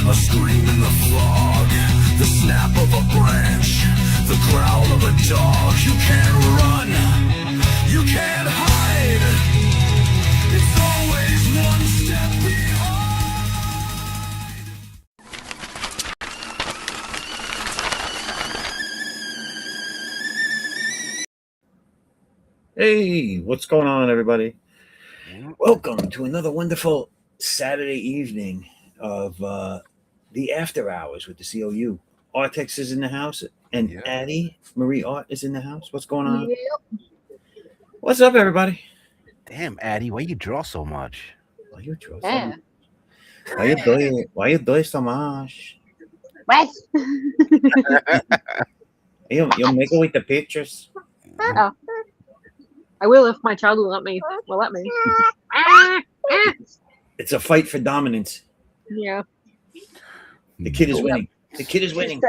A scream in the fog, the snap of a branch, the growl of a dog. You can't run, you can't hide. It's always one step behind. Hey, what's going on, everybody? Welcome to another wonderful Saturday evening of the After Hours with the COU. Artex is in the house, and Addie Marie Art is in the house. What's going on? Yep. What's up, everybody? Damn, Addie, why you draw so much? Why you draw Yeah. Why you do so much? What? You make it with the pictures. Oh. I will if my child will let me. It's a fight for dominance. Yeah. The kid is winning. The kid is winning.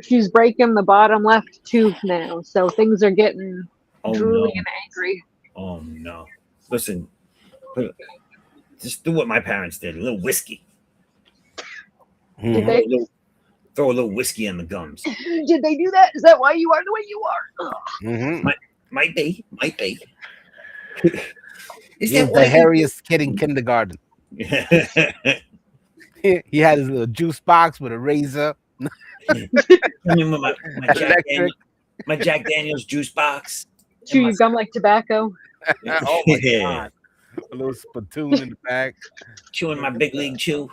She's breaking the bottom left tooth now, so things are getting drooly and angry. Oh no! Listen, just do what my parents did. A little whiskey. Did they? Throw a little whiskey on the gums. Did they do that? Is that why you are the way you are? Mm-hmm. Might be. Is He was the hairiest kid in kindergarten. He had his little juice box with a razor. my Jack Daniels juice box. Chew your gum like tobacco. Oh my god! A little spittoon in the back. Chewing my big league chew.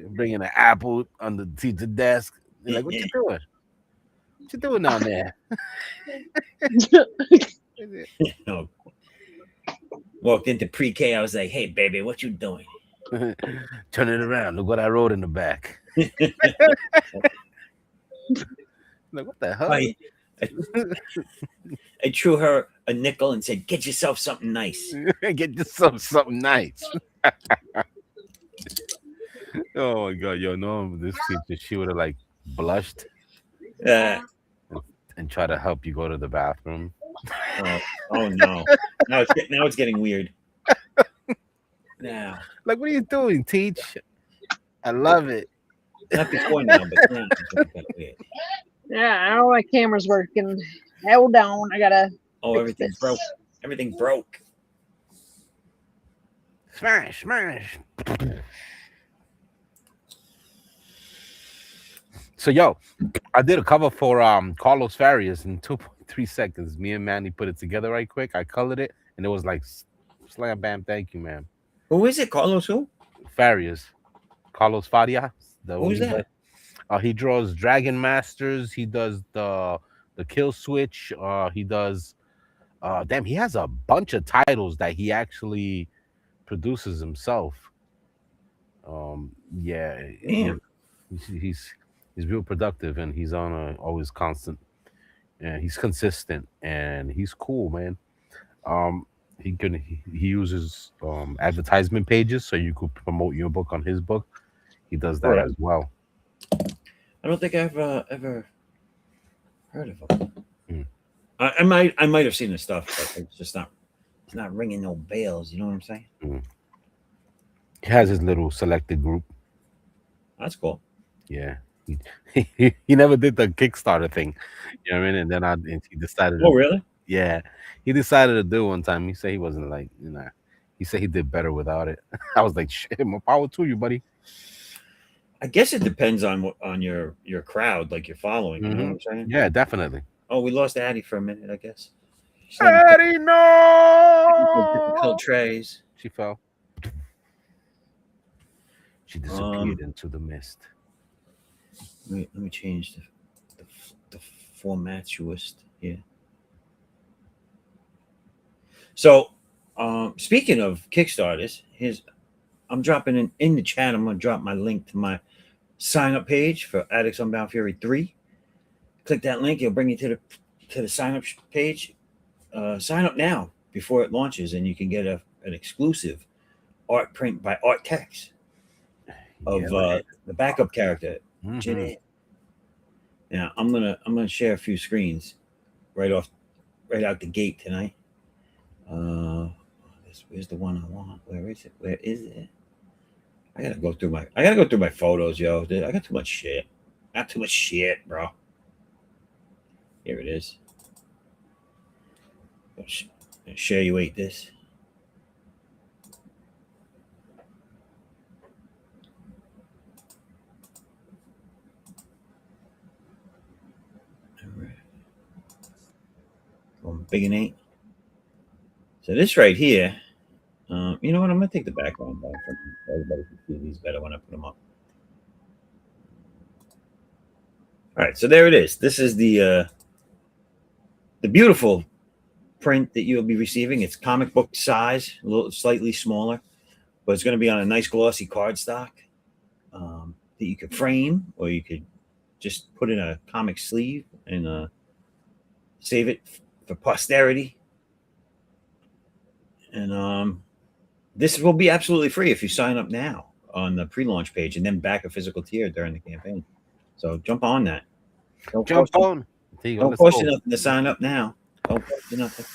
Bringing an apple on the teacher desk. You're like, what you doing? What you doing down there? No. Walked into pre-K. I was like, "Hey, baby, what you doing?" Turn it around. Look what I wrote in the back. Like, what the hell? I threw her a nickel and said, "Get yourself something nice." Get yourself something nice. Oh my god, yo, no, this teacher, she would have like blushed and try to help you go to the bathroom. Oh no! Now it's getting weird. Now, like, what are you doing, teach? I love it. Not before now, but now it's getting weird. Yeah, I don't know my camera's working. Hold on, I gotta. Oh, everything's broke. Everything broke. Smash. So, yo, I did a cover for Carlos Farias in 2.3 seconds. Me and Manny put it together right quick. I colored it, and it was like slam bam. Thank you, man. Who is it? Carlos who? Farias. Carlos Farias. Who's that? He draws Dragon Masters. He does the Kill Switch. He does. Damn, he has a bunch of titles that he actually produces himself. Yeah, he's real productive, and he's on always constant. Yeah, he's consistent, and he's cool, man. He uses advertisement pages, so you could promote your book on his book. He does that as well. I don't think I've ever heard of him. I might have seen the stuff, but it's not ringing no bells. You know what I'm saying? He has his little selected group. That's cool. Yeah, he never did the Kickstarter thing. You know what I mean? And then he decided. Oh, really? Yeah, he decided to do it one time. He said he wasn't like, he said he did better without it. I was like, shit, more power to you, buddy. I guess it depends on your crowd, like you're following. You know what I'm saying? Yeah, definitely. Oh, we lost Addie for a minute, I guess. Addie, no! Killed trays. She fell. She disappeared into the mist. Let me change the formatuist here. So, speaking of Kickstarters, I'm dropping in the chat. I'm gonna drop my link to my sign up page for Addicts Unbound Fury 3. Click that link; it'll bring you to the sign up page. Sign up now before it launches, and you can get an exclusive art print by Artex of the backup character. Now I'm gonna share a few screens right out the gate tonight. Where's the one I want? Where is it? I gotta go through my photos, yo. Dude, I got too much shit. Got too much shit, bro. Here it is. Share you ate this. All right. Going big and eight. So this right here, you know what? I'm gonna take the background down from everybody can see these better when I put them up. All right, so there it is. This is the beautiful print that you'll be receiving. It's comic book size, a little slightly smaller, but it's going to be on a nice glossy cardstock that you could frame, or you could just put in a comic sleeve and save it for posterity. And this will be absolutely free if you sign up now on the pre-launch page and then back a physical tier during the campaign. So jump on that. Don't Jump cost on. There you go. Don't Let's cost go. you nothing to sign up now. Don't cost you nothing.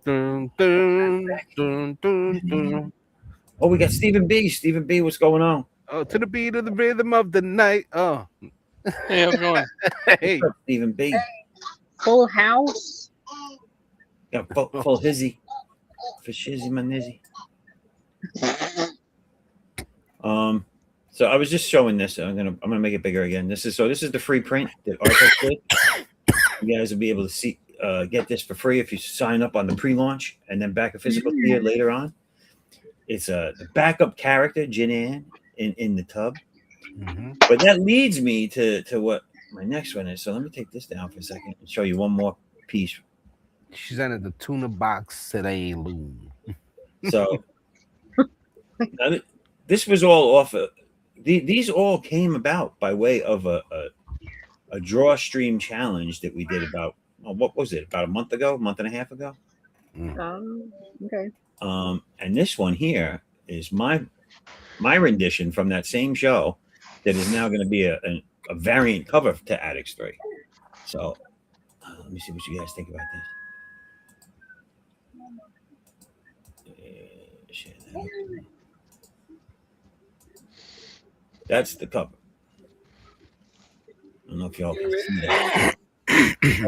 Dun, dun, dun, dun, dun. Oh, we got Stephen B. Stephen B, what's going on? Oh, to the beat of the rhythm of the night. Oh, Hey, how's it going? hey. What's up, Stephen B? Full house. Yeah, full hizzy. For shizzy my nizzy. So I was just showing this. I'm gonna make it bigger again. This is the free print that Arthur did. You guys will be able to see get this for free if you sign up on the pre-launch and then back a physical tier later on. It's the backup character, Jinan, in the tub. Mhm. But that leads me to what my next one is. So let me take this down for a second and show you one more piece. She's under the tuna box today, Loom. So now this was all off of these all came about by way of a draw stream challenge that we did about what was it, about a month and a half ago. Okay. And this one here is my rendition from that same show that is now going to be a variant cover to Addicts 3. So let me see what you guys think about this. Share that. That's the cover. I don't know if y'all can see that.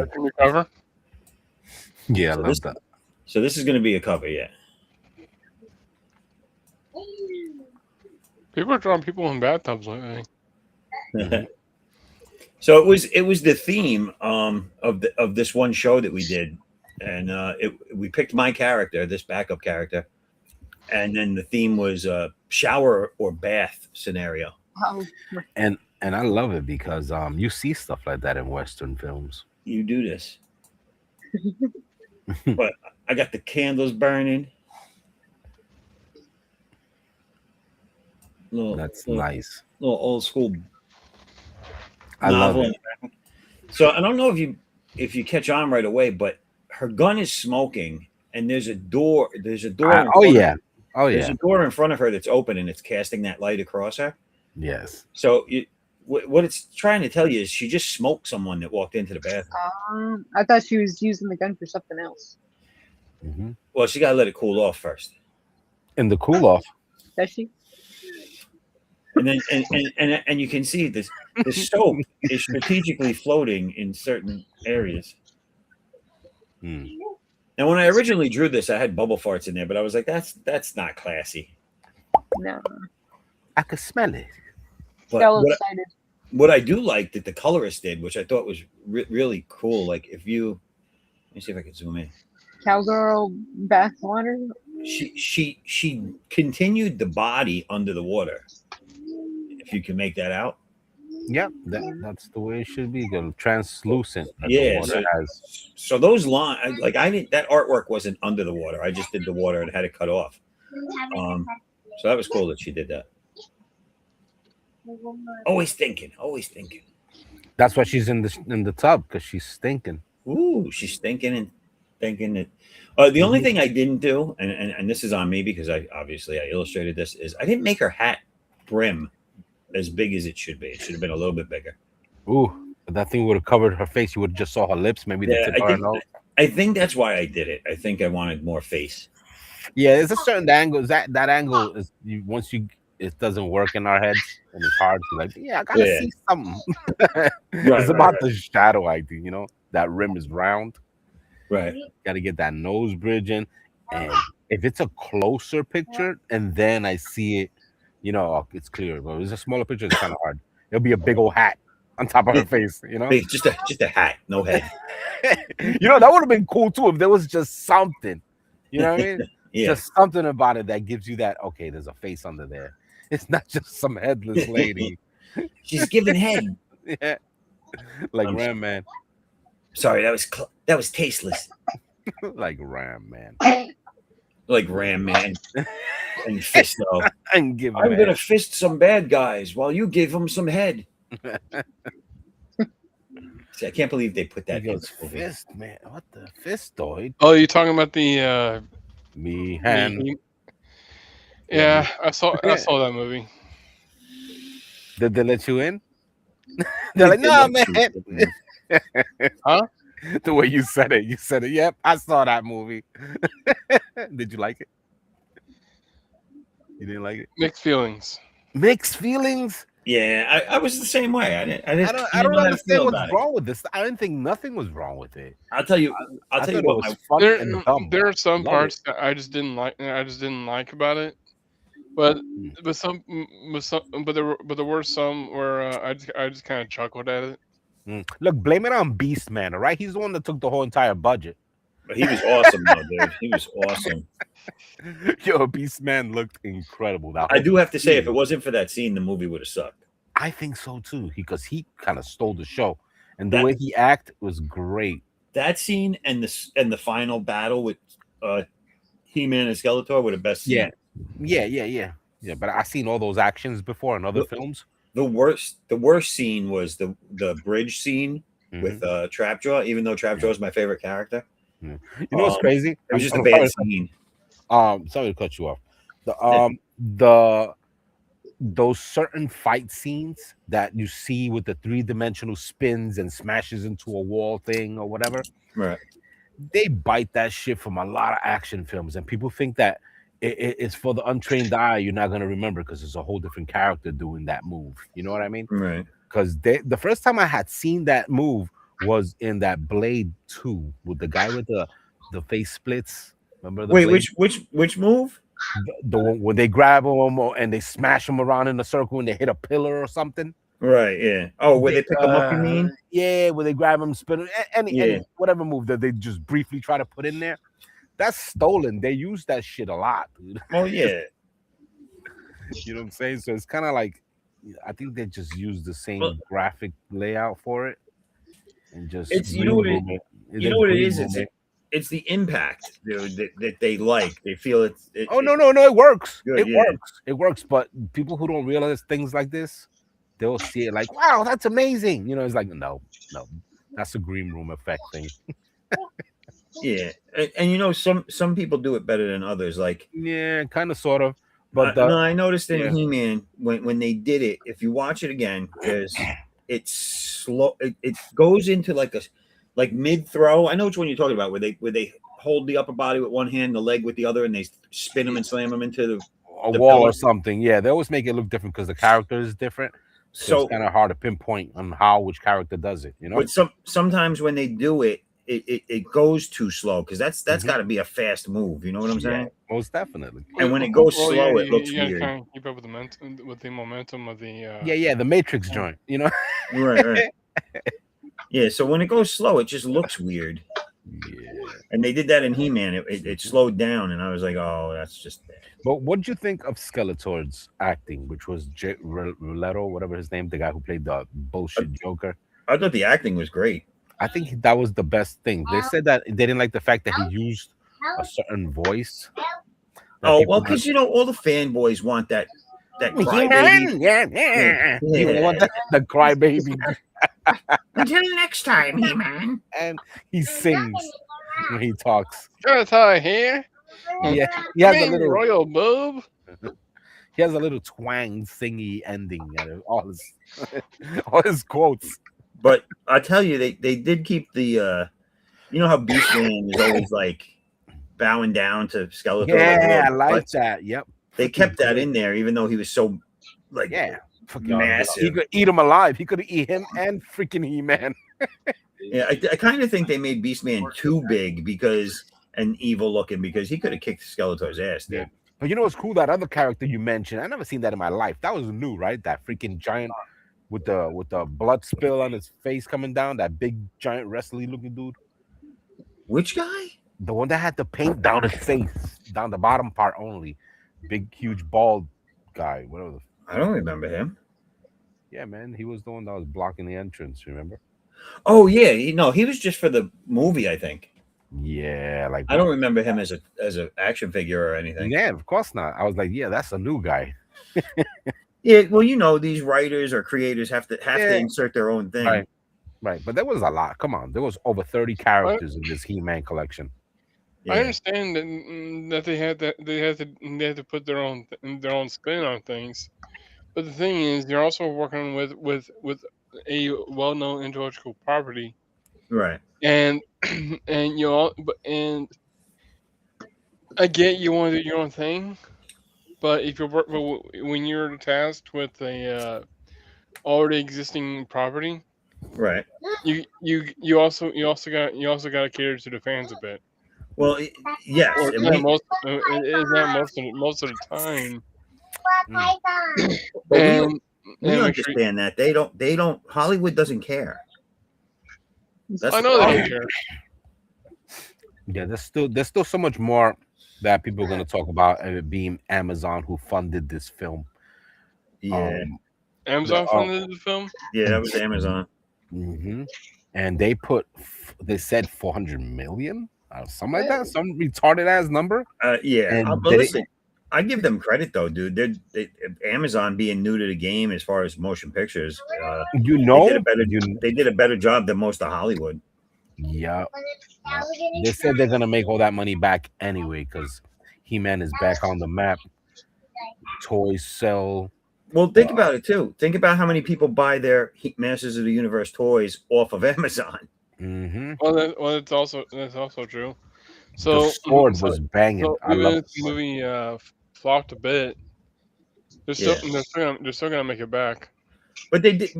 Can we cover? Yeah, I So love this- that. So this is going to be a cover, yeah. People are drawing people in bathtubs lately. So it was the theme of this one show that we did, and we picked my character, this backup character, and then the theme was shower or bath scenario. Oh, And I love it because you see stuff like that in Western films. You do this, but I got the candles burning. That's nice. Little old school I love novel. it. So I don't know if you catch on right away, but her gun is smoking, and there's a door. There's a door. in Oh front of- yeah. Oh There's yeah. a door in front of her that's open, and it's casting that light across her. Yes. So what it's trying to tell you is she just smoked someone that walked into the bathroom. I thought she was using the gun for something else. Mm-hmm. Well, she got to let it cool off first, In the cool off. Does she? and then and you can see the soap is strategically floating in certain areas. Mm. And when I originally drew this, I had bubble farts in there, but I was like, that's not classy. No. I could smell it. But Got a little what, excited. what I do like that the colorist did, which I thought was really cool, like if you, let me see if I can zoom in. Cowgirl bath water. She continued the body under the water. If you can make that out. Yep, that's the way it should be. Go translucent. Like Yeah, the water has. So those lines, like I didn't, that artwork wasn't under the water. I just did the water and had it cut off. So that was cool that she did that. Always thinking. That's why she's in the tub, because she's stinking. Ooh, she's thinking and thinking that. The only thing I didn't do, and this is on me because I illustrated this, is I didn't make her hat brim as big as it should be. It should have been a little bit bigger. Ooh, if that thing would have covered her face. You would have just saw her lips, maybe the Yeah, tip of her nose. I think that's why I did it. I think I wanted more face. Yeah, it's a certain angle. That angle is once it doesn't work in our heads and it's hard to like. Yeah, I gotta Yeah. see something. Right, It's about the shadow idea, you know. That rim is round. right. Got to get that nose bridge in, and if it's a closer picture and then I see it, you know, it's clear. But if it's a smaller picture, it's kind of hard. It'll be a big old hat on top of her face, you know. Big, just a hat, no head. You know, that would have been cool too if there was just something. You know what I mean? Yeah. Just something about it that gives you that. Okay, there's a face under there. It's not just some headless lady. She's giving head. Yeah, like I'm Ram Man, Sorry, that was tasteless. like Ram Man, Like Ram Man and Fisto. and give I'm him gonna fist some bad guys while you give them some head. See, I can't believe they put He that in goes the movie. fist, man. What the fistoid? Oh, you talking about the Me hand. the- Yeah, Yeah, I saw that movie. Did they let you in? They're like, no, man. Huh? The way you said it, Yep, I saw that movie. Did you like it? You didn't like it? Mixed feelings. Mixed feelings. Yeah, I was the same way. I didn't I know don't how to understand feel what's about it. wrong with this. I didn't think nothing was wrong with it. I'll tell you. I'll I tell you thought it what. was fun There, and dumb. there are some Love parts that I just didn't like. I just didn't like about it. But there were some where I just kind of chuckled at it. Look, blame it on Beast Man, all right? He's the one that took the whole entire budget. But he was awesome, though, dude. He was awesome. Yo, Beast Man looked incredible. That I whole do have to say, if it scene. wasn't for that scene, the movie would have sucked. I think so too, because he kind of stole the show, and the That- way he acted was great. That scene and the final battle with He-Man and Skeletor were the best scene. Yeah. But I've seen all those actions before in other Look, films. The worst scene was the bridge scene Mhm. with Trapjaw. Even though Trapjaw is my favorite character, You know what's crazy? it was just a I'm bad sorry, scene. sorry to cut you off. The those certain fight scenes that you see with the 3-dimensional spins and smashes into a wall thing or whatever, Right. they bite that shit from a lot of action films, and people think that it's for the untrained eye. You're not gonna remember because it's a whole different character doing that move. You know what I mean? Right. Because the first time I had seen that move was in that Blade 2 with the guy with the face splits. Remember the Wait, Blade? which move? The one when they grab him and they smash him around in a circle and they hit a pillar or something. Right. Yeah. Oh, where they pick him up? You mean? Yeah, where they grab him, spin any Yeah. whatever move that they just briefly try to put in there. That's stolen. They use that shit a lot, dude. Oh yeah. You know what I'm saying? So it's kind of like, I think they just use the same Well- graphic layout for it, and just It's- you know what it- green room You know what it green is? room It's the impact, dude, that they like. They feel it. Oh no, it works. Good, It yeah. works. It works. But people who don't realize things like this, they'll see it like, wow, that's amazing. You know, it's like, no, that's a green room effect thing. Yeah, and you know, some people do it better than others. Like, Yeah, kind of, sort of. But no, I noticed in yeah. He-Man when they did it. If you watch it again, because it's slow. It goes into like mid throw. I know which one you're talking about, where they hold the upper body with one hand, the leg with the other, and they spin them and slam them into the. a the wall pillar. or something. Yeah, they always make it look different because the character is different. So So, it's kind of hard to pinpoint on which character does it. You know. but sometimes when they do it, it goes too slow because that's Mhm. got to be a fast move. You know what I'm saying? Most definitely. And when it goes slow, it looks you gotta weird. kind of keep up with the momentum of the. Yeah, the Matrix joint. You know. Right. Yeah, so when it goes slow, it just looks weird. Yeah. And they did that in He-Man. It slowed down, and I was like, oh, that's just bad. But what did you think of Skeletor's acting, which was Ruletto, whatever his name, the guy who played the bullshit Joker? I thought the acting was great. I think that was the best thing. They said that they didn't like the fact that he used a certain voice. that Oh, people well, were- because, you know, all the fanboys want that crybaby. He-Man, yeah. You want the crybaby, Until next time, He-Man. and he sings when he talks. Skeletor here. Yeah, he has a Big little, royal boob. he has a little twang, singy ending at it, all his quotes. But I tell you, they did keep the, you know how Beast Man is always like bowing down to Skeletor. Yeah, I little like butts. that. Yep. They Freaking kept that great. in there, even though he was so like Yeah. Fucking he massive. could eat him alive. He could eat him and freaking He-Man. Yeah, I kind of think they made Beastman too big and evil looking because he could have kicked Skeletor's ass, dude. Yeah. But you know what's cool? That other character you mentioned, I never seen that in my life. That was new, right? That freaking giant with the blood spill on his face coming down. That big giant wrestly looking dude. Which guy? The one that had the paint down his face, down the bottom part only. Big, huge, bald guy. Whatever. I don't remember him. Yeah, man, he was the one that was blocking the entrance. Remember? Oh yeah, he was just for the movie, I think. Yeah, like I don't remember him as an action figure or anything. Yeah, of course not. I was like, yeah, that's a new guy. Yeah, well, these writers or creators have to insert their own thing. Right. But there was a lot. Come on, there was over 30 characters in this He-Man collection. I understand that they had to put their own spin on things, but the thing is, you're also working with a well-known intellectual property, right? And and I get you want to do your own thing, but if when you're tasked with a already existing property, right? You also got to cater to the fans a bit. Well, yes, or most of the time. But we understand that they don't. Hollywood doesn't care. I know they don't care. Yeah, there's still so much more that people are going to talk about, and it being Amazon who funded this film. Yeah, Amazon funded the film. Yeah, that was Amazon. Mm-hmm. And they said 400 million, something like that, some retarded ass number. Yeah, but listen, I give them credit though, dude. Amazon being new to the game as far as motion pictures, they did a better job than most of Hollywood. Yeah, they said they're gonna make all that money back anyway because He-Man is back on the map. Toys sell. Well, think about it too. Think about how many people buy their Masters of the Universe toys off of Amazon. Mm-hmm. Well, that's also true. So the sword was banging. So I love the movie flopped a bit. They're still gonna make it back. But they did.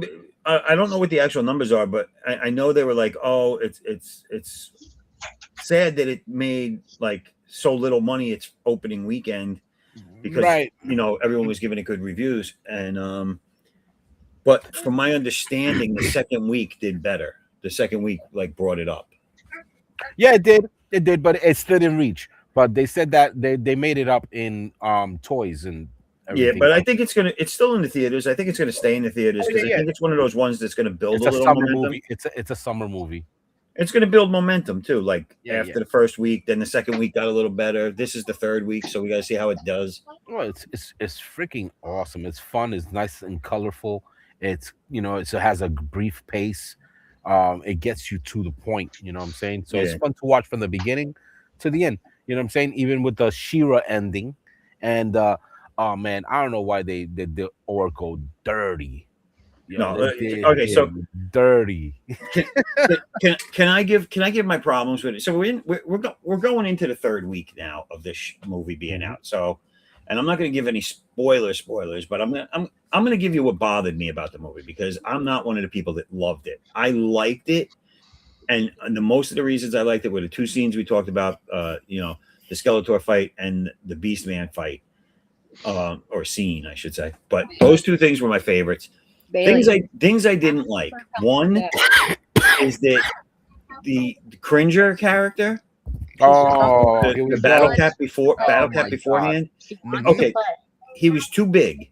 I don't know what the actual numbers are, but I know they were like, oh, it's sad that it made like so little money its opening weekend because everyone was giving it good reviews, and but from my understanding, the second week did better. The second week like brought it up. Yeah, it did, but it still didn't reach. But they said that they made it up in toys and everything. Yeah, but I think it's still in the theaters. I think it's gonna stay in the theaters because I think it's one of those ones that's gonna build a little momentum. Movie. It's a summer movie. It's gonna build momentum too. Like after the first week, then the second week got a little better. This is the third week, so we gotta see how it does. Well, it's freaking awesome. It's fun. It's nice and colorful. It has a brief pace. It gets you to the point. You know what I'm saying? So it's fun to watch from the beginning to the end. You know what I'm saying? Even with the She-Ra ending, and oh man, I don't know why they did the Oracle dirty. Okay, so dirty. Can I give my problems with it? So we're going into the third week now of this movie being out. So, and I'm not going to give any spoilers, but I'm going to give you what bothered me about the movie because I'm not one of the people that loved it. I liked it, and the most of the reasons I liked it were the two scenes we talked about. The Skeletor fight and the Beastman fight, or scene, I should say. But those two things were my favorites. Things I didn't like. One is that the Cringer character. The Battle Cat beforehand. Okay, he was too big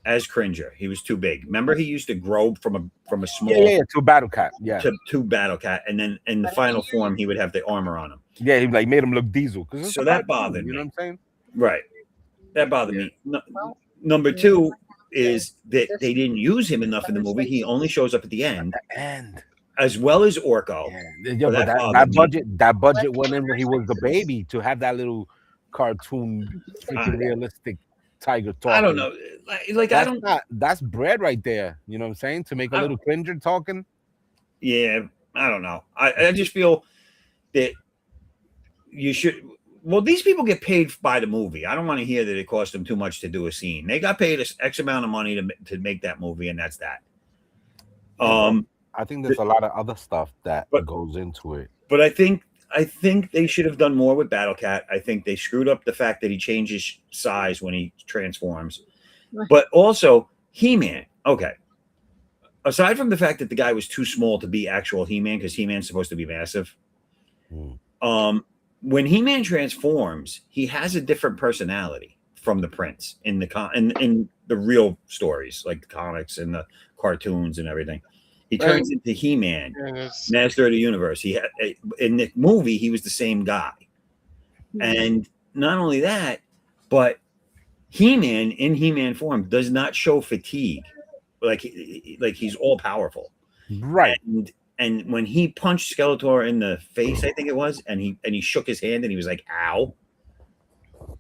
as Cringer. He was too big. Remember, he used to grow from a small to Battle Cat. Yeah, to Battle Cat, and then in the final form, he would have the armor on him. Yeah, he made him look Diesel. So that bothered me. You know what I'm saying? Right. That bothered me. Number two is that they didn't use him enough in the movie. He only shows up at the end. As well as Orko. Yeah, but that budget went in when he was the baby to have that little cartoon, freaking realistic tiger talking. I don't know. That's bread right there. You know what I'm saying? To make a little Cringer talking. Yeah, I don't know. I just feel that you should. Well, these people get paid by the movie. I don't want to hear that it cost them too much to do a scene. They got paid X amount of money to make that movie, and that's that. I think there's a lot of other stuff that goes into it. But I think they should have done more with Battle Cat. I think they screwed up the fact that he changes size when he transforms. But also He-Man. Okay. Aside from the fact that the guy was too small to be actual He-Man, because He-Man's supposed to be massive. When He-Man transforms, he has a different personality from the Prince in the real stories, like the comics and the cartoons and everything. He turns into He-Man, Master of the Universe. In the movie, he was the same guy. And not only that, but He-Man in He-Man form does not show fatigue. Like he's all powerful. Right. And when he punched Skeletor in the face, I think it was, and he shook his hand and he was like, ow.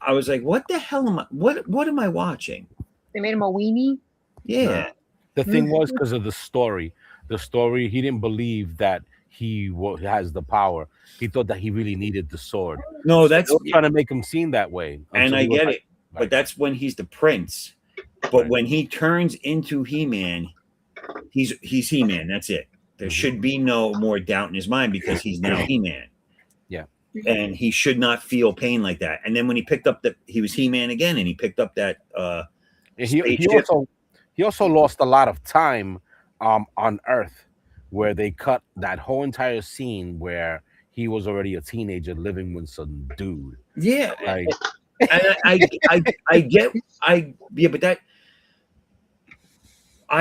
I was like, what the hell am I what am I watching? They made him a weenie? Yeah. The thing was because of the story. The story, he didn't believe that he has the power. He thought that he really needed the sword. No, that's trying to make him seem that way. And I get it. But that's when he's the prince. But when he turns into He-Man, he's He-Man. That's it. There should be no more doubt in his mind because he's now He-Man. Yeah. And he should not feel pain like that. And then when he picked up he was He-Man again, and he picked up that he also lost a lot of time on Earth, where they cut that whole entire scene where he was already a teenager living with some dude. Yeah. Like, and I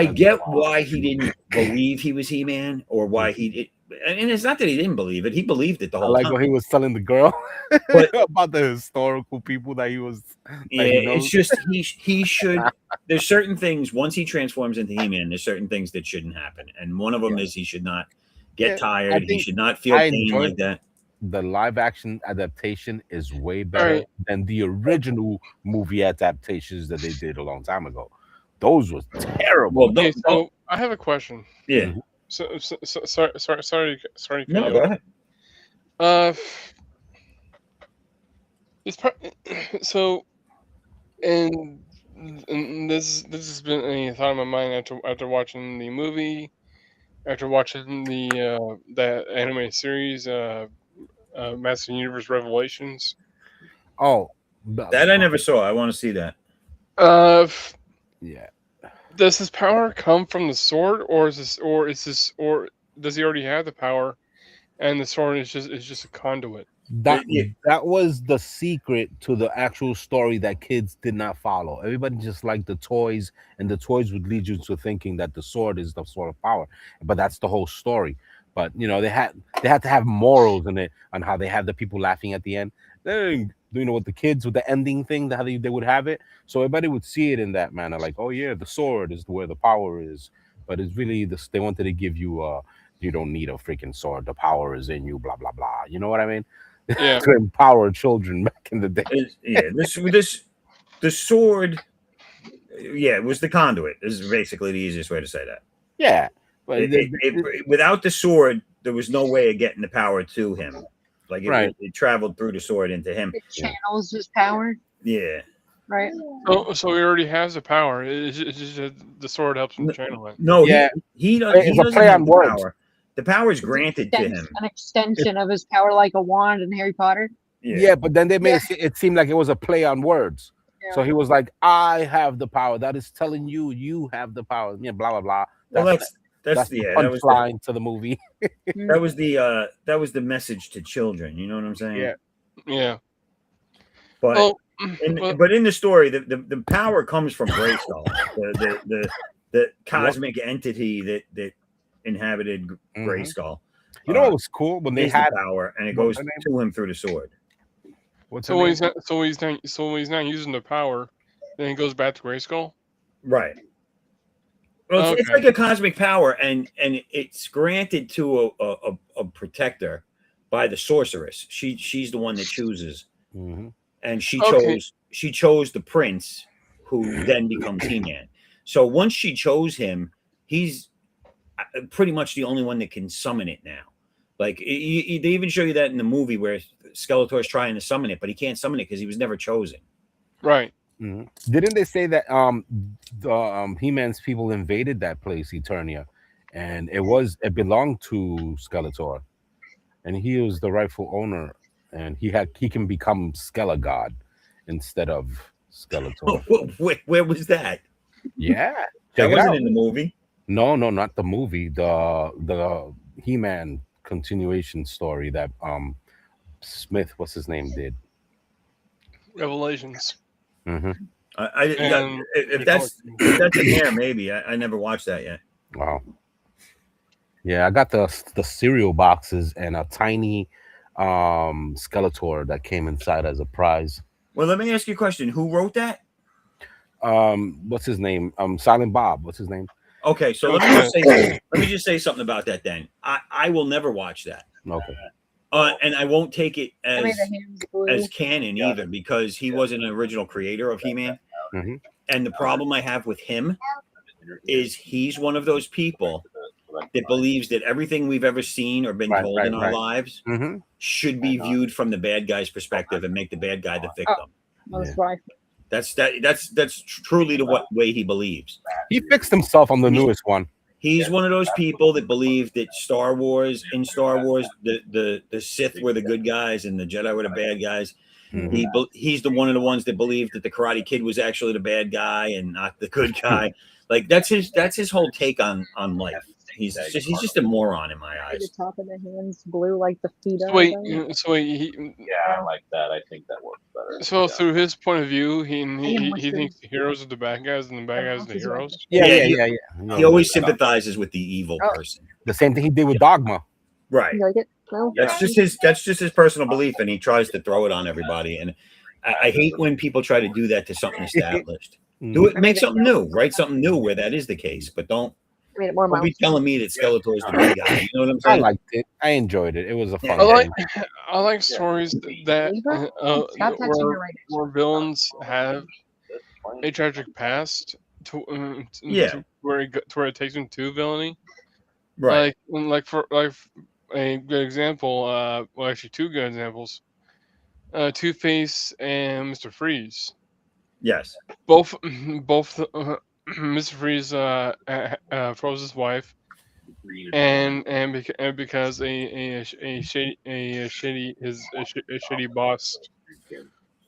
get why he didn't believe he was He-Man, or why he did. And it's not that he didn't believe it; he believed it the whole time. Like when he was telling the girl about the historical people that he was. Yeah, it's just he should. There's certain things once he transforms into He-Man. There's certain things that shouldn't happen, and one of them is he should not get tired. He should not feel pain like that. The live action adaptation is way better than the original movie adaptations that they did a long time ago. Those were terrible. Okay, so I have a question. Yeah. So sorry. No, go ahead. So, and this has been a thought in my mind after watching the movie, after watching the anime series, Master Universe Revelations. Oh, that I never saw. I want to see that. Yeah. Does his power come from the sword, or does he already have the power, and the sword is just a conduit? That was the secret to the actual story that kids did not follow. Everybody just liked the toys, and the toys would lead you to thinking that the sword is the sword of power. But that's the whole story. But they had to have morals in it, on how they had the people laughing at the end. With the kids, with the ending thing, how they would have it. So everybody would see it in that manner, like, oh yeah, the sword is where the power is. But it's really this. They wanted to give you, you don't need a freaking sword. The power is in you. Blah blah blah. You know what I mean? Yeah. To empower children back in the day. The sword. Yeah, it was the conduit. This is basically the easiest way to say that. Yeah. But without the sword, there was no way of getting the power to him. Like it traveled through the sword into him. It channels his power. Yeah. Right. So he already has the power. It's just that the sword helps him channel it. No, yeah. He doesn't. It's a play on words. Power. The power is granted to him. An extension of his power, like a wand in Harry Potter. Yeah, but then they made it seem like it was a play on words. Yeah. So he was like, "I have the power." That is telling you have the power. Yeah, blah blah blah. That's the punchline to the movie. that was the message to children. You know what I'm saying? Yeah. But but in the story, the power comes from Grayskull, the cosmic entity that inhabited Grayskull. You know what was cool when they had power, and it goes to him through the sword. So he's not using the power, then he goes back to Grayskull. Right. Well, it's like a cosmic power, and it's granted to a protector by the sorceress. She's the one that chooses, and she chose the prince, who then becomes He-Man. So once she chose him, he's pretty much the only one that can summon it now. Like they even show you that in the movie where Skeletor's trying to summon it, but he can't summon it because he was never chosen. Right. Mhm. Didn't they say that the He-Man's people invaded that place, Eternia, and it belonged to Skeletor, and he was the rightful owner, and he can become Skelegod instead of Skeletor. Where was that? Yeah, That check it wasn't out. in the movie. No, no, not the movie. The He-Man continuation story that Smith, what's his name, did. Revelations. Hmm. And If that's in there, maybe I never watched that yet. Wow. Yeah, I got the cereal boxes and a tiny Skeletor that came inside as a prize. Well, let me ask you a question. Who wrote that? What's his name? Silent Bob. What's his name? Okay, so Joe let Smith. me just say something about that. Then I will never watch that, Okay. and I won't take it I made as the hands blue. as canon either because he wasn't an original creator of He-Man. Hmm. And the problem I have with him is he's one of those people that believes that everything we've ever seen or been Right, told right, in our right. lives Hmm. should be viewed from the bad guy's perspective and make the bad guy the victim. Most Yeah. wife. That's truly the way he believes. He fixed himself on the newest one. He's one of those people that believe that Star Wars, the Sith were the good guys and the Jedi were the bad guys. Mhm. He's the one of the ones that believed that the Karate Kid was actually the bad guy and not the good guy. Like that's his whole take on life. He's just a moron in my Made eyes. the top of the hands blue like the feet So are. wait, though. so wait, Yeah, I like that. I think that works better. so through his point of view, he what's thinks the heroes are the bad guys and the bad guys are the Houses are heroes. Yeah, Yeah, yeah, yeah, yeah. He always sympathizes with the evil Oh. person. The same thing he did with Dogma. Right. You like it? No. That's just his personal belief, and he tries to throw it on everybody. And I hate when people try to do that to something established. Do it, make something new, write something new where that is the case, but don't Made it more be mountain. telling me that Skeletor's the good guy. You know what I'm I saying? liked it. I enjoyed it. It was a fun I like game. I like stories that Stop touching your right. where villains have a tragic past Yeah. to where it takes them to villainy. Right. Like for a good example, well actually two good examples. Two-Face and Mr. Freeze. Yes. Both Mr. Freeze froze his wife, and because a shady boss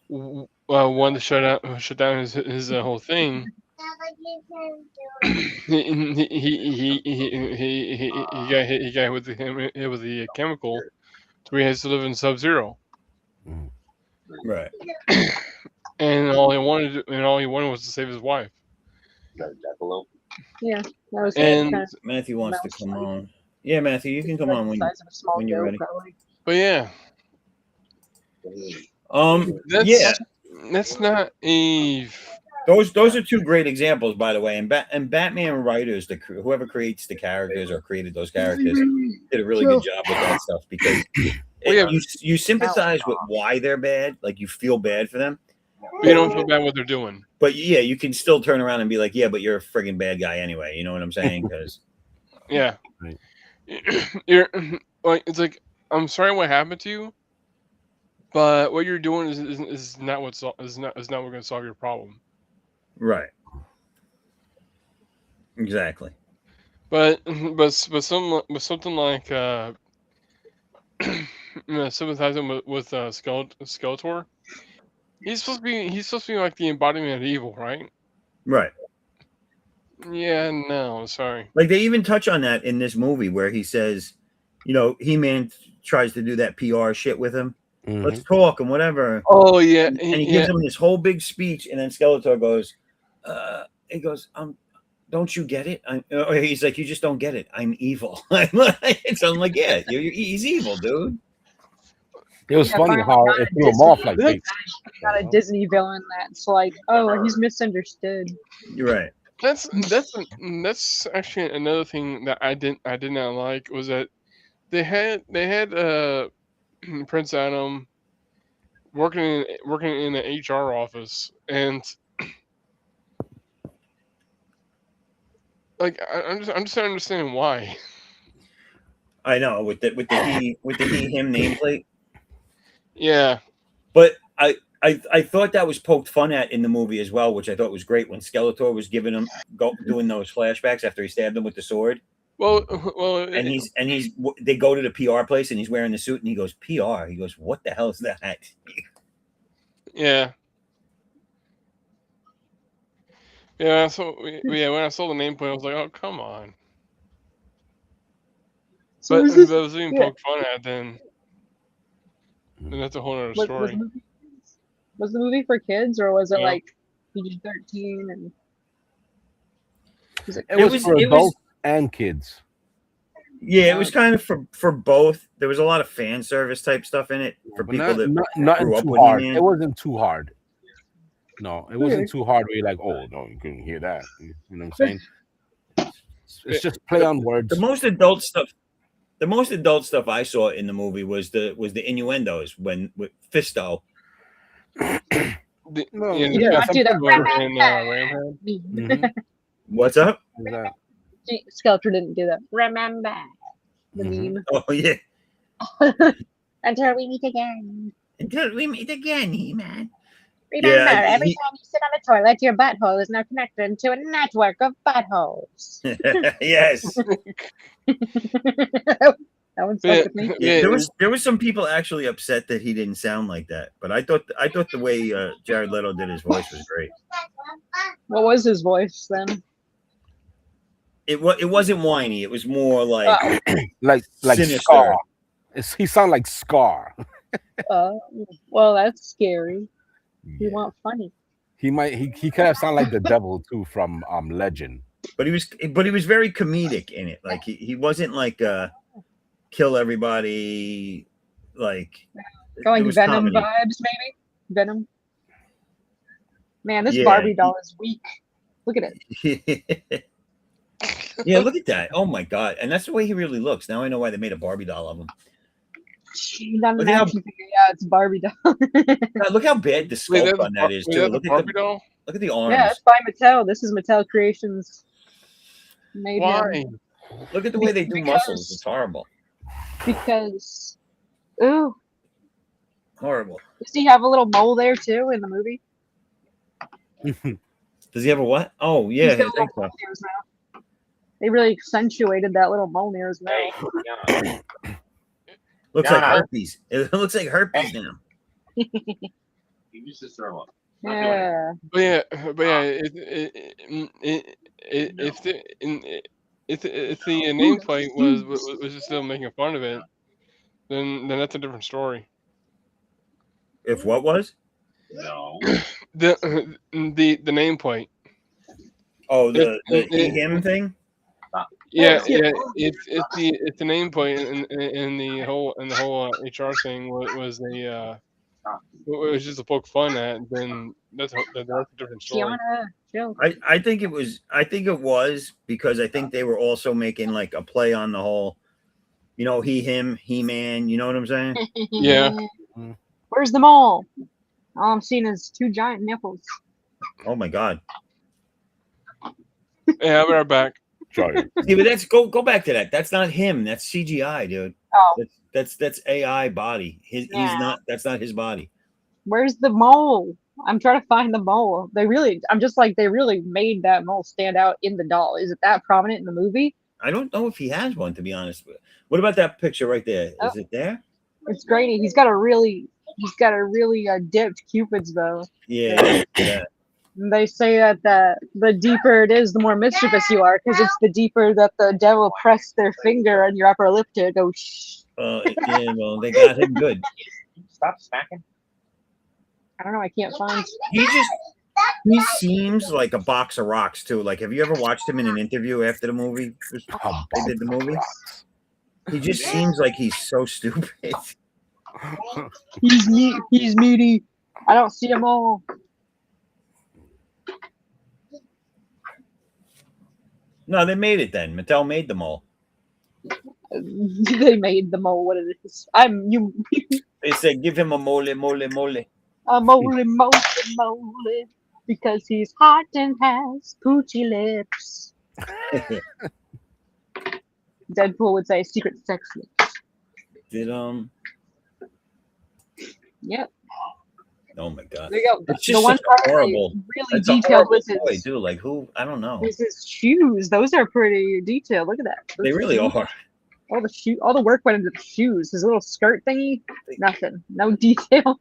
wanted to shut down his whole thing. He got hit with the chemical, so he has to live in Sub-Zero. Mhm. Right. And all he wanted was to save his wife. Yeah, that was And kind of Matthew wants to mouse come like. on. Yeah, Matthew, you can come on the when size of a small when you're goat, ready. probably. but yeah, Yeah. that's not a Those are two great examples, by the way. And Batman writers, whoever creates the characters or created those characters, did a really good job with that stuff because you sympathize with why they're bad, like you feel bad for them. But you don't feel bad what they're doing. But yeah, you can still turn around and be like, yeah, but you're a friggin' bad guy anyway. You know what I'm saying? Because Yeah, Right. you're like it's like I'm sorry what happened to you, but what you're doing is not what's is not what's going to solve your problem. right, exactly. But something like sympathizing with Skeletor. He's supposed to be like the embodiment of evil, right? Right. Yeah, no, sorry. Like they even touch on that in this movie where he says, you know, He-Man tries to do that PR shit with him. Let's talk and whatever. Oh yeah, And he gives him this whole big speech, and then Skeletor goes, he goes, don't you get it? Or he's like, you just don't get it. I'm evil. So I'm like, yeah, he's evil, dude. It was Yeah, funny finally how got it a threw him off like Disney- this. Got a Disney villain that's like, oh, he's misunderstood. You're right. That's actually another thing that I did not like was that they had Prince Adam working in the HR office, and like I'm just not understanding why. I know with the he him nameplate. Yeah. But I thought that was poked fun at in the movie as well, which I thought was great when Skeletor was giving him doing those flashbacks after he stabbed him with the sword. Well, And they go to the PR place and he's wearing the suit and he goes PR. He goes, what the hell is that? yeah. Yeah, so when I saw the nameplate, I was like, "Oh, come on!" So But is if it this? was being Yeah. poked fun at, then that's a whole other Was story. the movie for kids or was it Yeah. like PG-13 and? Was it? It was for adults and kids. Yeah, it was kind of for both. There was a lot of fan service type stuff in it for But people that nothing grew up too with hard. He-Man. It wasn't too hard. No, it wasn't Weird. too hard where you're like, oh no, you couldn't hear that. You know what I'm saying? It's just play on words. The most adult stuff I saw in the movie was the innuendos when with Fisto. No, Yeah, You did not do that. Ramhead. Mhm. What's up? Exactly. Skeletor didn't do that. Remember the Mhm. meme. Oh yeah. Until we meet again. Until we meet again, He-Man. Remember, Yeah, every time you sit on the toilet, your butthole is now connected to a network of buttholes. Yes. That one stuck with me. Yeah, there was some people actually upset that he didn't sound like that, but I thought the way Jared Leto did his voice was great. What was his voice then? It wasn't whiny. It was more like like sinister. Scar. He sound like Scar. Well, that's scary. You want funny. He could have sounded like the devil too from Legend. But he was very comedic in it. Like he wasn't like kill everybody. Like Going was Venom comedy. vibes, maybe. Venom. Man, this Yeah. Barbie doll is weak. Look at it. Yeah, look at that. Oh my god. And that's the way he really looks. Now I know why they made a Barbie doll of him. Not Look an how- action figure. Yeah, it's Barbie doll. God, look how bad the sculpt on that is too. Look at doll. the arms. Yeah, it's by Mattel. This is Mattel Creations. Made Why? him Look at the way they do muscles. It's horrible. because. Ooh, Horrible. does he have a little mole there too in the movie? Does he have a what? Oh yeah, He's I got think little so. mole nears now. They really accentuated that little mole nears now. Hey, yeah. Looks Nah. like herpes. It looks like herpes now. You used to throw up. Yeah. But yeah, if the nameplate was just still making fun of it, then that's a different story. If what was? No. The nameplate. Oh, the It- him thing. Yeah, Yeah. it's the nameplate and the whole HR thing was it was just a poke fun at. Then that's a different story. Tiana, chill. I think it was because I think they were also making like a play on the whole, he, him, He-Man. You know what I'm saying? Yeah. Where's the mole? All I'm seeing is two giant nipples. Oh my god. Yeah, I'll be right back. Giant. Yeah, but that's go back to that. That's not him. That's CGI, dude. Oh, That's AI body. He's Yeah. not. That's not his body. where's the mole? I'm trying to find the mole. I'm just like, they really made that mole stand out in the doll. Is it that prominent in the movie? I don't know if he has one, to be honest. What about that picture right there? Oh. Is it there? It's grainy. He's got a really dipped Cupid's bow. Yeah. Yeah. And they say that the deeper it is, the more mischievous you are, because it's the deeper that the devil pressed their finger on your upper lip to go shh. Yeah. Well, they got him good. Stop smacking. I don't know. I can't find. He seems like a box of rocks too. Like, have you ever watched him in an interview after the movie? They did the movie. He just seems like he's so stupid. He's meaty. I don't see them all. No, they made it then. Mattel made them all. They made the mole what it is. They said, give him a mole. A mole, because he's hot and has poochy lips. Deadpool would say secret sex lips. Did Yep. Oh my god. There you go. It's The just one such part a where they horrible. really It's a detailed horrible was toy, his, dude. Like who? I don't know. was his shoes. Those are pretty detailed. Look at that. They Those really shoes. are. All the work went into the shoes. His little skirt thingy, nothing. No detail.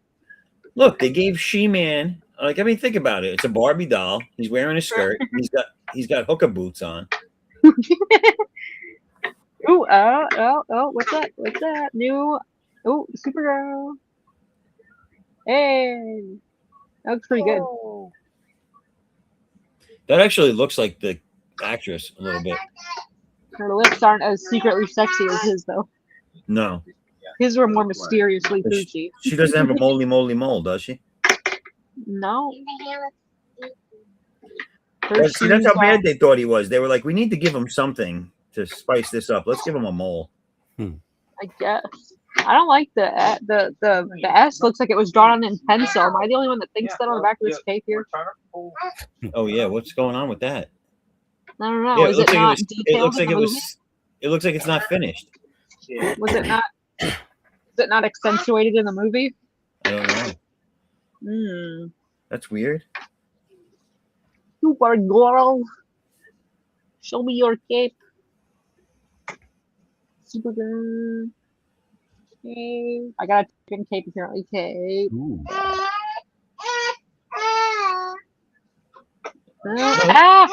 Look, they gave She-Man. Like I mean, think about it. It's a Barbie doll. He's wearing a skirt. He's got hooker boots on. Ooh, oh, what's that? What's that? New, oh, Supergirl. Hey, that looks pretty good. That actually looks like the actress a little bit. Her lips aren't as secretly sexy as his, though. No, His were more mysteriously poochy. she doesn't have a moly mole, does she? No. Well, see, that's how bad they thought he was. They were like, we need to give him something to spice this up. Let's give him a mole. I guess. I don't like the S. Looks like it was drawn on in pencil. Am I the only one that thinks that on the back of this cape here? Oh yeah, what's going on with that? I don't know. Yeah, Is it not detailed in the movie? It looks like it's not finished. Was it not? Is it not accentuated in the movie? I don't know. Hmm. That's weird. Super girl. Show me your cape. Super girl. Okay. I got a chicken cape apparently. Cape. Ooh. Ah!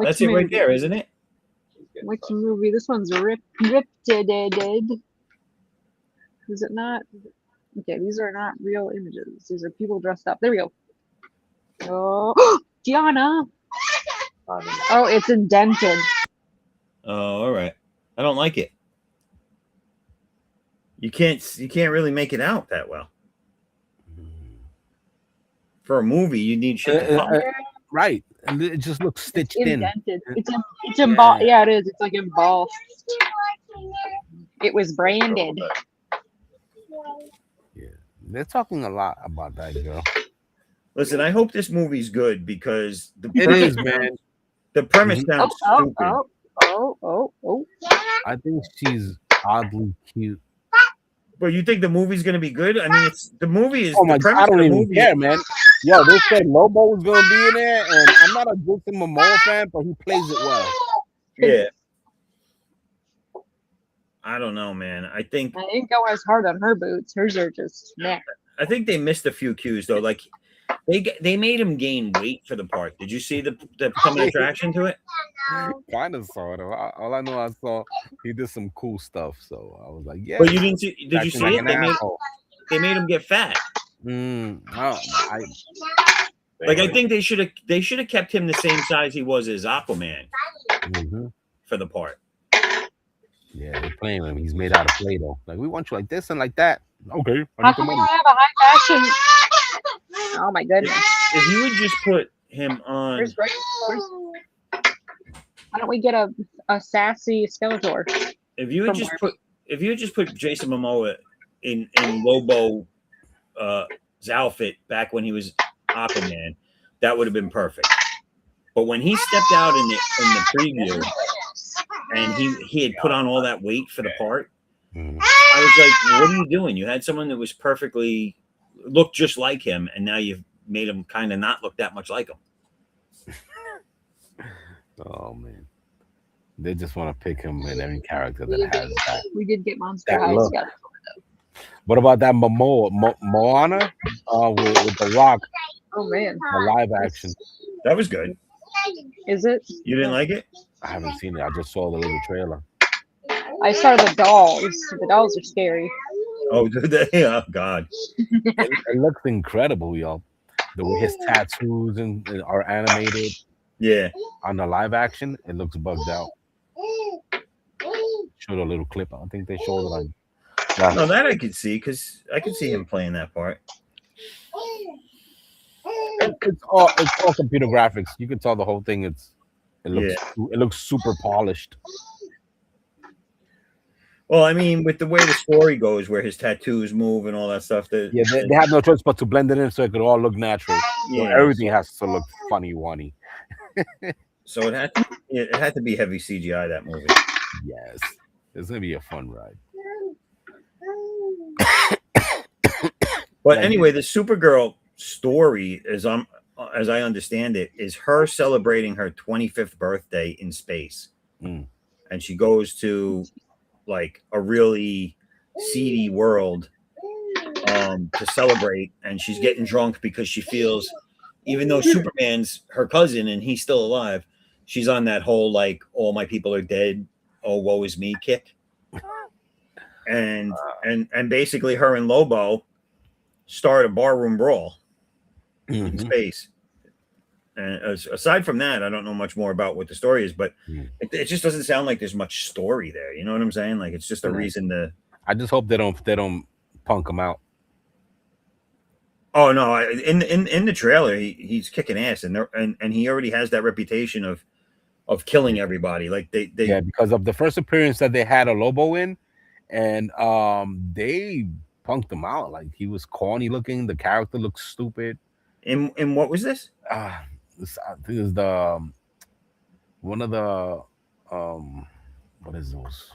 That's it right there, isn't it? Which movie? This one's ripped. Is it not? Okay, these are not real images. These are people dressed up. There we go. Oh, Gianna. Oh, it's indented. Oh, all right. I don't like it. You can't really make it out that well. For a movie, you need shit to pop. Right, and it just looks stitched in. Indented. It's embossed. Yeah, it is. It's like embossed. It was branded. Yeah, they're talking a lot about that girl. Listen, I hope this movie's good because the It is, man. The premise sounds stupid. Oh. I think she's oddly cute. But you think the movie's gonna be good? I mean, it's the movie is. Oh my the god, premise I don't of the even movie care, man. Yo, they said Lobo was gonna be in there, and I'm not a Jason Momoa fan, but he plays it well. Yeah. I don't know, man. I think I didn't go as hard on her boots. Hers are just meh. I think they missed a few cues though. Like they made him gain weight for the part. Did you see the coming attraction to it? Kind of saw it. All I know, I saw he did some cool stuff, so I was like, yeah. But you didn't see? Did you acting see like it? an They made, asshole. they made him get fat. I think they should have kept him the same size he was as Aquaman for the part. Yeah, they're playing him. He's made out of Play-Doh. Like, we want you like this and like that. Okay. How come we don't have a high fashion? Oh my goodness. If you would just put him on, Where's why don't we get a sassy Skeletor? if you would just put Jason Momoa in Lobo his outfit back when he was Aquaman, that would have been perfect. But when he stepped out in the preview and he had put on all that weight for the part, I was like, what are you doing? You had someone that was perfectly looked just like him, and now you've made him kind of not look that much like him. Oh man, they just want to pick him in every character that has that. We did get Monster That High look. Skeletor. What about that Moana with the Rock, Oh man, the live action? That was good. is it? You didn't like it? I haven't seen it. I just saw the little trailer. I saw the dolls. The dolls are scary. Oh, did they? Oh God. It looks incredible, y'all. The way his tattoos and are animated Yeah. on the live action, it looks bugged out. Showed a little clip. I think they showed it on. No, that I could see because I could see him playing that part. It's all computer graphics. You can tell the whole thing. It looks super polished. Well, I mean, with the way the story goes, where his tattoos move and all that stuff, Yeah, they have no choice but to blend it in so it could all look natural. So Yeah. everything has to look funny, So it had to be heavy CGI, that movie. Yes, it's gonna be a fun ride. But Yeah, anyway, the Supergirl story, as I understand it, is her celebrating her 25th birthday in space, Mm. and she goes to like a really seedy world to celebrate, and she's getting drunk because she feels, even though Superman's her cousin and he's still alive, she's on that whole like all my people are dead, oh woe is me kick, and basically her and Lobo start a barroom brawl in Mhm. space. And aside from that, I don't know much more about what the story is, but Mm. it just doesn't sound like there's much story there. You know what I'm saying? Like it's just a Right. reason to. I just hope they don't punk him out. Oh no! In the trailer, he's kicking ass, and he already has that reputation of killing everybody. Like they Yeah, because of the first appearance that they had a Lobo in, and they punked him out. Like he was corny looking. The character looked stupid. in what was this? I think it's the one of the um what is those?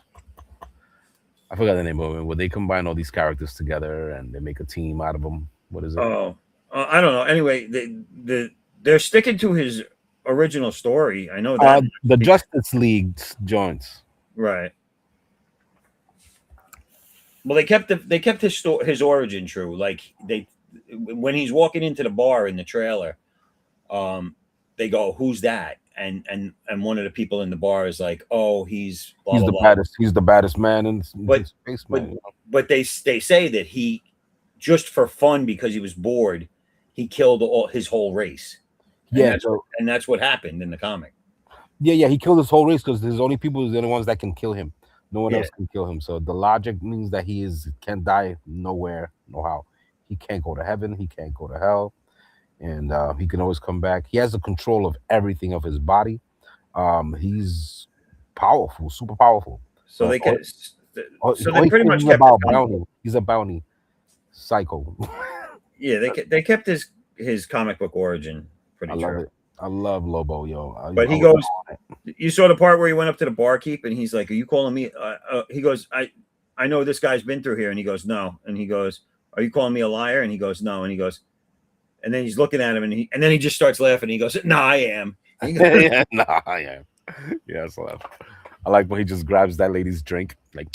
I forgot the name of it. Where they combine all these characters together and they make a team out of them. What is it? Oh, I don't know. Anyway, they're sticking to his original story. I know that The much. Justice League joints. Right. Well, they kept his origin true. Like they when he's walking into the bar in the trailer, um, they go, "Who's that?" And one of the people in the bar is like, "Oh, he's blah He's blah the blah." baddest. He's the baddest man in But space, but man. but they say that he just for fun because he was bored, he killed all his whole race, Yeah. So and that's what happened in the comic. yeah. He killed his whole race because there's only people who's the only ones that can kill him. No one Yeah. else can kill him. So the logic means that he is can't die nowhere, no how. He can't go to heaven. He can't go to hell, and he can always come back. He has the control of everything of his body. He's powerful, super powerful. So they All, can. So they all he pretty cares much is kept his about comic. bounty. He's a bounty psycho. Yeah, they kept his comic book origin I pretty love true. it. I love Lobo, yo. But he goes. You saw the part where he went up to the barkeep and he's like, "Are you calling me?" He goes, I know this guy's been through here," and he goes, "No," and he goes, "Are you calling me a liar?" And he goes, "No," and he goes, and then he's looking at him and then he just starts laughing. He goes, "No, I am." And he goes, Yeah, nah, I am. Yeah, so I like when he just grabs that lady's drink, like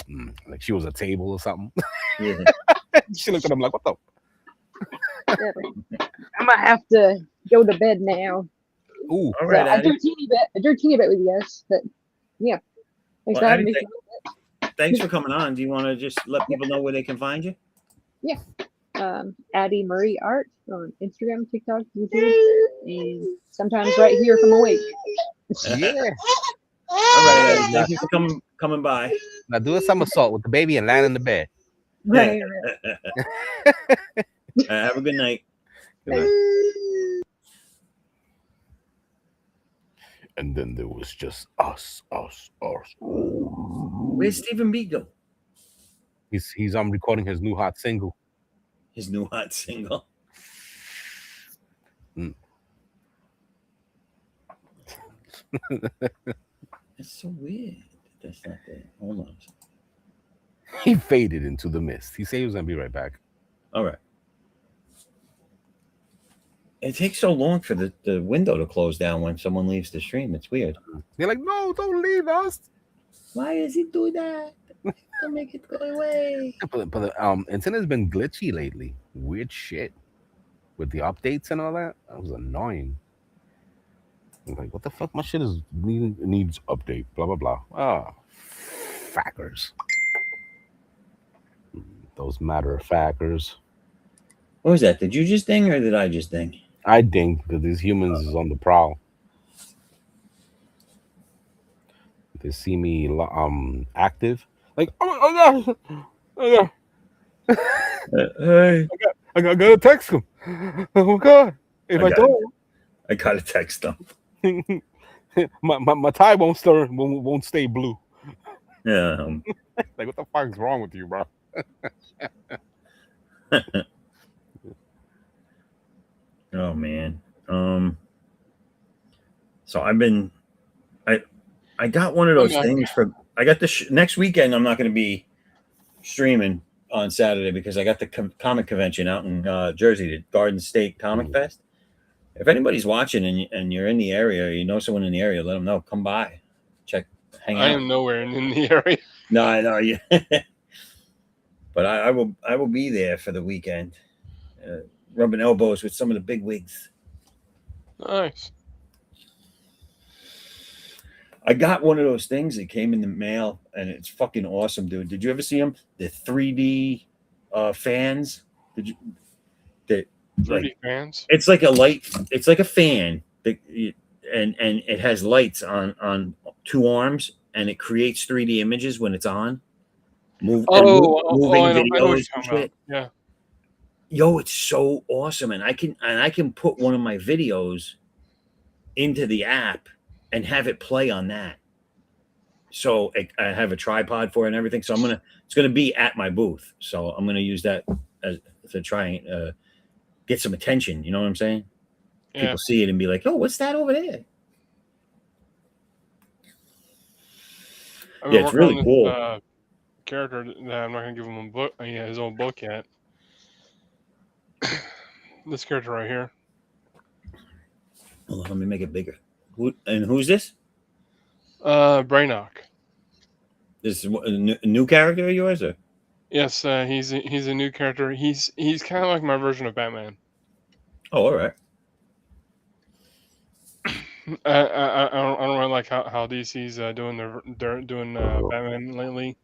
she was a table or something. yeah. She looked at him like, "What the?" I'm gonna have to go to bed now. Ooh, All So right, I Addie. do a teeny bit with you guys, but yeah, thanks Well, for having Addie, me. thanks for coming on. Do you want to just let people know where they can find you? Addie Marie Art on Instagram, TikTok, YouTube, and sometimes right here from awake. yeah. All right, Addie. Thank you for coming by. Now do a somersault with the baby and land in the bed. Right. Have a good night. Good night. And then there was just us. Where's Stephen B go? He's recording his new hot single. His new hot single. Mm. That's so weird. That's not there. Hold on. He faded into the mist. He said he was gonna be right back. All right. It takes so long for the window to close down when someone leaves the stream. It's weird. They're like, "No, don't leave us." Why does he do that? Don't make it go away. But the internet's been glitchy lately. Weird shit with the updates and all that. That was annoying. I'm like, what the fuck? My shit needs update. Blah blah blah. Fackers. Those matter of fackers. What was that? Did you just ding or did I just ding? I ding because these humans is on the prowl. They see me active, like, oh my god, Hey, I gotta text him. Oh my god, if I I gotta text them. don't, my tie won't stay blue. Yeah. Like, what the fuck is wrong with you, bro? Oh man. So I've been I got one of those things for. I got the next weekend. I'm not going to be streaming on Saturday because I got the comic convention out in Jersey, the Garden State Comic Fest. If anybody's watching and you're in the area, or you know someone in the area, let them know. Come by, check, hang out. I am nowhere in the area. No, I know you. But I will be there for the weekend, rubbing elbows with some of the big wigs. Nice. I got one of those things that came in the mail, and it's fucking awesome, dude. Did you ever see them? The 3D fans. Did you? 3D fans. It's like a light. It's like a fan, and it has lights on two arms, and it creates 3D images when it's on. Moving I know videos what and you're talking shit. about. Yeah. Yo, it's so awesome, and I can put one of my videos into the app and have it play on that. So I have a tripod for it and everything. So it's gonna be at my booth. So I'm gonna use that as to try and get some attention. You know what I'm saying? Yeah. People see it and be like, "Oh, what's that over there?" Yeah, it's really cool. Character that I'm not gonna give him a book. His own book yet. This character right here. Hold on, let me make it bigger. Who's this? Brainock. This is a new character of yours, or? Yes, he's a new character. He's kind of like my version of Batman. Oh, all right. I don't really like how DC's doing Batman lately.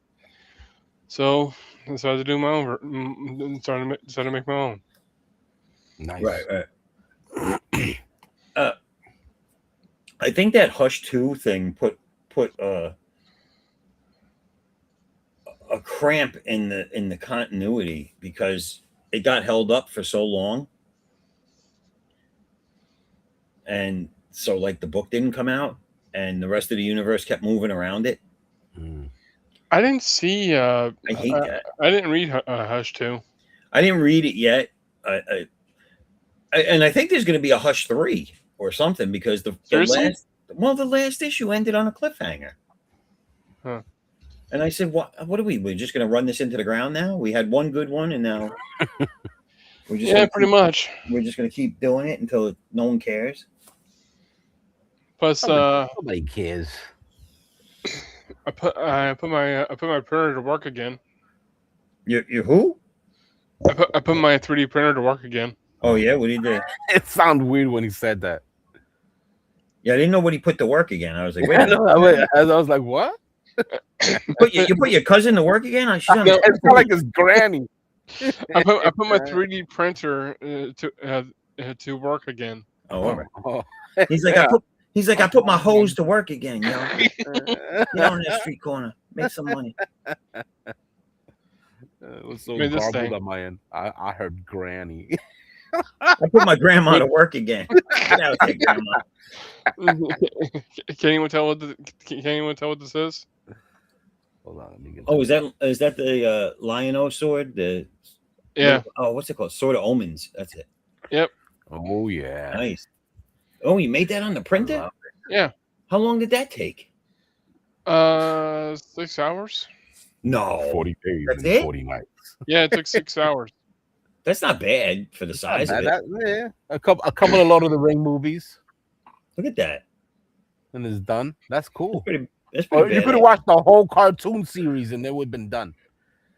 So I decided to do my own. Started to make my own. Nice. Right. I think that Hush 2 thing put a cramp in the continuity because it got held up for so long, and so like the book didn't come out, and the rest of the universe kept moving around it. I didn't see. I hate that. I didn't read Hush 2. I didn't read it yet. And I think there's going to be a Hush 3 or something because the last issue ended on a cliffhanger. Huh. And I said, "What are we? We're just going to run this into the ground now? We had one good one, and now we're just pretty much. We're just going to keep doing it until no one cares." Plus, nobody cares. I put my printer to work again. You who? I put my 3D printer to work again. Oh yeah, what did he do? It sounded weird when he said that. Yeah, I didn't know what he put to work again. I was like, wait a minute. I was like, what? You put your cousin to work again? It's kind of like his granny. I put my 3D printer to work again. Oh, all right. He's like, I put my hose to work again, yo. Get on that street corner, make some money. It was so garbled on my end. I heard granny. I put my grandma to work again. Get out there, grandma. Can anyone tell what this is? Hold on, let me get. Oh, is that the Lion-O sword? What's it called? Sword of Omens. That's it. Yep. Oh yeah. Nice. Oh, you made that on the printer? Yeah. How long did that take? 6 hours. No. 40 days That's and it? 40 nights. Yeah, it took 6 hours. That's not bad for the size of it. Yeah, a couple of Lord of the Ring movies, Look at that. and it's done. That's cool. That's pretty You bad. could have watched the whole cartoon series, and it would have been done.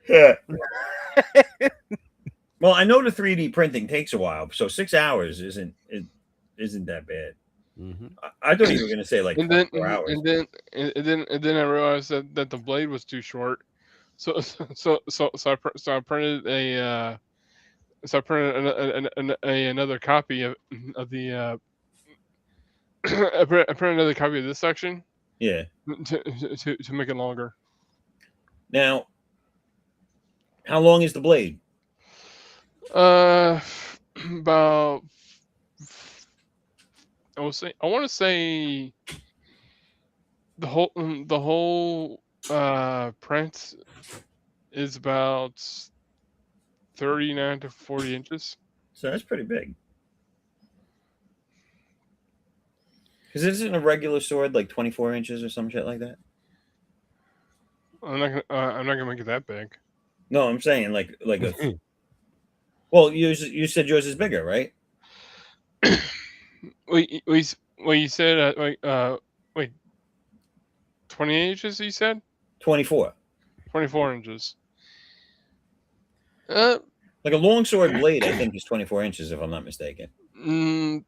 Yeah. Well, I know the 3D printing takes a while, so 6 hours isn't that bad. Mm-hmm. I thought you were going to say like 4 hours. And then I realized that the blade was too short, so I printed another copy of the I printed another copy of this section. Yeah. To make it longer. Now, how long is the blade? About I want to say the whole print is about 39 to 40 inches. So that's pretty big. Because isn't a regular sword like 24 inches or some shit like that? I'm not gonna make it that big. No, I'm saying like a. Well, you said yours is bigger, right? You said wait 28 inches. You said 24. 24 inches. Like a long sword blade, I think is 24 inches if I'm not mistaken. Mm,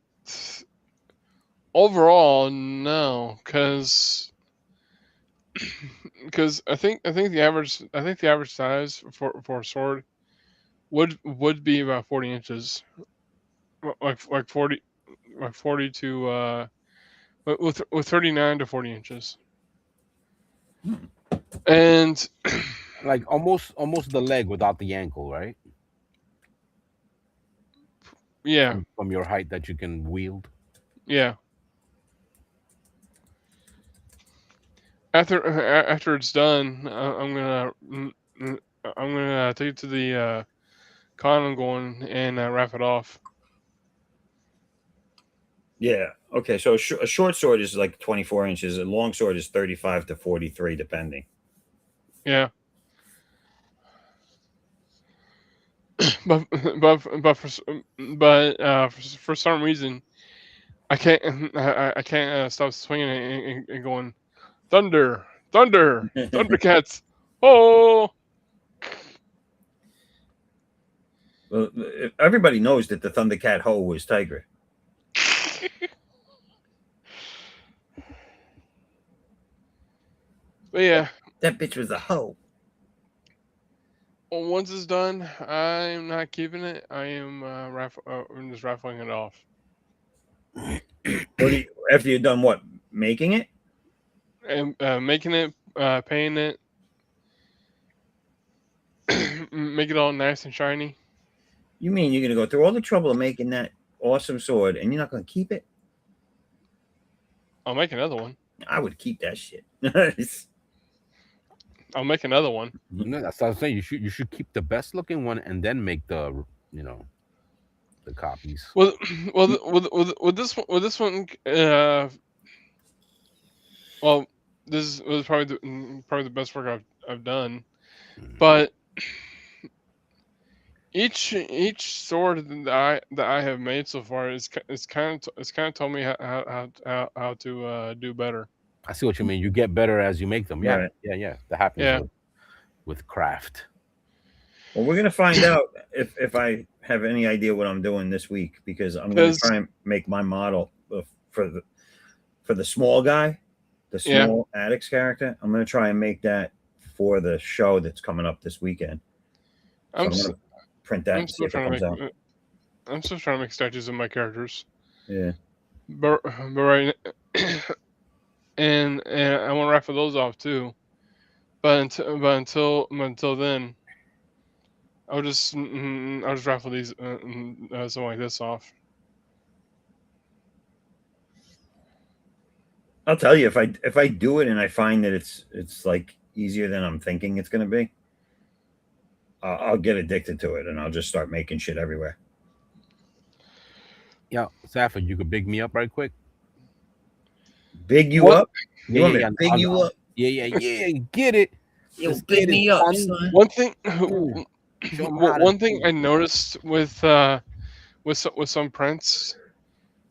overall, no, because I think the average size for a sword would be about 40 inches, like 40 to with 39 to 40 inches, and Like almost the leg without the ankle, right? yeah, From your height that you can wield. yeah. After it's done, I'm gonna take it to the con I'm going and wrap it off. Yeah. Okay. So a short sword is like 24 inches. A long sword is 35 to 43, depending. Yeah, but but for some reason I can't I can't stop swinging it and going thunder, thunder, thundercats. Oh, Well, everybody knows that the Thundercat hoe was Tiger. but yeah. That bitch was a hoe. Well, once it's done, I'm not keeping it. I'm just raffling it off. What do you, after you're done what? Making it? And making it, painting it, make it all nice and shiny. You mean you're gonna go through all the trouble of making that awesome sword and you're not gonna keep it? I'll make another one. I would keep that shit. I'll make another one. No, that's what I'm saying. You should keep the best looking one and then make the the copies. Well, with this one, well, this was probably the best work I've done. But each sword that I have made so far is kind of told me how to do better. I see what you mean. You get better as you make them. Yeah, Right. yeah. That happens Yeah. with craft. Well, we're gonna find out if I have any idea what I'm doing this week, because I'm gonna 'Cause- try and make my model for the small guy, the Yeah. small addicts character. I'm gonna try and make that for the show that's coming up this weekend. So I'm I'm s- gonna print that I'm and see still if it trying comes to out. make I'm still trying to make statues of my characters, Yeah. but right and I want to raffle those off too. But until then, I'll just raffle these something like this off. I'll tell you, if I do it and I find that it's like easier than I'm thinking it's gonna be, I'll get addicted to it and I'll just start making shit everywhere. Yeah, Safford, you could big me up right quick. Big you What? up? You want me to big you up? Yeah. Get it. Yo, Let's big get it, me up, son. son. One thing, Ooh, show 'em how to one thing do I it. noticed with some prints,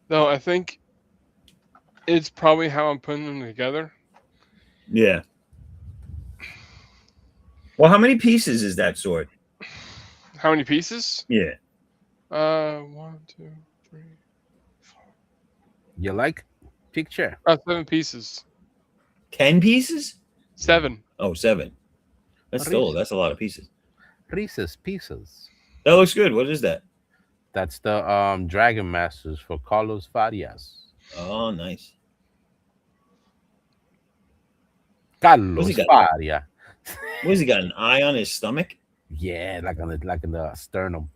though, I think it's probably how I'm putting them together. Yeah. Well, how many pieces is that sword? How many pieces? Yeah. 1, 2, 3, 4. You like picture? 7 pieces. 10 pieces? 7. Oh, 7. That's a lot of pieces. Reese's Pieces. That looks good. What is that? That's the Dragon Masters for Carlos Farias. Oh, nice. Carlos got? Faria. What has he got? An eye on his stomach? Yeah, like in the sternum.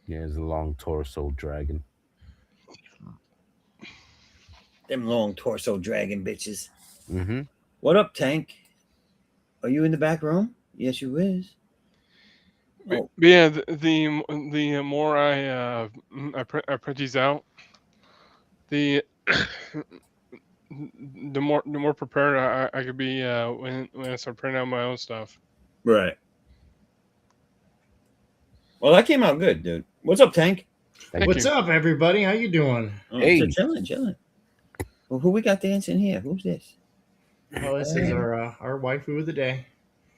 Yeah, it's a long torso dragon. Them long torso dragon bitches. Mm-hmm. What up, Tank? Are you in the back room? Yes, you is. Oh, yeah, the more I print these out, the the more prepared I could be when I start printing out my own stuff. right. Well, that came out good, dude. What's up, Tank? Thank What's you. up, everybody? How you doing? Oh, Hey. chilling. Well, who we got dancing here? Who's this? Oh, this is our waifu of the day.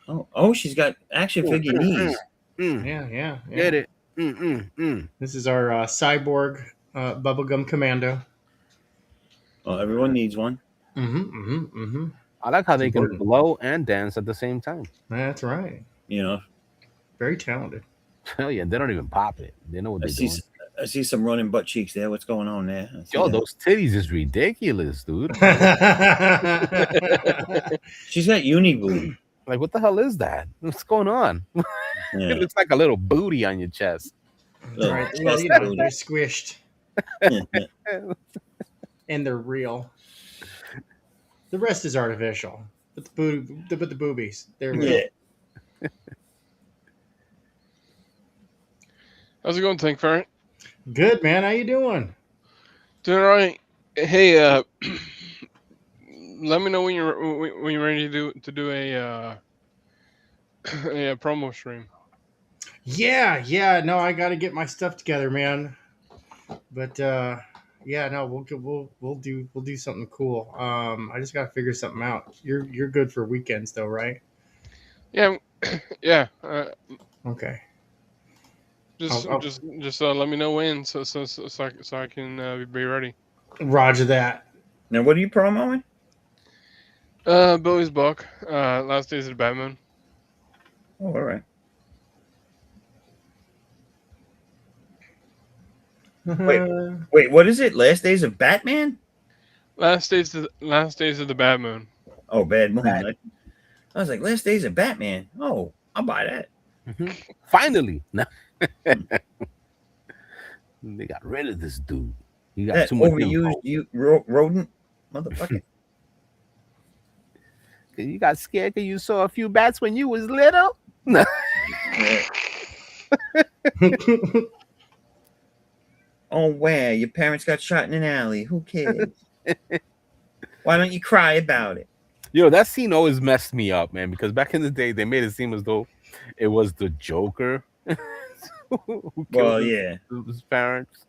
Oh, she's got action figure knees. Yeah. Get it. Mm. This is our cyborg bubblegum commando. Oh, everyone needs one. Mm-hmm. I like how they can important. blow and dance at the same time. That's right. You know, Very talented. Hell yeah, they don't even pop it. They know what I they're see. doing. I see some running butt cheeks there. What's going on there? I see Yo, that. those titties is ridiculous, dude. She's got uni booty. Like, what the hell is that? What's going on? It Yeah. looks like a little booty on your chest. Little Right. Well, chest you know, booty. they're squished and they're real. The rest is artificial, but the boobies, they're real. Yeah. How's it going, Tank Ferret? Good, man. How you doing? Doing all right. Hey, let me know when you're ready to do a a promo stream. Yeah. No, I got to get my stuff together, man. But yeah, no, we'll do something cool. I just got to figure something out. You're good for weekends though, right? Yeah, yeah. Okay. Just let me know when so I can be ready. Roger that. Now, what are you promoting? Billy's book, Last Days of the Batman. Oh, all right. Wait, what is it? Last Days of Batman? Last Days of the Batman. Oh, Bad Moon. I was like, Last Days of Batman. Oh, I'll buy that. Finally. No. They got rid of this dude. You got That too much overused rodent motherfucker. You got scared because you saw a few bats when you was little? No. Oh, where? Your parents got shot in an alley. Who cares? Why don't you cry about it? Yo, that scene always messed me up, man, because back in the day, they made it seem as though it was the Joker who Well, killed yeah. his parents.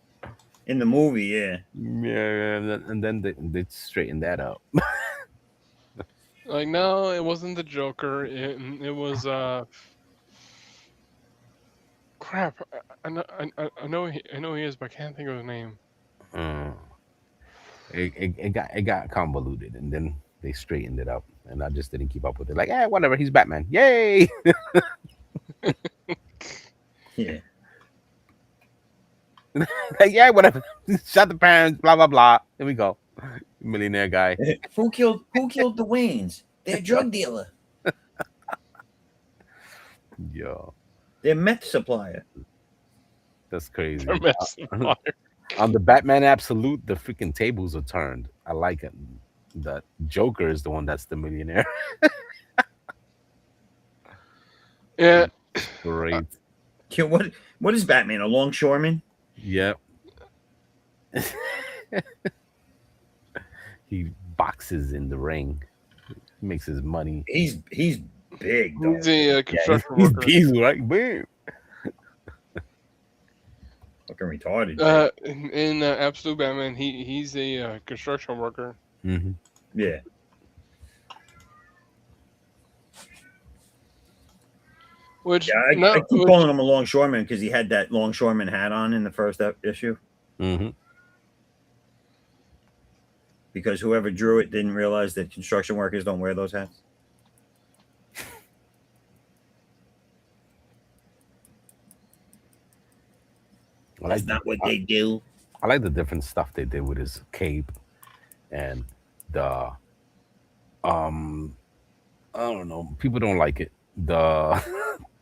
In the movie, yeah. Yeah, and then they straightened that up. Like, no, it wasn't the Joker. It was crap. I know he is, but I can't think of his name. It got convoluted, and then they straightened it up, and I just didn't keep up with it. Like, whatever, he's Batman, yay! Yeah. Like, yeah, whatever. Shot the parents, blah blah blah. Here we go, millionaire guy. Who killed the Waynes? They're a drug dealer. Yo, They're meth supplier. that's crazy. They're messing fire. On the Batman Absolute, the freaking tables are turned. I like it. The Joker is the one that's the millionaire. Yeah. Great. Yeah, what is Batman? A longshoreman? Yep. He boxes in the ring. He makes his money. He's big though. He's a construction He's worker. Diesel, right? Bam. Fucking retarded. In Absolute Batman, he's a construction worker. Mm-hmm. Yeah. Which Yeah, I keep calling him a longshoreman because he had that longshoreman hat on in the first issue. Mm-hmm. Because whoever drew it didn't realize that construction workers don't wear those hats. That's not what they do. I like the different stuff they did with his cape and the I don't know. People don't like it. The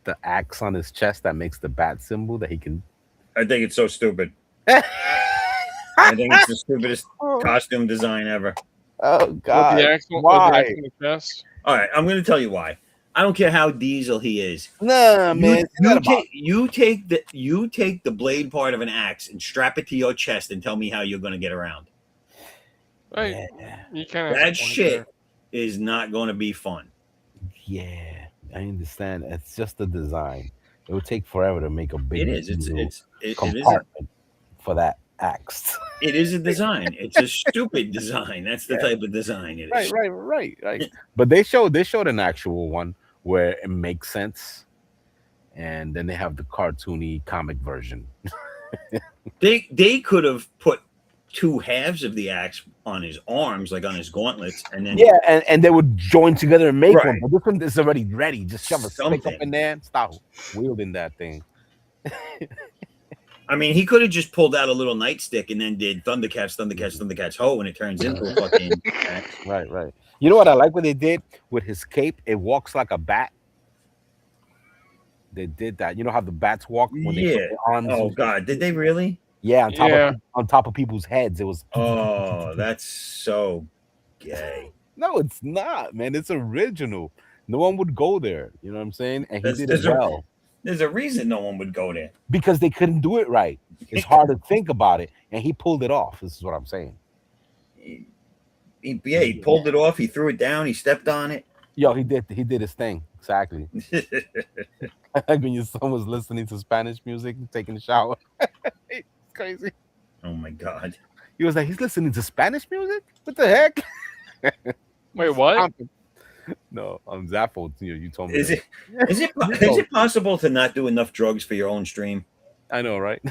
the axe on his chest that makes the bat symbol that he can. I think it's so stupid. I think it's the stupidest costume design ever. Oh With God! the axe on Why? the chest. All right, I'm going to tell you why. I don't care how diesel he is. Nah, man. You take the blade part of an axe and strap it to your chest and tell me how you're going to get around. Right. Yeah. You kind of That shit is not going to be fun. Yeah, I understand. It's just the design. It would take forever to make a big It is. little It is compartment for that axe. it is a design. It's a stupid design. That's the type of design it is. Right. But they showed an actual one where it makes sense, and then they have the cartoony comic version. They could have put two halves of the axe on his arms, like on his gauntlets, and then Yeah, and they would join together and make one. Right. But this one is already ready. Just shove a stick up Something. in there and start wielding that thing. I mean, he could have just pulled out a little nightstick and then did Thundercats, ho, and it turns into a fucking axe. Right. You know what I like what they did with his cape? It walks like a bat. They did that. You know how the bats walk when they put Yeah. their arms? Oh and- God, did they really? Yeah, Yeah. on top of people's heads. It was. Oh, that's so gay. No, it's not, man. It's original. No one would go there. You know what I'm saying? And he That's- did there's it a- well There's a reason no one would go there. because they couldn't do it right. It's hard to think about it, and he pulled it off. This is what I'm saying. He pulled it off. He threw it down. He stepped on it. Yo, he did his thing exactly. Like when your son was listening to Spanish music, taking a shower. It's crazy. Oh my God. He was like, he's listening to Spanish music. What the heck? Wait, what? No, I'm Zaffo. You told me. Is that. is it possible to not do enough drugs for your own stream? I know, right?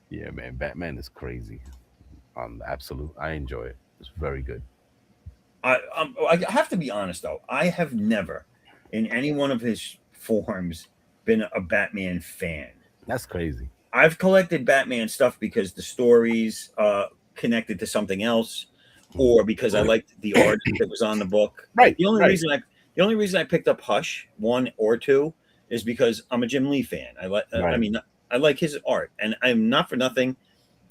Yeah, man. Batman is crazy. Absolute. I enjoy it. It's very good. I have to be honest though. I have never, in any one of his forms, been a Batman fan. That's crazy. I've collected Batman stuff because the stories connected to something else, or because I liked the art that was on the book. Right. The only right. reason I picked up Hush 1 or 2 is because I'm a Jim Lee fan. I Right. like his art, and I'm not for nothing.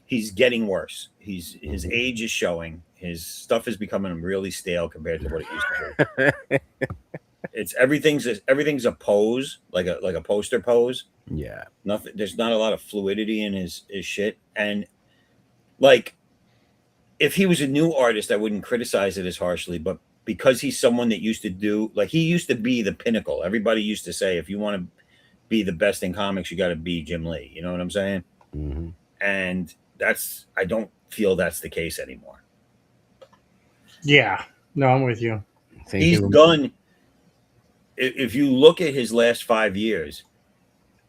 He's getting worse. His age is showing. His stuff is becoming really stale compared to what it used to be. It's everything's a pose, like a poster pose. Yeah. Nothing. There's not a lot of fluidity in his shit. And like, if he was a new artist, I wouldn't criticize it as harshly. But because he's someone that used to do, like, he used to be the pinnacle. Everybody used to say, if you want to be the best in comics, you got to be Jim Lee. You know what I'm saying? Mm-hmm. And I don't feel that's the case anymore. Yeah. No, I'm with you. He's done. If you look at his last 5 years,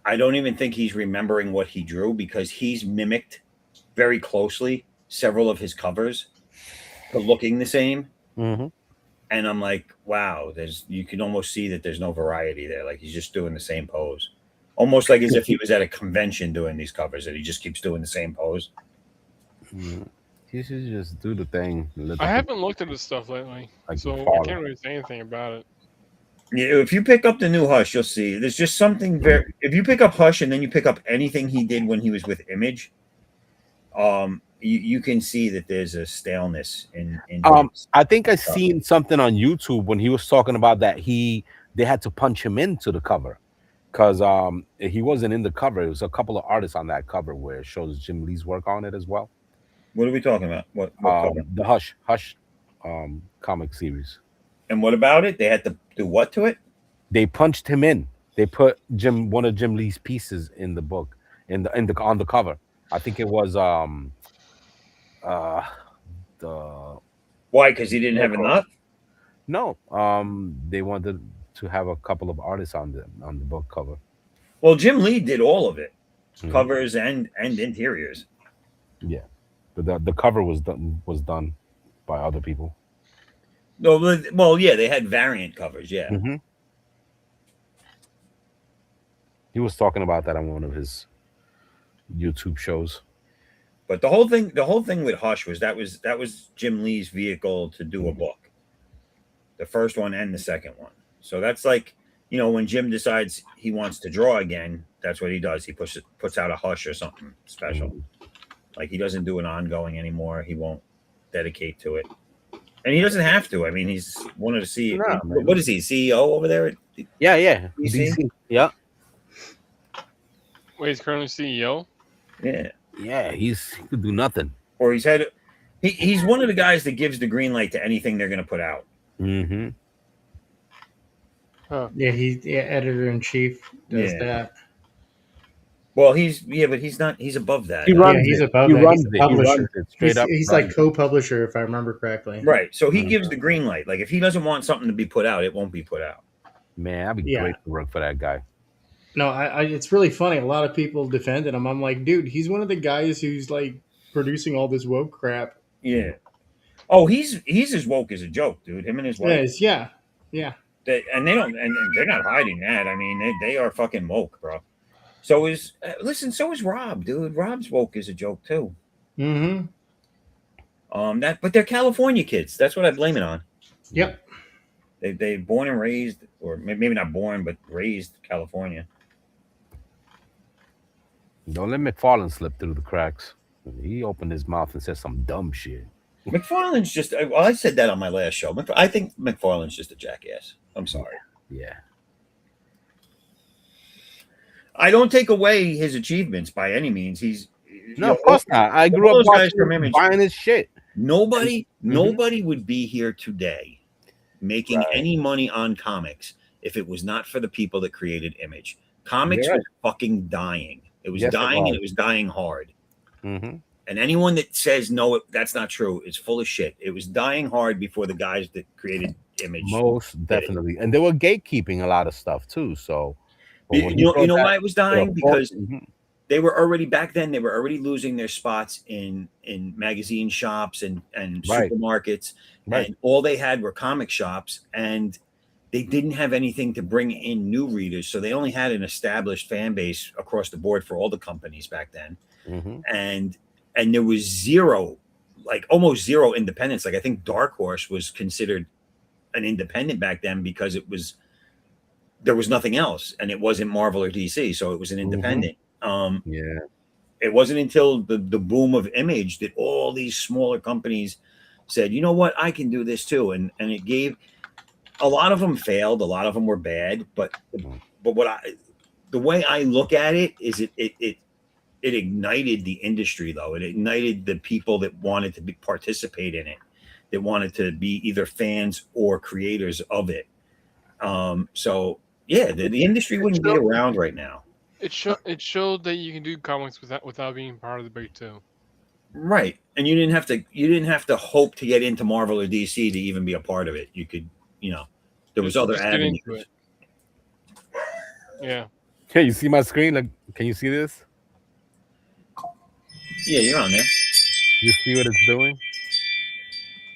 I don't even think he's remembering what he drew because he's mimicked very closely several of his covers to looking the same. Mm-hmm. And I'm like, wow, you can almost see that there's no variety there. Like he's just doing the same pose. Almost like as if he was at a convention doing these covers and he just keeps doing the same pose. Mm-hmm. He should just do the thing. I haven't looked at his stuff lately, Like so your I father. can't really say anything about it. Yeah, if you pick up the new Hush, you'll see there's just something very. If you pick up Hush and then you pick up anything he did when he was with Image, you can see that there's a staleness in I think I seen something on YouTube when he was talking about that they had to punch him into the cover because he wasn't in the cover. It was a couple of artists on that cover where it shows Jim Lee's work on it as well. What are we talking about? What cover? The Hush comic series. And what about it? They had to do what to it? They punched him in. They put one of Jim Lee's pieces in the book on the cover. I think it was the Why? Because he didn't have enough. no they wanted to have a couple of artists on the book cover. Well, Jim Lee did all of it, Mhm. covers and interiors. Yeah, but the cover was done by other people. No, well, yeah, they had variant covers. Yeah, Mm-hmm. He was talking about that on one of his YouTube shows. but the whole thing with Hush was that was Jim Lee's vehicle to do a book, the first one and the second one. So that's like, when Jim decides he wants to draw again, that's what he does. He puts out a Hush or something special. Like he doesn't do an ongoing anymore. He won't dedicate to it. And he doesn't have to. I mean, he's wanted to see. Nah, man. What is he, CEO over there at Yeah. DC? DC. Yeah. Wait, he's currently CEO. Yeah. Yeah. He could do nothing. Or he's had. He's one of the guys that gives the green light to anything they're going to put out. Mm-hmm. Yeah, editor in chief does Yeah. that. Well, but he's not. He's above that. He runs he's it. above He that. runs He's a it. He runs publisher. it straight up. He's runs like it. co-publisher, if I remember correctly. Right. So he gives the green light. Like if he doesn't want something to be put out, it won't be put out. Man, that'd be Yeah. great to work for that guy. No, it's really funny. A lot of people defended him. I'm like, dude, he's one of the guys who's like producing all this woke crap. Yeah. Oh, he's as woke as a joke, dude. Him and his wife. Yeah. They don't, and they're not hiding that. I mean, they are fucking woke, bro. So is so is Rob, dude. Rob's woke as a joke too. Mm-hmm. But they're California kids. That's what I blame it on. Yep. They born and raised, or maybe not born, but raised California. Don't let McFarlane slip through the cracks. He opened his mouth and said some dumb shit. McFarlane's just. Well, I said that on my last show. I think McFarlane's just a jackass. I'm sorry. Yeah. I don't take away his achievements by any means. He's No, of course not. I grew all up those guys watching from him Image. buying his shit. Nobody would be here today making Right. any money on comics if it was not for the people that created Image. Comics You're right. was fucking dying. It was Yes, it dying, and was. it was dying hard. Mm-hmm. And anyone that says no, that's not true, is full of shit. It was dying hard before the guys that created Image. Most definitely. And they were gatekeeping a lot of stuff too. So You know why it was dying? Because Mhm. they were already back then. They were already losing their spots in magazine shops and Right. supermarkets, Right. and all they had were comic shops, and they didn't have anything to bring in new readers. So they only had an established fan base across the board for all the companies back then, Mhm. and there was zero, like almost zero independence. Like I think Dark Horse was considered an independent back then because there was nothing else, and it wasn't Marvel or DC, so it was an independent. Yeah. It wasn't until the boom of Image that all these smaller companies said, you know what, I can do this too. And it gave, a lot of them failed, a lot of them were bad, but the way I look at it is it ignited the industry, though. It ignited the people that wanted to participate in it, that wanted to be either fans or creators of it. So yeah, the industry wouldn't be around right now. It showed that you can do comics without being part of the big two. Right. And you didn't have to hope to get into Marvel or DC to even be a part of it. You could, there was other Just get avenues. into it. Yeah. Hey, you see my screen? Like, can you see this? Yeah, you're on there. You see what it's doing?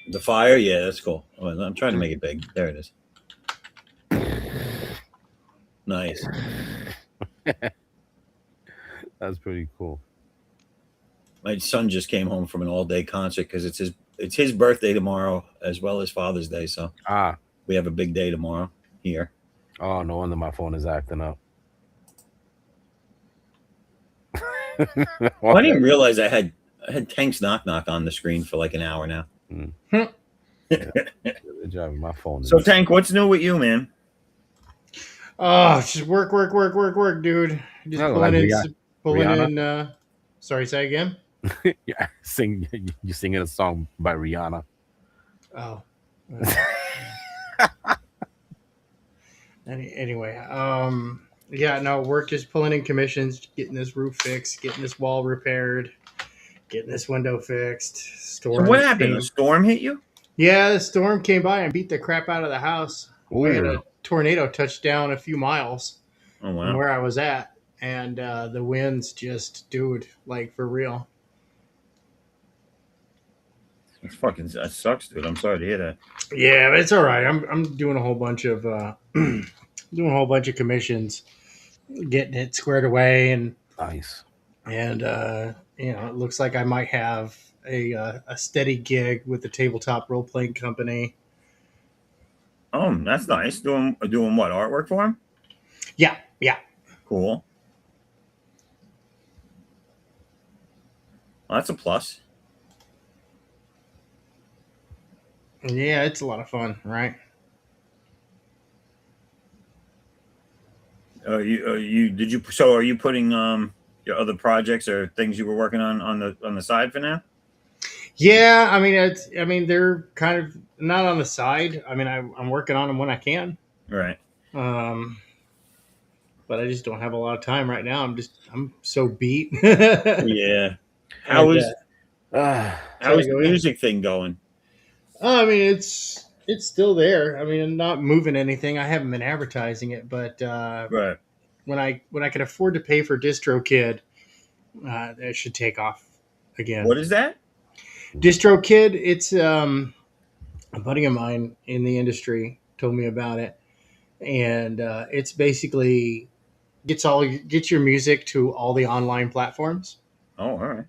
The fire, yeah, that's cool. Oh, I'm trying to make it big. There it is. Nice. That's pretty cool. My son just came home from an all-day concert because it's his birthday tomorrow as well as Father's Day. So we have a big day tomorrow here. Oh, no wonder my phone is acting up. Well, I didn't realize I had Tank's Knock Knock on the screen for like an hour now. Good job. My phone. So Tank, what's new with you, man? Oh, just work, dude. Just No, pulling like in. Sorry, say again. Yeah, you singing a song by Rihanna. Oh. Anyway, yeah, no, work just pulling in commissions, getting this roof fixed, getting this wall repaired, getting this window fixed. So what happened? The storm hit you? Yeah, the storm came by and beat the crap out of the house. Ooh. We had a tornado touch down a few miles Oh wow. from where I was at, and the winds just, dude, like for real. That sucks, dude. I'm sorry to hear that. Yeah, but it's all right. I'm doing a whole bunch of commissions, getting it squared away, and Nice. it looks like I might have a steady gig with the tabletop role playing company. Oh, that's nice. Doing what? Artwork for him? Yeah. Cool. Well, that's a plus. Yeah, it's a lot of fun, right? Are you putting your other projects or things you were working on the side for now? Yeah, I mean, they're kind of not on the side. I mean, I'm working on them when I can, Right. um, but I just don't have a lot of time right now. I'm so beat. And Yeah. How is sorry, how's the go ahead. music thing going? I mean, it's still there. I mean, I'm not moving anything. I haven't been advertising it, but Right. when I can afford to pay for DistroKid, it should take off again. What is that? DistroKid, it's a buddy of mine in the industry told me about it, and it's basically gets your music to all the online platforms, Oh, all right.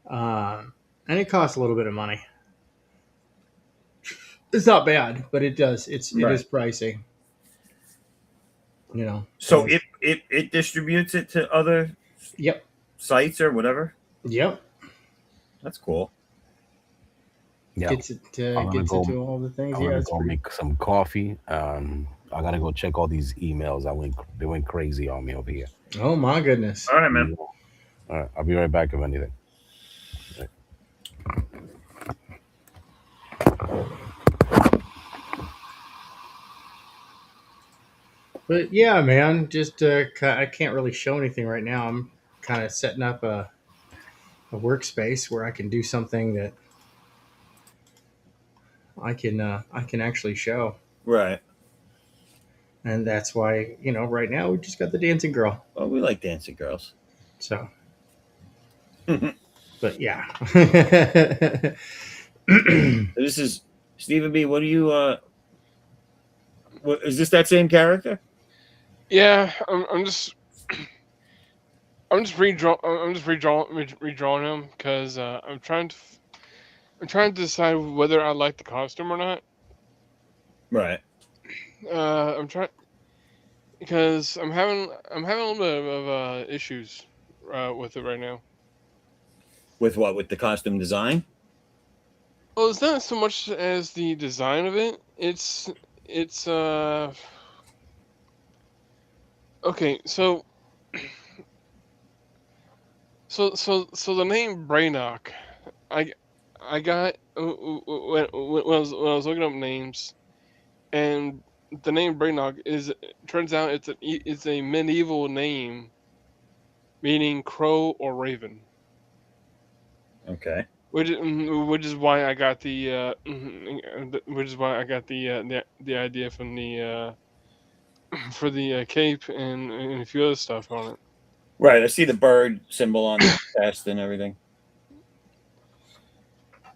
um, and it costs a little bit of money. It's not bad, but it Right. is pricey. So And it distributes it to other yep, sites or whatever. yep, That's cool. Yeah, I'm gonna gets it go. to all the things. I'm Yeah, gonna it's go pretty. make some coffee. I gotta go check all these emails. They went crazy on me over here. Oh my goodness. All right, man. Yeah. All right, I'll be right back if anything. But yeah, man, just I can't really show anything right now. I'm kind of setting up a workspace where I can do something that I can actually show, Right. and that's why right now we just got the dancing girl. Well, we like dancing girls. So, This but yeah, is Stephen B. What do you is this that same character? Yeah, I'm just redrawing him because I'm trying to decide whether I like the costume or not. Right. I'm trying because I'm having a little bit of issues with it right now. With what? With the costume design? Well, it's not so much as the design of it. It's okay. So the name Brainock, I I got when I was looking up names, and the name Brainock turns out it's a medieval name meaning crow or raven, Okay. which is why I got which is why I got the idea from the for the cape and a few other stuff on it. Right. I see the bird symbol on the chest and everything.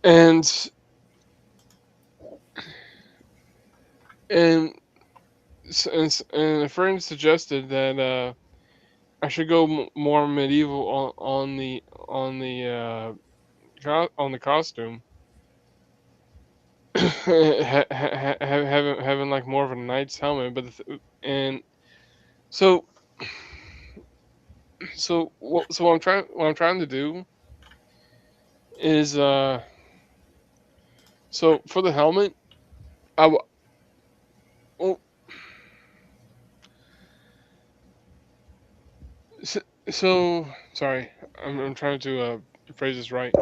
And and and a friend suggested that I should go more medieval on the costume, having like more of a knight's helmet. And so so what I'm trying to do is so for the helmet I w- oh, so, so sorry, I'm trying to phrase this right.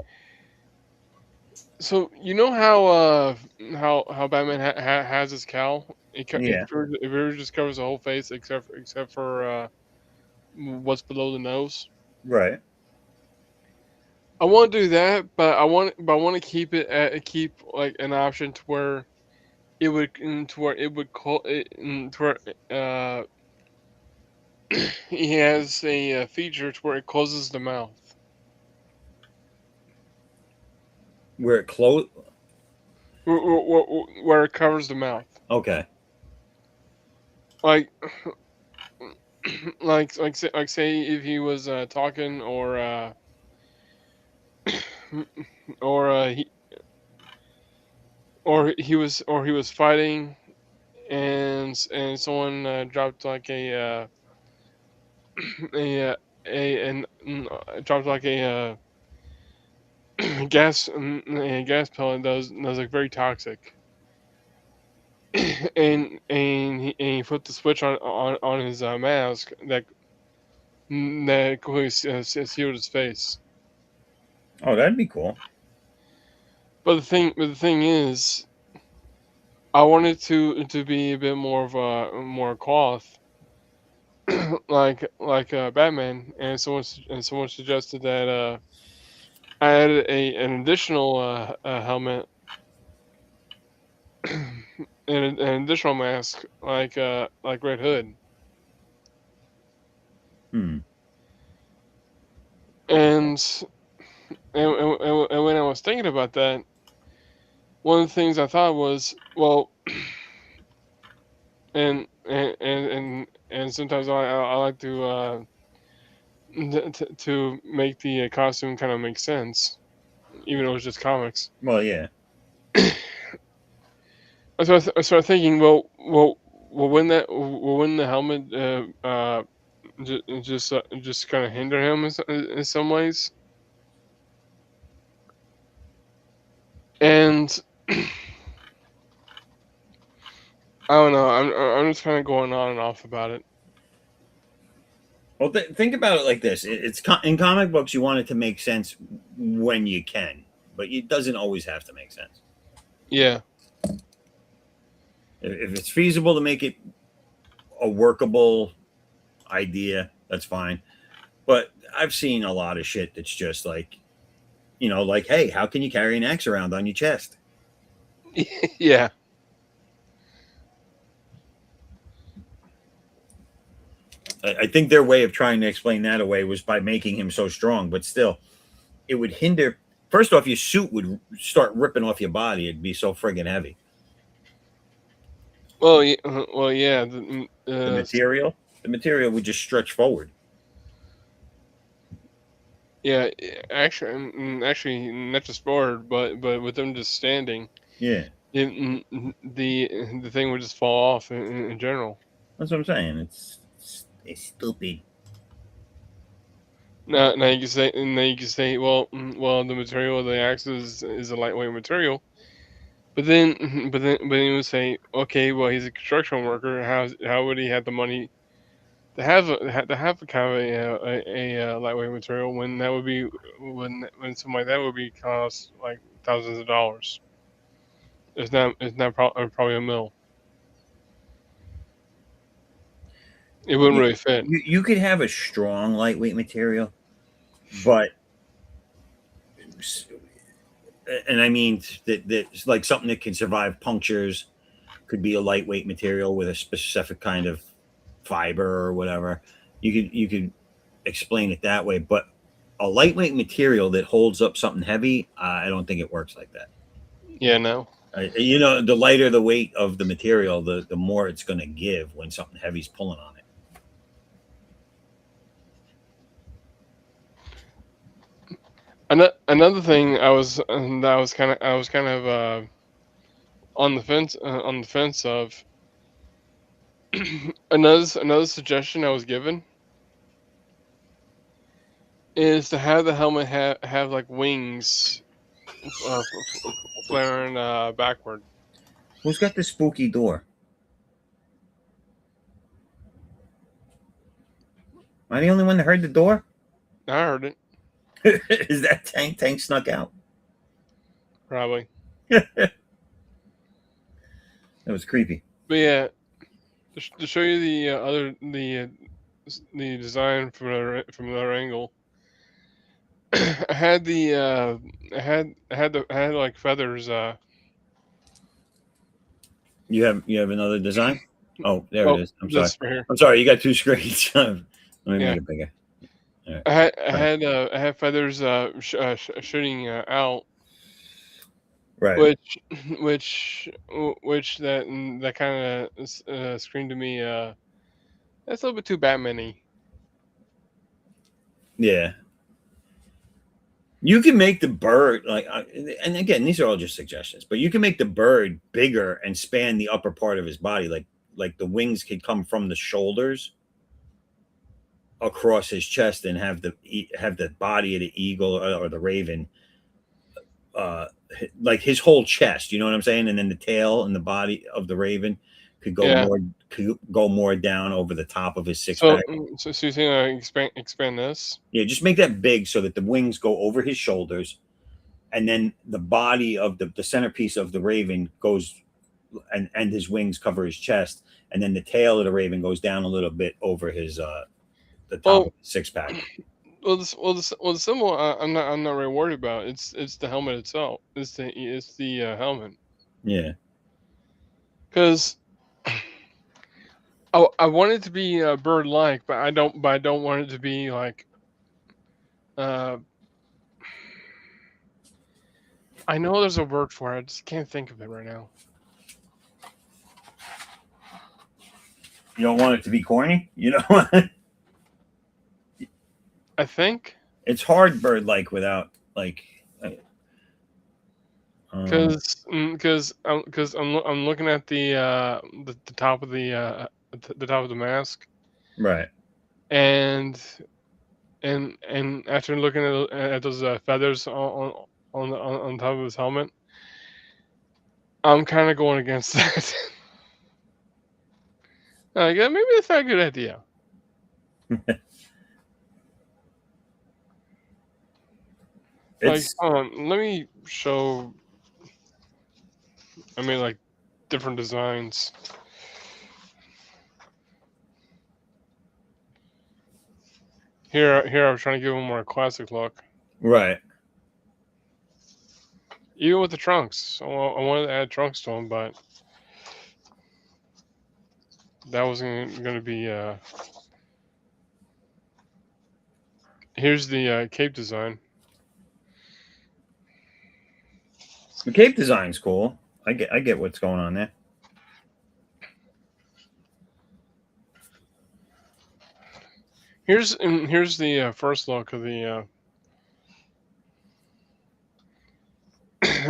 So you know how Batman has his cowl? Yeah. It really just covers the whole face except for what's below the nose. Right. I want to do that, but I want to keep like an option to where to where it would call it to where he has a feature to where it closes the mouth, Where it close. where it covers the mouth, Okay. like like say if he was talking or or he was fighting and someone dropped like a dropped like a gas pellet that was like very toxic. and he flipped the switch on his mask that completely sealed his face. Oh, that'd be cool. But the thing is, I wanted to be a bit more of a more cloth, like Batman, and someone suggested that I added an additional helmet and an additional mask like Red Hood. Hmm. And and when I was thinking about that, one of the things I thought was, well, and sometimes I like to make the costume kind of make sense, even though it's just comics. Well, yeah. I started thinking, well, when the helmet just kind of hinder him in some ways, and I don't know. I'm just kind of going on and off about it. Well, think about it like this: in comic books, you want it to make sense when you can, but it doesn't always have to make sense. Yeah, If it's feasible to make it a workable idea, that's fine. But I've seen a lot of shit that's just like, like, hey, how can you carry an axe around on your chest? yeah. I think their way of trying to explain that away was by making him so strong, but still, it would hinder. First off, your suit would start ripping off your body. It'd be so friggin' heavy. Well, yeah. The material would just stretch forward. Yeah, actually, not just forward, but with them just standing, Yeah, the thing would just fall off in general. that's what I'm saying. It's stupid. Now you can say, well, the material of the axe is a lightweight material, but then you would say, okay, well, he's a construction worker. How would he have the money to have a kind of a lightweight material when that would be when something like that would be cost like thousands of dollars? Probably a mill. It wouldn't really fit. You could have a strong lightweight material, but and I mean that's like something that can survive punctures. Could be a lightweight material with a specific kind of fiber or whatever. You could explain it that way, but a lightweight material that holds up something heavy, I don't think it works like that. Yeah, no. The lighter the weight of the material, the more it's going to give when something heavy's pulling on it. Another thing I was kind of on the fence of another suggestion I was given is to have the helmet have like wings flaring backward. Who's got the spooky door? Am I the only one that heard the door? I heard it Is that Tank? Tank snuck out. probably, That was creepy. but yeah, to show you the design from another angle. I had I had like feathers. You have another design? Oh, there it is. I'm sorry. This right here. I'm sorry. You got two screens. Let me Yeah. make it bigger. All right. I had feathers shooting out, Right. which that kind of screamed to me. That's a little bit too Batman-y. Yeah. You can make the bird and again, these are all just suggestions, but you can make the bird bigger and span the upper part of his body, like the wings could come from the shoulders across his chest and have the body of the eagle or the raven like his whole chest, you know what I'm saying? And then the tail and the body of the raven could go Yeah. more down over the top of his six So, pack. so you think I expand this? Yeah, just make that big so that the wings go over his shoulders, and then the body of the centerpiece of the raven goes, and his wings cover his chest, and then the tail of the raven goes down a little bit over his the top Well, of his six pack. the symbol I'm not really worried about. It's the helmet itself. It's the helmet. Yeah. Because I want it to be bird like, but I don't want it to be like uh I know there's a word for it. I just can't think of it right now. You don't want it to be corny, you know. I think It's hard bird like without like. because I'm looking at the top of the top of the mask, Right. and after looking at those feathers on top of his helmet, I'm kind of going against that. Yeah, maybe that's not a good idea. Like, It's let me show. I mean, like different designs. Here, I was trying to give him more classic look, right. even with the trunks. I wanted to add trunks to him, but that wasn't going to be. Here's the cape design. The cape design's cool. I get what's going on there. Here's the first look of the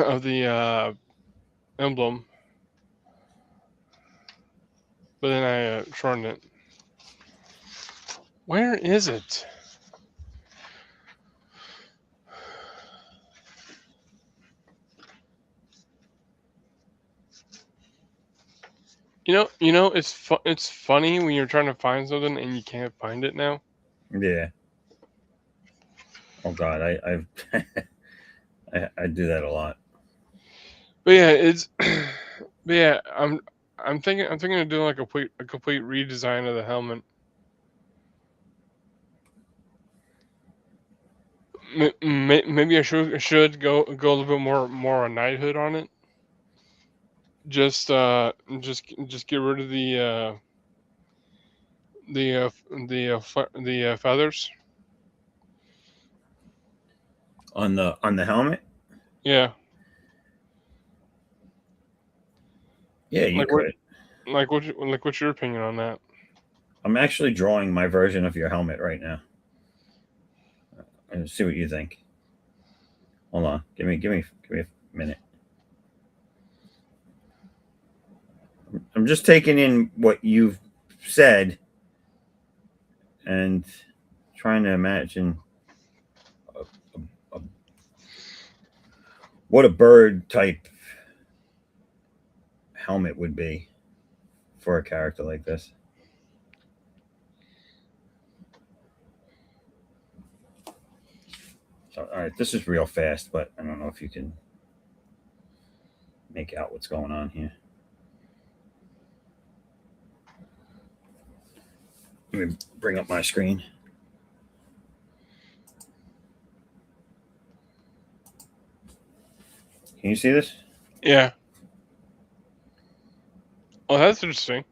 of the emblem, but then I shortened it. Where is it? You know, it's funny when you're trying to find something and you can't find it now. Yeah. Oh God, I've I do that a lot. But yeah, it's but yeah, I'm thinking of doing like a complete redesign of the helmet. Maybe I should go a little bit more on knighthood on it. Just get rid of the feathers. On the helmet. Yeah, Yeah, you like what could. what's your opinion on that? I'm actually drawing my version of your helmet right now. Let's see what you think. Hold on. Give me a minute. I'm just taking in what you've said and trying to imagine a, what a bird type helmet would be for a character like this. So, all right, this is real fast, but I don't know if you can make out what's going on here. Let me bring up my screen. Can you see this? Yeah. Oh, that's interesting.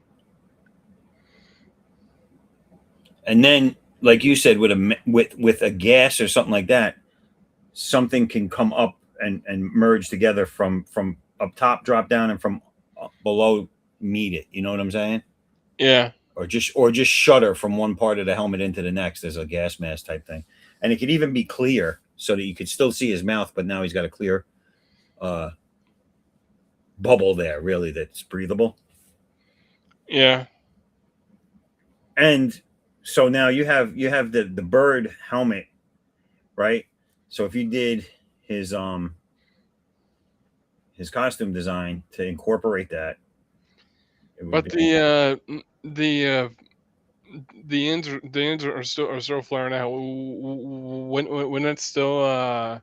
And then, like you said, with a gas or something like that, something can come up and merge together from up top, drop down, and from below meet it. You know what I'm saying? Yeah. Or just shutter from one part of the helmet into the next as a gas mask type thing. And it could even be clear so that you could still see his mouth, but now he's got a clear bubble there, really, that's breathable. Yeah. And so now you have the bird helmet, right? So if you did his his costume design to incorporate that. It would But be, the ends are still flaring out. When that's still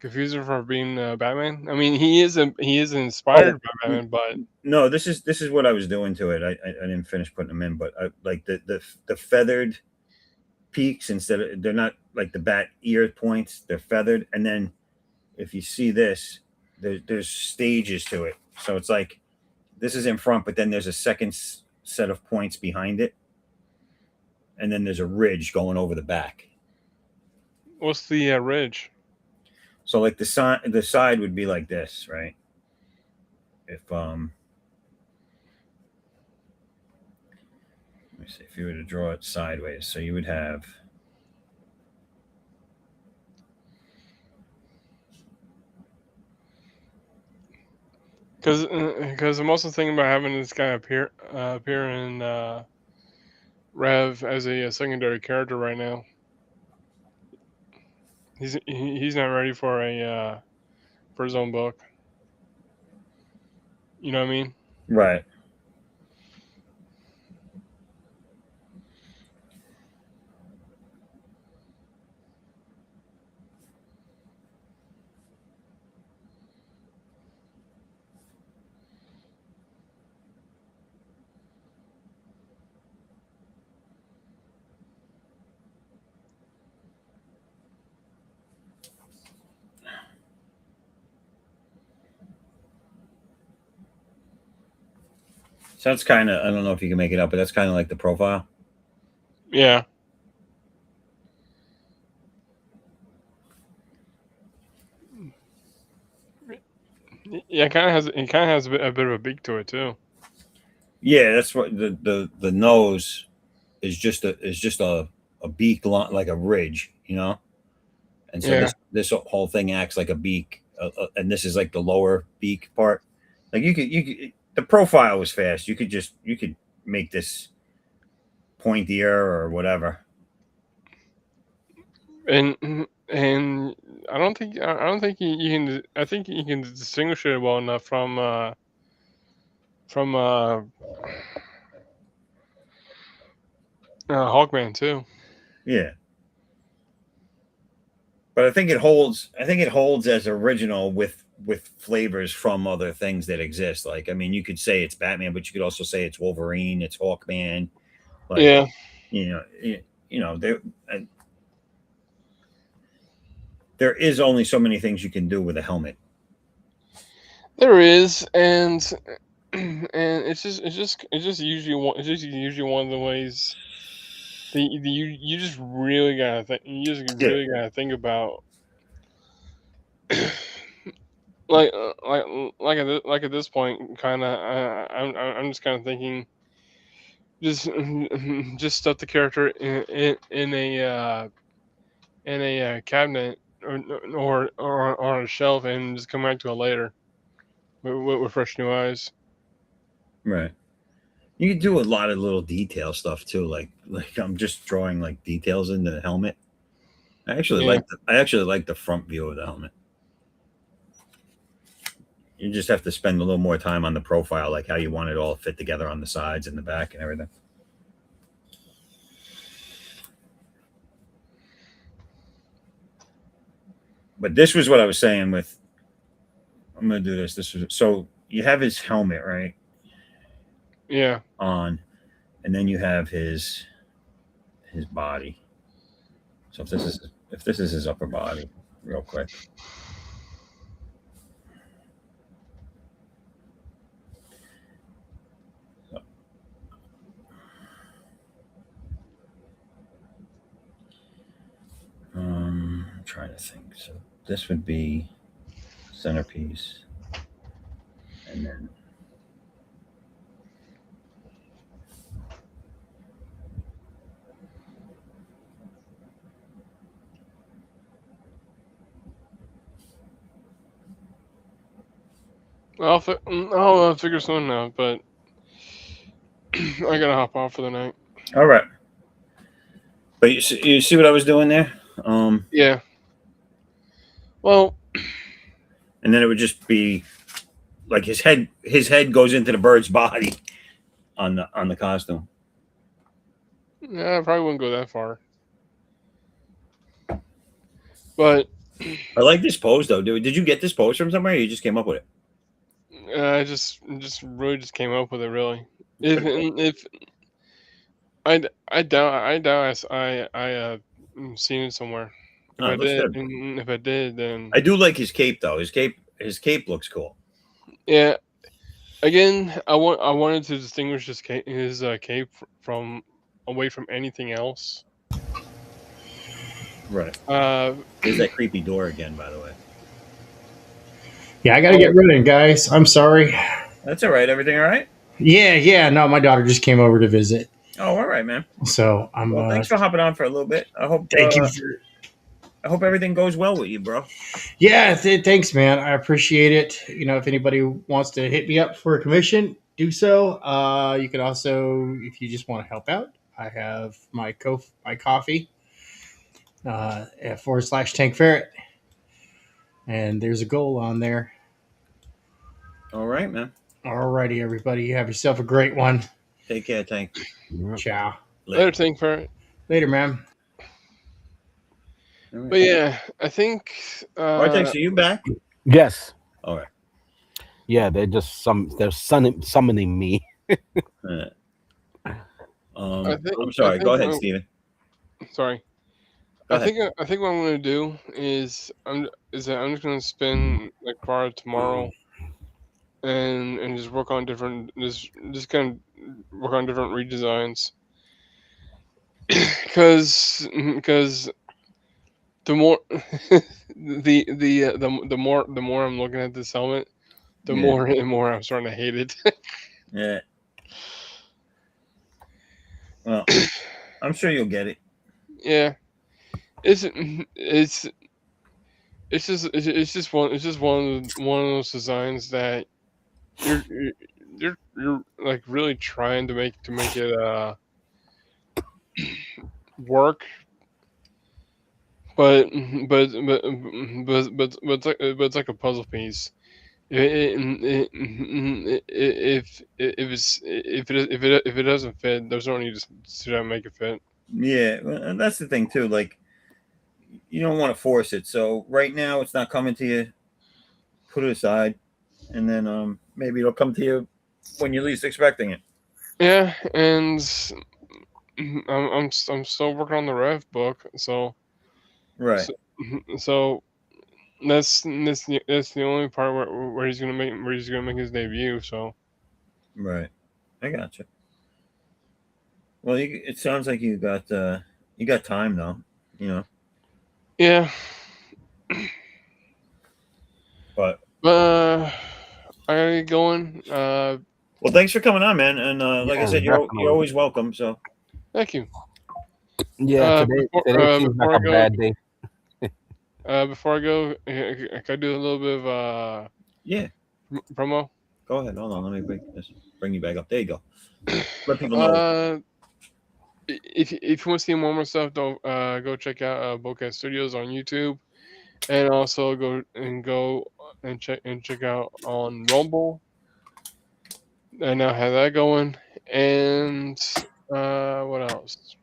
confusing for being Batman. I mean, he is oh inspired by Batman, but no, this is what I was doing to it. I didn't finish putting them in, but I, like the feathered peaks, instead of, they're not like the bat ear points, they're feathered, and then if you see this, there's stages to it. So it's like this is in front, but then there's a second set of points behind it, and then there's a ridge going over the back. what's the ridge? So like the side would be like this, right? If let me see, if you were to draw it sideways, so you would have, Because I'm also thinking about having this guy appear in Rev as a secondary character right now. He's not ready for a for his own book. You know what I mean? right. So that's kind of, I don't know if you can make it up, but that's kind of like the profile. Yeah. Yeah, it kind of has a bit of a beak to it too. Yeah, that's what the nose is just a beak like a ridge, you know. And so Yeah. this whole thing acts like a beak, and this is like the lower beak part. Like you could, the profile was fast. You could make this pointier or whatever. And I don't think you can. I think you can distinguish it well enough from Hawkman too. Yeah. But I think it holds. I think it holds as original with flavors from other things that exist. Like, I mean, you could say it's Batman, but you could also say it's Wolverine, it's Hawkman. Like, Yeah, you know, there is only so many things you can do with a helmet. there is, and it's just usually one of the ways you just really gotta think. You just Yeah. really gotta think about like like at this point, kind of. I'm just kind of thinking just just stuff the character in a cabinet or on a shelf and just come back to it later with fresh new eyes. Right. You can do a lot of little detail stuff too. Like I'm just drawing like details in the helmet. Yeah. I actually like the front view of the helmet. You just have to spend a little more time on the profile, like how you want it all fit together on the sides and the back and everything. But this was what I was saying with, I'm gonna do this. This was, so you have his helmet, right? Yeah. On, and then you have his body. So if this is his upper body, real quick. I'm trying to think. So this would be centerpiece, and then I'll figure something out, but I gotta hop off for the night. all right. But you see what I was doing there? Yeah. Well, And then it would just be like his head goes into the bird's body on the costume. Yeah, I probably wouldn't go that far. But I like this pose though, dude. Did you get this pose from somewhere? Or you just came up with it. I just really just came up with it. Really, if I doubt I seen it somewhere. If No, I it looks did, good. if I did, then I do like his cape though. His cape looks cool. yeah. Again, I wanted to distinguish his cape from away from anything else. Right. Uh, There's that creepy door again, by the way. Yeah, I got to get running, guys. I'm sorry. That's all right. Everything all right? Yeah. No, my daughter just came over to visit, Oh, all right, man. so I'm. Well, thanks for hopping on for a little bit. Thank you for. I hope everything goes well with you, bro. Yeah, thanks, man. I appreciate it. If anybody wants to hit me up for a commission, do so. You can also, if you just want to help out, I have my coffee at /Tank Ferret, and there's a goal on there. All right, man. Alrighty, everybody, you have yourself a great one. Take care, Tank. Yep. Ciao. later, thing for it. Later, man. All right. But yeah, I think. Artex, are you back? Yes. All right. Yeah, they're summoning me. Uh, I think. I'm sorry. I Go think, ahead, Steven. Sorry. Go I ahead. think. I think what I'm gonna do is I'm just gonna spend like part of tomorrow and just work on different just kind of work on different redesigns because the more the more I'm looking at this helmet, the Yeah. more and more I'm starting to hate it. Yeah. Well, I'm sure you'll get it. Yeah, it's one of those designs that you're you're you're like really trying to make it work, but it's like a puzzle piece. If it doesn't fit, there's no need to make it fit. Yeah, well, and that's the thing too. Like, you don't want to force it. So right now, it's not coming to you. Put it aside, and then maybe it'll come to you when you're least expecting it. Yeah, and I'm still working on the rev book, Right. so, so that's the only part where he's gonna make his debut. So Right. I got you. Well, it sounds like you got time though. You know, yeah, but I gotta get going. well, thanks for coming on, man. And like I Yeah, said, definitely. you're always welcome. So Thank you. Yeah, today seems like a bad day. Before I go, can I do a little bit of yeah, promo? go ahead. Hold on, let me bring you back up. There you go. Let people know. If you want to see more stuff, don't go check out Bowcat Studios on YouTube, and also go and check out on Rumble. I now have that going, and what else?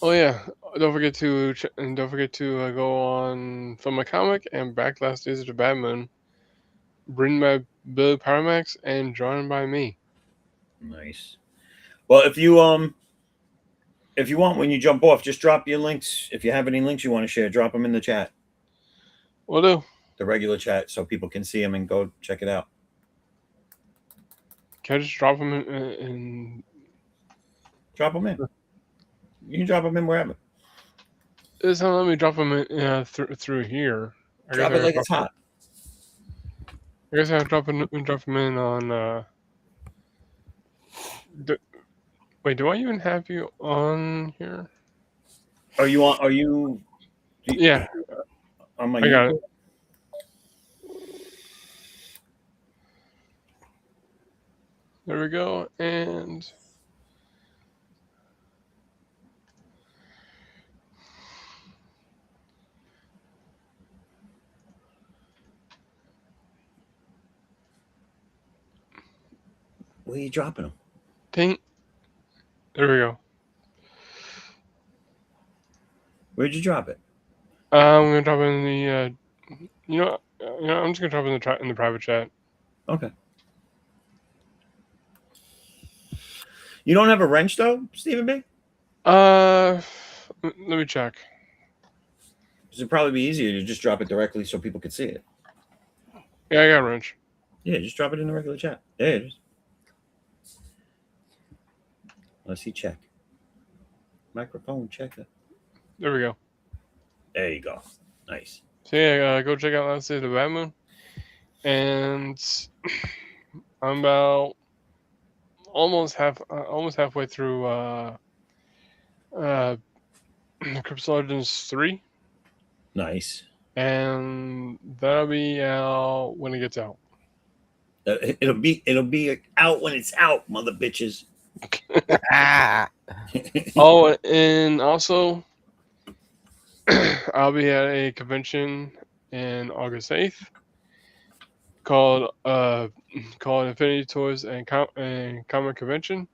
Oh yeah, don't forget to go on Film My Comic and Backlash Days of the Bad Moon, written by Billy Paramax and drawn by me. Nice. Well, if you want, when you jump off, just drop your links. If you have any links you want to share, drop them in the chat, Will do. the regular chat, so people can see them and go check it out. Can I just drop them in Drop them in. You can drop them in wherever. It's not let me drop them in, through here. Drop it like it's hot. I guess I drop them in on. Wait, do I even have you on here? Are you on? Are you? Yeah, On my I got YouTube? it. There we go, and Where are you dropping them? Dang. There we go. Where'd you drop it? I'm gonna drop it in the. I'm just gonna drop it in the private chat. Okay. You don't have a wrench though, Stephen B? Let me check. It'd probably be easier to just drop it directly so people could see it. Yeah, I got a wrench. Yeah, just drop it in the regular chat. There it is. Let's see, check. Microphone checker. There we go. There you go. Nice. So yeah, go check out Last Days of Bad Moon, and I'm about almost halfway through Crypto Legends 3, Nice. and that'll be out when it gets out. It'll be out when it's out, mother bitches. Oh, and also I'll be at a convention in August 8th called Infinity Toys and Comic Convention.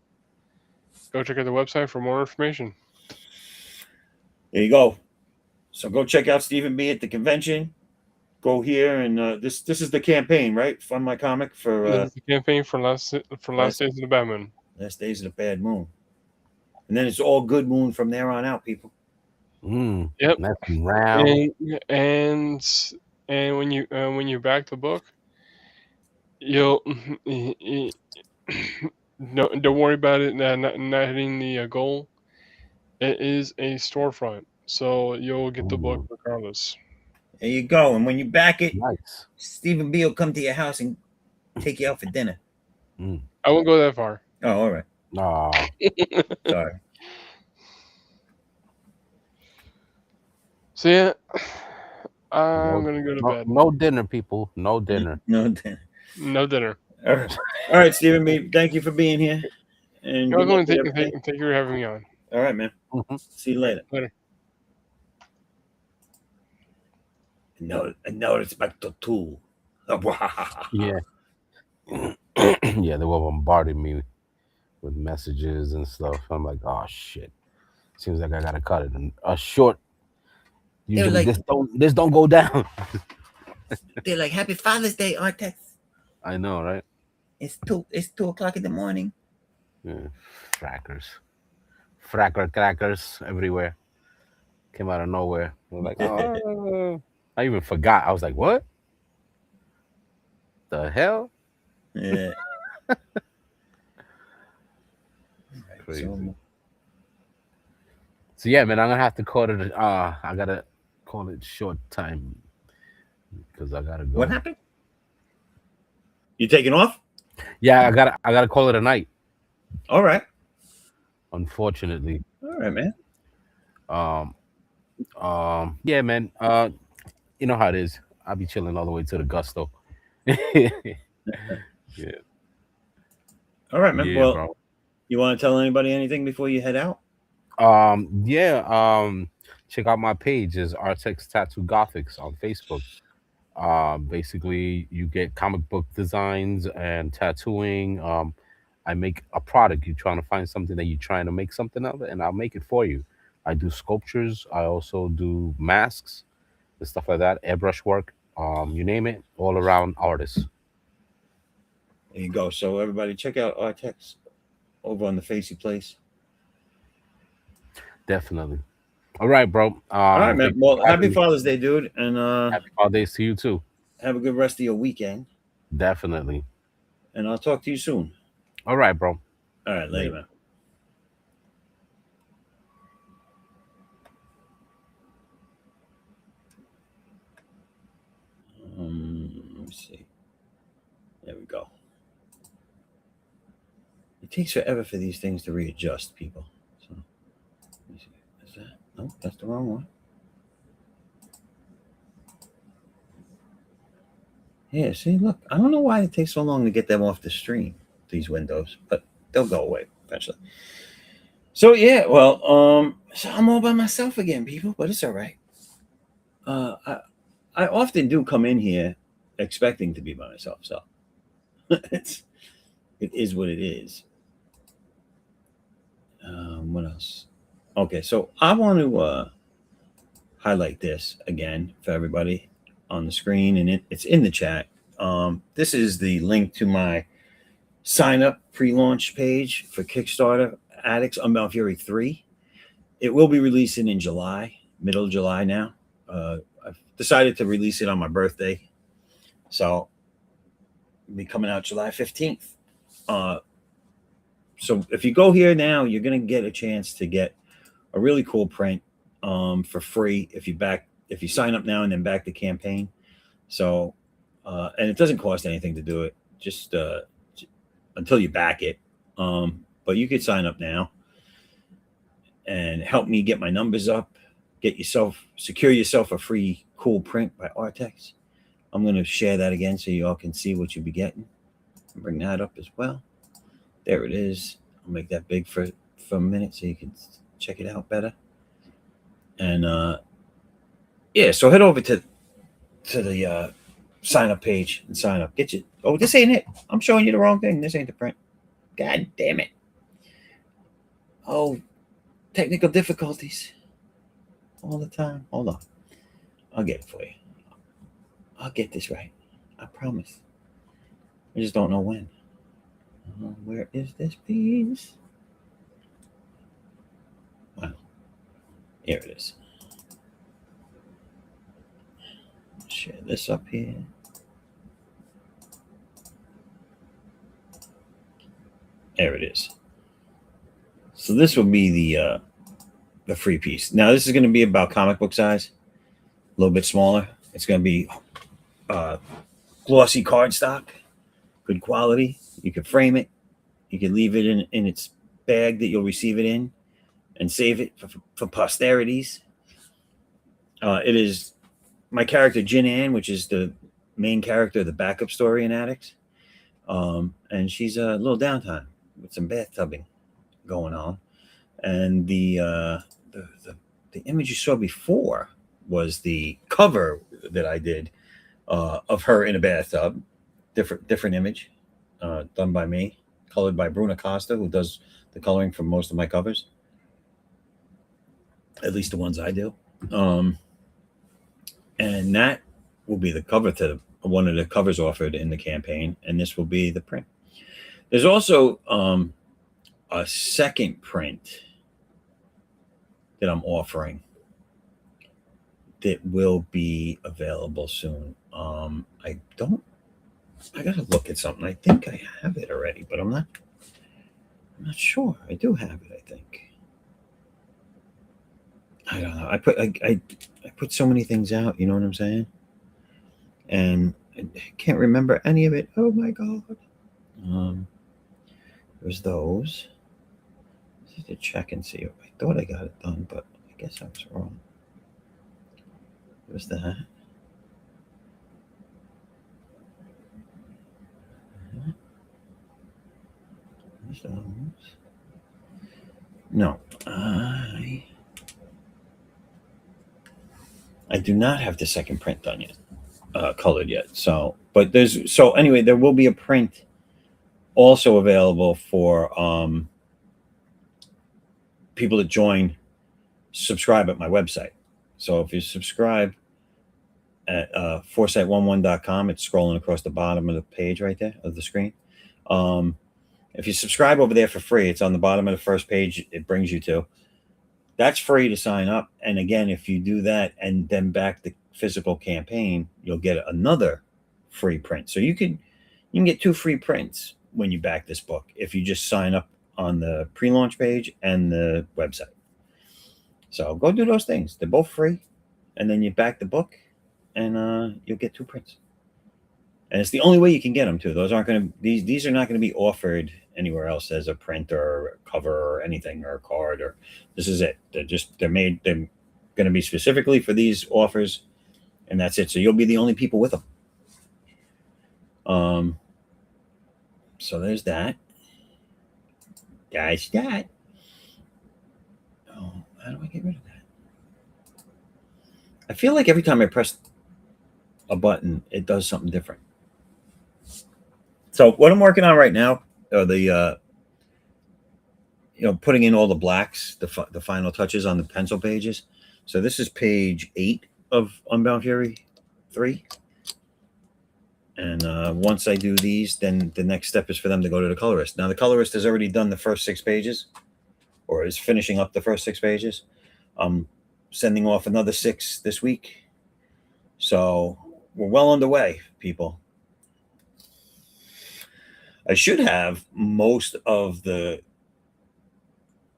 Go check out the website for more information. There you go. So go check out Stephen B at the convention. Go here and this is the campaign, right? Fund my comic for This is the campaign for Last Days of the Bad Moon. Last Days of the Bad Moon. And then it's all good moon from there on out, people. Yep. That's round. And when you back the book, you'll no, don't worry about it not hitting the goal. It is a storefront, so you'll get the book regardless. There you go. And when you back it, Nice. Stephen B will come to your house and take you out for dinner. I won't go that far. Oh, all right. Aw. Sorry. So yeah, I'm gonna go to bed. No dinner, people. No dinner. No dinner. No dinner. All right, Stephen B. Thank you for being here. And You're good welcome, luck with and everything. thank you for having me on. All right, man. See you later. Later. No, it's back to two. Yeah. Yeah, they were bombarding me with messages and stuff. I'm like, oh shit. Seems like I gotta cut it in a short. Usually like- this don't go down. They're like, Happy Father's Day, Artex. I know, right? It's 2:00 in the morning. Yeah. Crackers everywhere. Came out of nowhere. I was like, oh. I even forgot. I was like, what? The hell? Yeah. Crazy. So yeah, man, I'm gonna have to call it. I gotta call it short time because I gotta go. What happened? You taking off? Yeah, I gotta call it a night. All right. Unfortunately. All right, man. Yeah, man. You know how it is. I'll be chilling all the way to the gusto. Yeah. All right, man. Yeah, Well, bro. you want to tell anybody anything before you head out? Yeah. Check out my page is Artex Tattoo Gothics on Facebook. Basically you get comic book designs and tattooing. I make a product. You're trying to find something that you're trying to make something of it, and I'll make it for you. I do sculptures. I also do masks and stuff like that, airbrush work. You name it, all around artists. There you go. So everybody check out Artex over on the Facey Place. Definitely. All right, bro. All right, man. thank you Well, for having happy me. Father's Day, dude. And Happy holidays to you too. have a good rest of your weekend. Definitely. And I'll talk to you soon. All right, bro. All right, later, man. Let me see. There we go. It takes forever for these things to readjust, people. So, let me see. Is that? No, that's the wrong one. Yeah, see, look, I don't know why it takes so long to get them off the stream, these windows, but they'll go away eventually. So yeah, well, so I'm all by myself again, people, but it's all right. I often do come in here expecting to be by myself, so it's it is what it is. What else? Okay, so I want to highlight this again for everybody on the screen, and it's in the chat. This is the link to my sign up pre-launch page for Kickstarter Addicts Unbound Fury 3. It will be releasing in July, middle of July now. I've decided to release it on my birthday, so it'll be coming out July 15th. So if you go here now, you're going to get a chance to get a really cool print for free if you sign up now and then back the campaign. So and it doesn't cost anything to do it, just until you back it. But you could sign up now and help me get my numbers up, secure yourself a free cool print by Artex. I'm going to share that again so you all can see what you'll be getting. I'll bring that up as well. There it is. I'll make that big for a minute so you can check it out better. And yeah, so head over to the sign up page and sign up. Get you. Oh, this ain't it. I'm showing you the wrong thing. This ain't the print. God damn it. Oh, technical difficulties all the time. Hold on. I'll get it for you. I'll get this right. I promise. I just don't know when. Where is this piece? Wow. Here it is. Share this up here. There it is. So this will be the free piece. Now this is going to be about comic book size, a little bit smaller. It's going to be glossy cardstock, good quality. You can frame it. You can leave it in its bag that you'll receive it in, and save it for posterities. It is my character Jin Ann, which is the main character of the backup story in Addicts, and she's a little downtime with some bathtubbing going on. And the image you saw before was the cover that I did of her in a bathtub. Different image, done by me, colored by Bruna Costa, who does the coloring for most of my covers, at least the ones I do. And that will be the cover to one of the covers offered in the campaign, and this will be the print. There's also a second print that I'm offering that will be available soon. I gotta look at something. I think I have it already, but I'm not sure. I do have it, I think. I don't know. I put so many things out, you know what I'm saying? And I can't remember any of it. Oh my god. There's those. I need to check and see. I thought I got it done, but I guess I was wrong. There's that. There's those. No, I do not have the second print done yet, colored yet. So, but anyway, there will be a print also available for people that subscribe at my website. So if you subscribe at foresight11.com, it's scrolling across the bottom of the page right there of the screen. If you subscribe over there for free, it's on the bottom of the first page it brings you to. That's free to sign up. And again, if you do that and then back the physical campaign, you'll get another free print. So you can get 2 free prints when you back this book if you just sign up on the pre-launch page and the website. So go do those things. They're both free. And then you back the book and you'll get 2 prints. And it's the only way you can get them too. These are not going to be offered anywhere else as a print or a cover or anything or a card, or this is it. They're going to be specifically for these offers, and that's it. So you'll be the only people with them. So there's that. That's that. Oh, how do I get rid of that? I feel like every time I press a button, it does something different. So what I'm working on right now, or the putting in all the blacks, the final touches on the pencil pages. So this is page 8 of Unbound Fury 3. And once I do these, then the next step is for them to go to the colorist. Now the colorist has already done the first 6 pages, or is finishing up the first 6 pages. I'm sending off another 6 this week. So we're well underway, people. I should have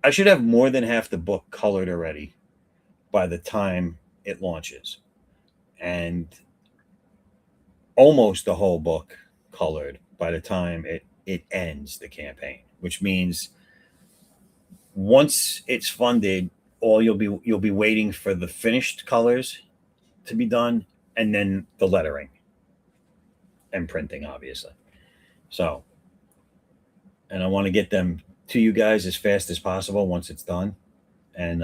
I should have more than half the book colored already by the time it launches, and almost the whole book colored by the time it ends the campaign, which means once it's funded, all you'll be waiting for the finished colors to be done, and then the lettering and printing, obviously. So, and I want to get them to you guys as fast as possible once it's done, and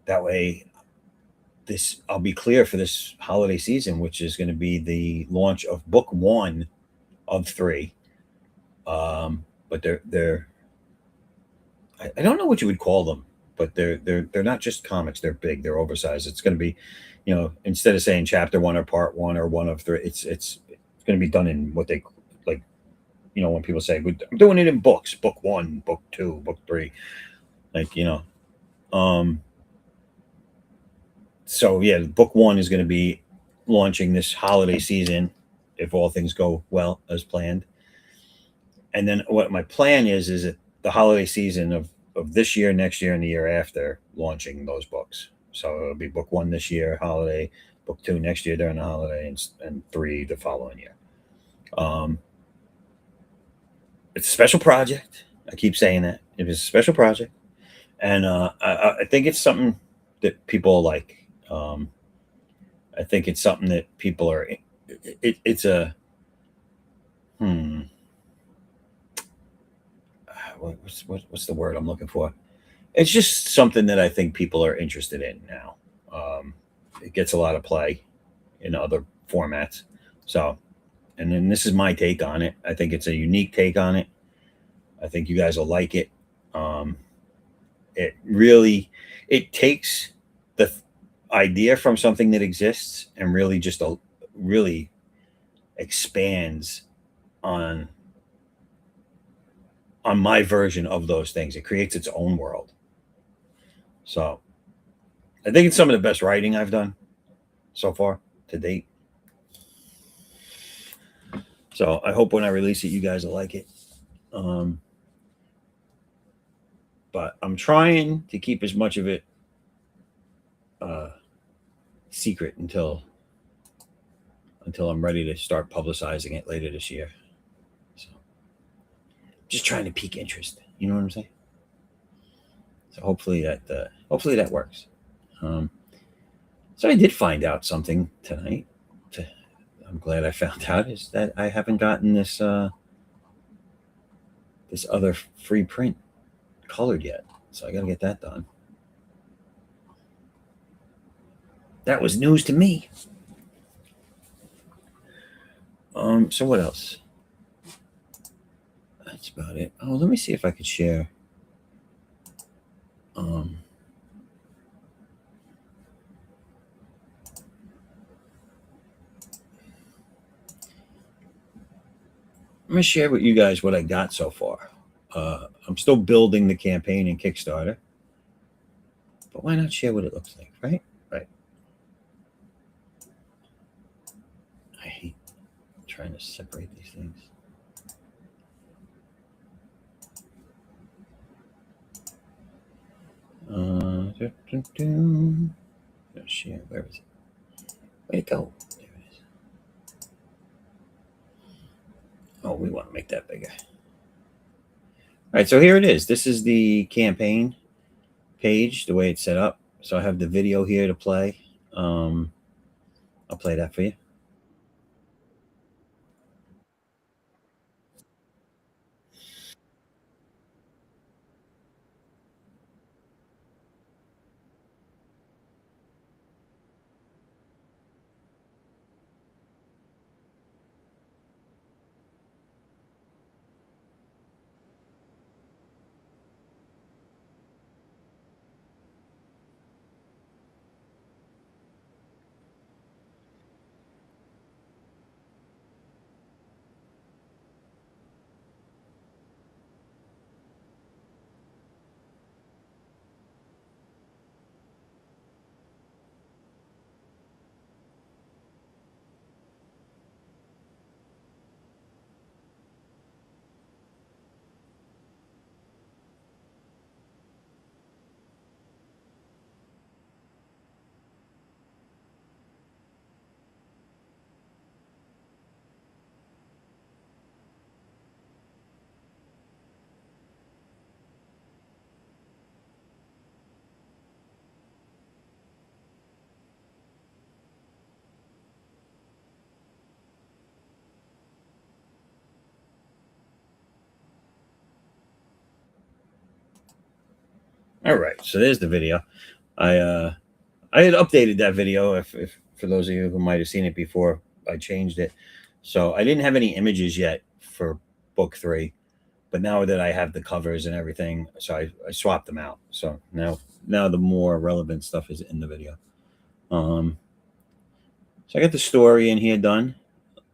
that way I'll be clear for this holiday season, which is going to be the launch of book 1 of 3. But they're I don't know what you would call them, but they're not just comics. They're big. They're oversized. It's going to be, instead of saying chapter 1 or part 1 or 1 of 3, it's going to be done in what they like. When people say I'm doing it in books, book 1, book 2, book 3, So yeah, book 1 is going to be launching this holiday season, if all things go well as planned. And then what my plan is that the holiday season of this year, next year, and the year after, launching those books. So it'll be book 1 this year, holiday, book 2 next year during the holiday, and 3 the following year. It's a special project. I keep saying that. It is a special project. And I think it's something that people like. I think it's something that people are. It's a. What's the word I'm looking for? It's just something that I think people are interested in now. It gets a lot of play in other formats. So, and then this is my take on it. I think it's a unique take on it. I think you guys will like it. It takes the idea from something that exists and really just really expands on my version of those things. It creates its own world. So I think it's some of the best writing I've done so far to date. So I hope when I release it, you guys will like it. But I'm trying to keep as much of it secret until I'm ready to start publicizing it later this year. So just trying to pique interest. You know what I'm saying? So hopefully that works. So I did find out something tonight. I'm glad I found out is that I haven't gotten this this other free print colored yet. So I got to get that done. That was news to me. So what else? That's about it. Oh, let me see if I could share. I'm gonna share with you guys what I got so far. I'm still building the campaign in Kickstarter, but why not share what it looks like, right? Right. I hate trying to separate these things. Share. Where is it? Where'd it go? There it is. Oh, we want to make that bigger. All right, so here it is. This is the campaign page, the way it's set up. So I have the video here to play. I'll play that for you. All right, so there's the video. I had updated that video. If for those of you who might have seen it before, I changed it. So I didn't have any images yet for book 3, but now that I have the covers and everything, so I swapped them out. So now the more relevant stuff is in the video. So I got the story in here done.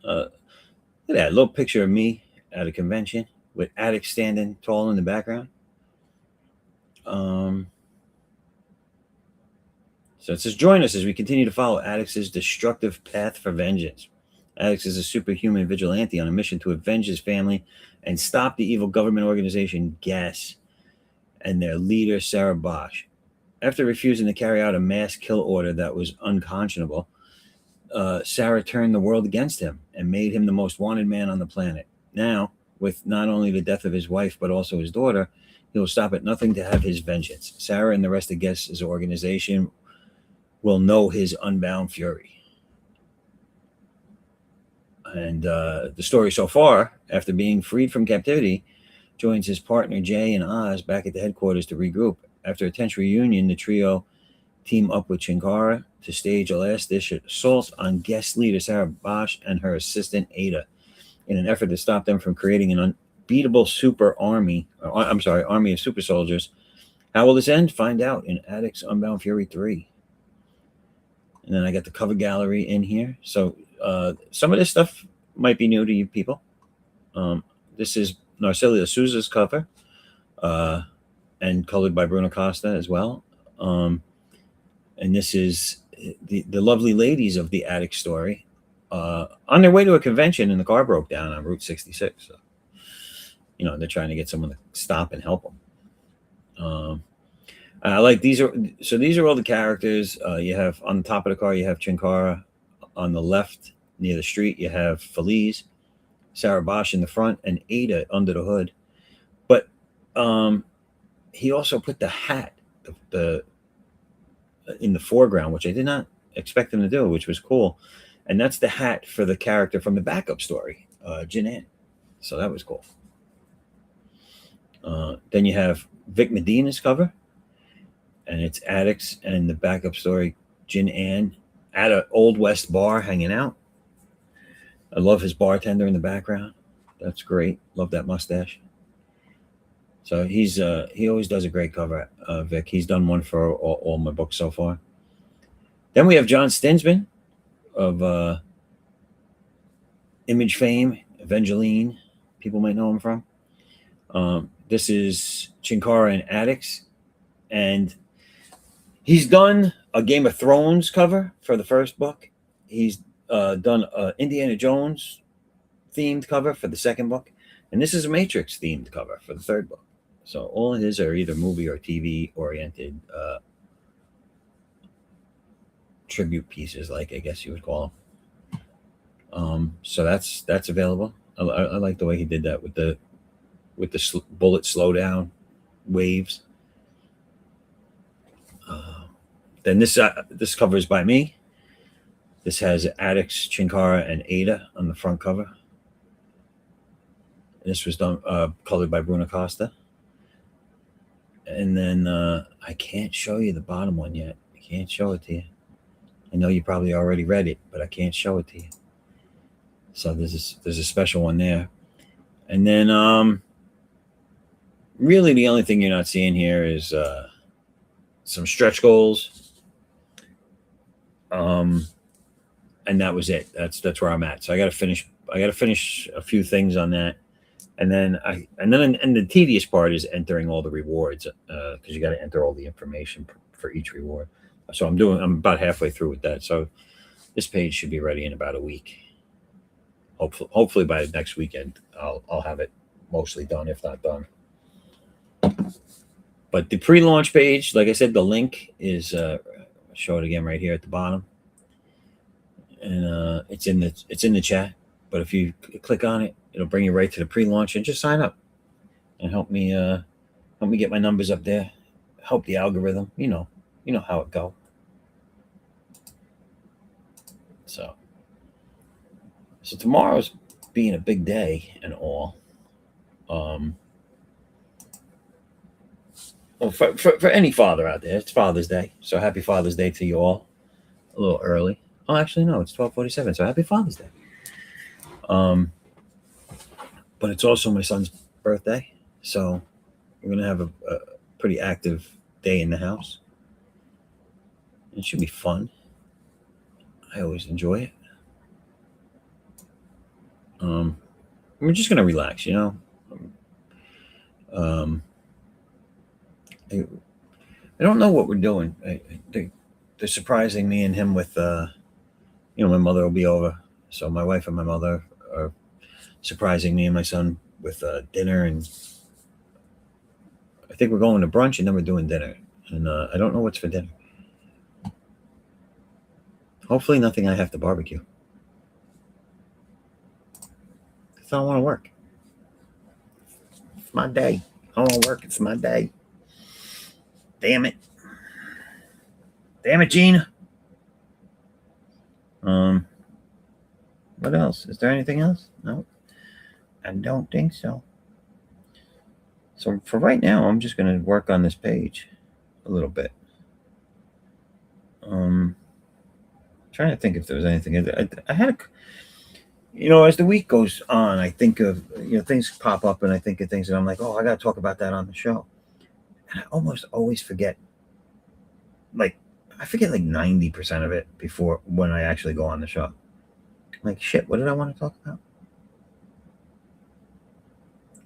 Look at that little picture of me at a convention with Attic standing tall in the background. So it says, join us as we continue to follow Addict's destructive path for vengeance. Addix is a superhuman vigilante on a mission to avenge his family and stop the evil government organization Guess and their leader, Sarah Bosch. After refusing to carry out a mass kill order that was unconscionable, Sarah turned the world against him and made him the most wanted man on the planet. Now, with not only the death of his wife, but also his daughter, he will stop at nothing to have his vengeance. Sarah and the rest of Guess's organization will know his unbound fury. And the story so far, after being freed from captivity, joins his partner Jay and Oz back at the headquarters to regroup. After a tense reunion, the trio team up with Chinkara to stage a last-ditch assault on Guest leader Sarah Bosch and her assistant Ada in an effort to stop them from creating an unbeatable army of super soldiers. How will this end? Find out in Addict's Unbound Fury 3. And then I got the cover gallery in here. So some of this stuff might be new to you people. This is Narcilia Souza's cover and colored by Bruno Costa as well. And this is the lovely ladies of the Attic story on their way to a convention, and the car broke down on Route 66. So, they're trying to get someone to stop and help them. I like these are all the characters. You have on the top of the car, you have Chinkara. On the left near the street, you have Feliz, Sarah Bosch in the front, and Ada under the hood. But he also put the hat in the foreground, which I did not expect him to do, which was cool. And that's the hat for the character from the backup story, Jinan. So that was cool. Then you have Vic Medina's cover, and it's Addicts and the backup story, Jin An, at an Old West bar hanging out. I love his bartender in the background. That's great. Love that mustache. So he always does a great cover, Vic. He's done one for all my books so far. Then we have John Stinsman of Image fame, Evangeline, people might know him from. This is Chinkara and Addicts, and he's done a Game of Thrones cover for the first book. He's done an Indiana Jones themed cover for the second book, and this is a Matrix themed cover for the third book. So all of his are either movie or TV oriented tribute pieces, like I guess you would call them. So that's available. I like the way he did that with the bullet slowdown waves. Then this cover is by me. This has Addicts, Chinkara, and Ada on the front cover. This was done colored by Bruno Costa. And then I can't show you the bottom one yet. I can't show it to you. I know you probably already read it, but I can't show it to you. So there's a special one there. And then really the only thing you're not seeing here is some stretch goals. And that was it. That's where I'm at. So I gotta finish a few things on that. And then the tedious part is entering all the rewards, because you got to enter all the information for each reward. So I'm about halfway through with that. So this page should be ready in about a week. Hopefully by next weekend, I'll have it mostly done, if not done. But the pre-launch page, like I said, the link is show it again right here at the bottom, and it's in the chat. But if you click on it, it'll bring you right to the pre-launch, and just sign up and help me get my numbers up there. Help the algorithm. You know how it go. So tomorrow's being a big day and all. Well, for any father out there, it's Father's Day. So happy Father's Day to you all. A little early. Oh, actually, no, it's 12:47. So happy Father's Day. But it's also my son's birthday, so we're gonna have a pretty active day in the house. It should be fun. I always enjoy it. We're just gonna relax, you know. Um, I don't know what we're doing. They're surprising me and him with, my mother will be over, so my wife and my mother are surprising me and my son with dinner, and I think we're going to brunch and then we're doing dinner, and I don't know what's for dinner. Hopefully, nothing I have to barbecue. 'Cause I don't want to work. It's my day. I don't want to work. It's my day. Damn it. Damn it, Gene. What else? Is there anything else? No, I don't think so. So for right now, I'm just going to work on this page a little bit. Trying to think if there was anything. I had as the week goes on, I think of, things pop up and I think of things and I'm like, oh, I got to talk about that on the show. And I almost always forget. I forget like 90% of it before when I actually go on the show. I'm like, shit, what did I want to talk about?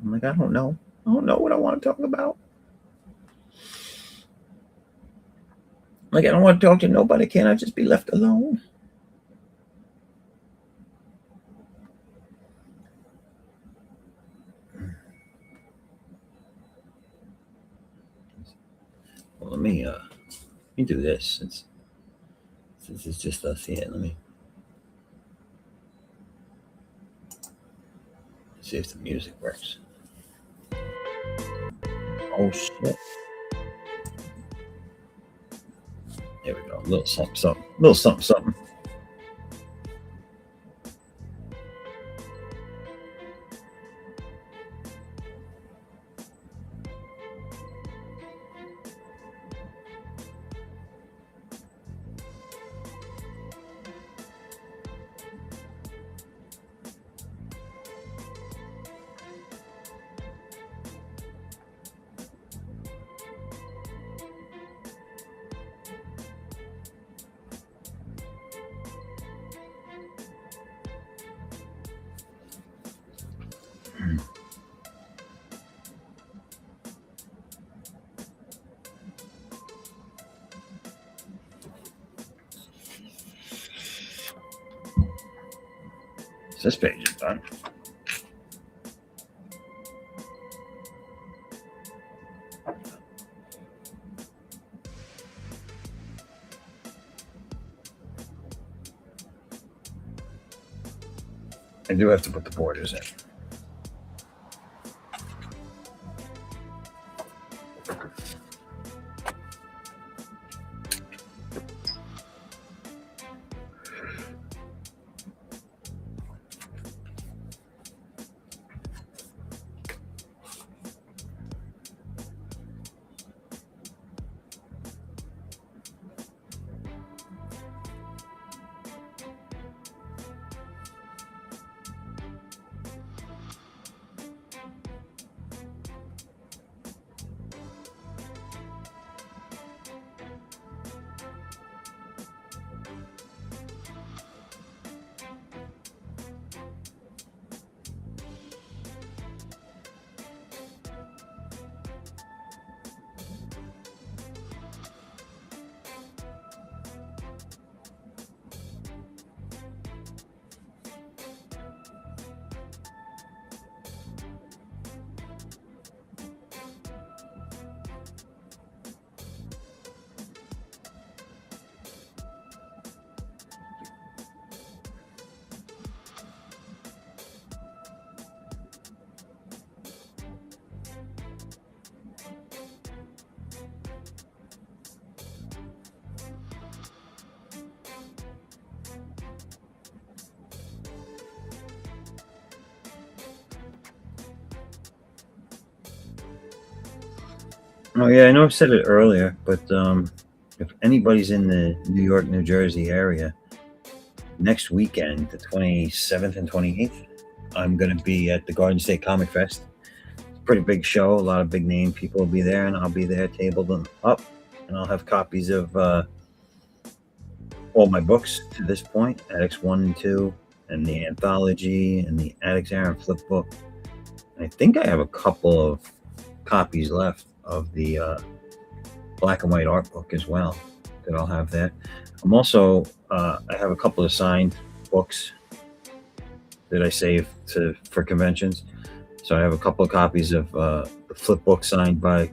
I'm like, I don't know. I don't know what I want to talk about. Like, I don't want to talk to nobody. Can't I just be left alone? Well, let me do this since it's just us here. Let me see if the music works. Oh shit! There we go. A little something, something. A little something, something. This page is done. I do have to put the borders in. Oh yeah, I know I said it earlier, but if anybody's in the New York, New Jersey area, next weekend, the 27th and 28th, I'm going to be at the Garden State Comic Fest. It's a pretty big show. A lot of big name people will be there, and I'll be there tabled them up, and I'll have copies of all my books to this point, Addicts 1 and 2, and the anthology, and the Addicts Aaron flip book. I think I have a couple of copies left of the black and white art book as well that I'll have there. I'm also, I have a couple of signed books that I save for conventions. So I have a couple of copies of the flip book signed by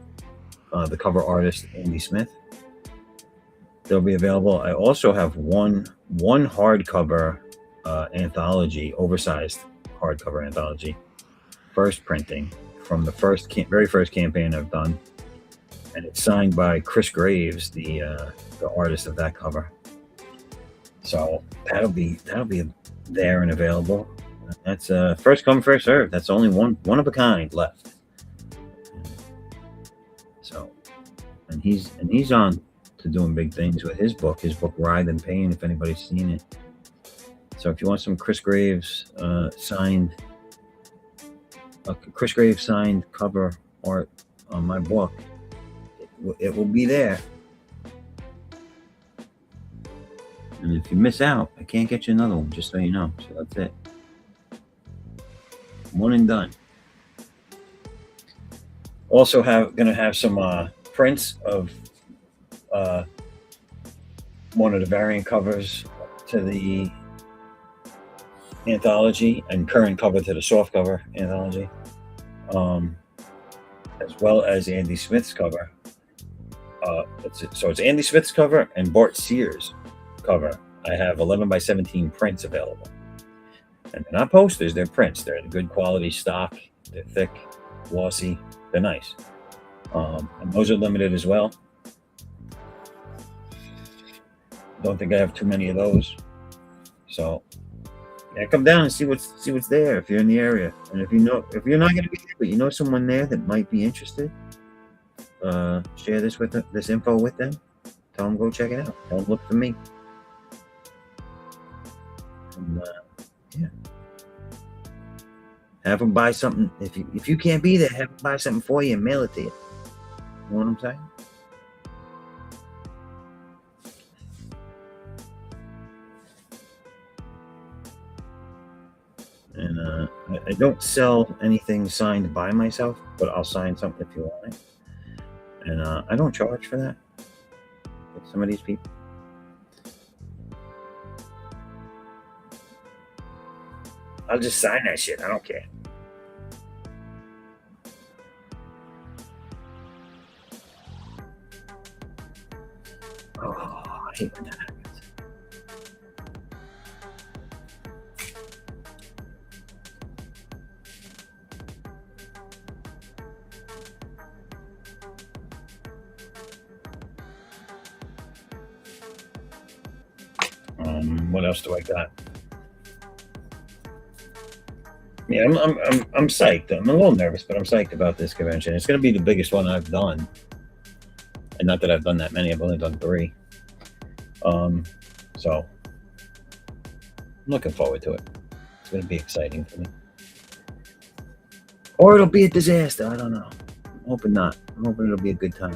the cover artist Andy Smith. They'll be available. I also have one hardcover anthology, oversized hardcover anthology, first printing from the very first campaign I've done, and it's signed by Chris Graves, the artist of that cover. So that'll be there and available. That's first come, first served. That's only one of a kind left. So, and he's on to doing big things with his book Ride and Pain, if anybody's seen it. So if you want some Chris Graves signed cover art on my book, it will be there. And if you miss out, I can't get you another one, just so you know. So that's it. One and done. Also gonna have some prints of one of the variant covers to the anthology and current cover to the soft cover anthology, as well as Andy Smith's cover. It's Andy Smith's cover and Bart Sears' cover. I have 11 by 17 prints available, and they're not posters; they're prints. They're good quality stock. They're thick, glossy. They're nice, and those are limited as well. Don't think I have too many of those, so yeah, come down and see what's there if you're in the area, and if you're not going to be there, but you know someone there that might be interested, share this info with them. Tell them go check it out. Tell them look for me. And, yeah, have them buy something. If you can't be there, have them buy something for you and mail it to you. You know what I'm saying? And I don't sell anything signed by myself, but I'll sign something if you want it. And I don't charge for that. Like some of these people. I'll just sign that shit. I don't care. Oh, I hate when that happens. What else do I got? Yeah, I'm psyched. I'm a little nervous, but I'm psyched about this convention. It's going to be the biggest one I've done, and not that I've done that many. I've only done 3. So I'm looking forward to it. It's going to be exciting for me, or it'll be a disaster. I don't know. I'm hoping not. I'm hoping it'll be a good time.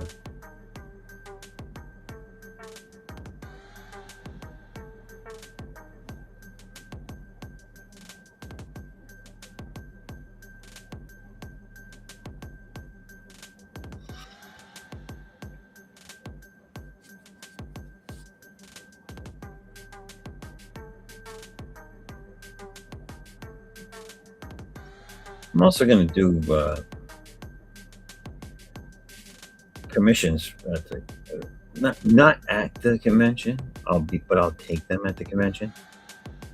I'm also going to do commissions not at the convention. But I'll take them at the convention.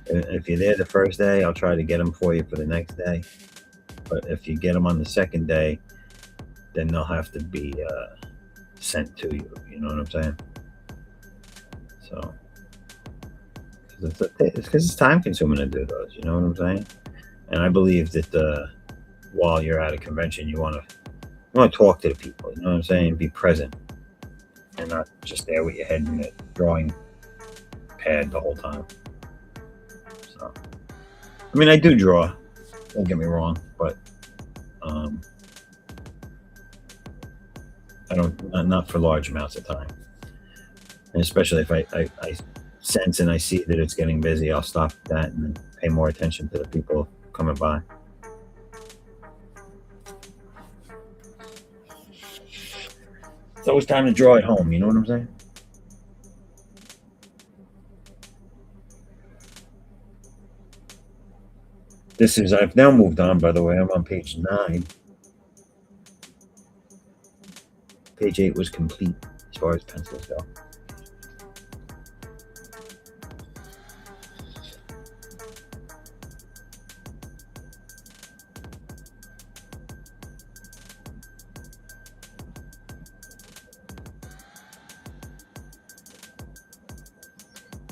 If you're there the first day, I'll try to get them for you for the next day. But if you get them on the second day, then they'll have to be sent to you. You know what I'm saying? So it's because it's time consuming to do those. You know what I'm saying? And I believe that while you're at a convention, you want to want to talk to the people. You know what I'm saying? Be present and not just there with your head in the drawing pad the whole time. So, I mean, I do draw. Don't get me wrong, but I don't not for large amounts of time. And especially if I sense and I see that it's getting busy, I'll stop that and pay more attention to the people coming by. It's always time to draw at home. You know what I'm saying? This is, I've now moved on, by the way. I'm on page 9. Page 8 was complete as far as pencils go.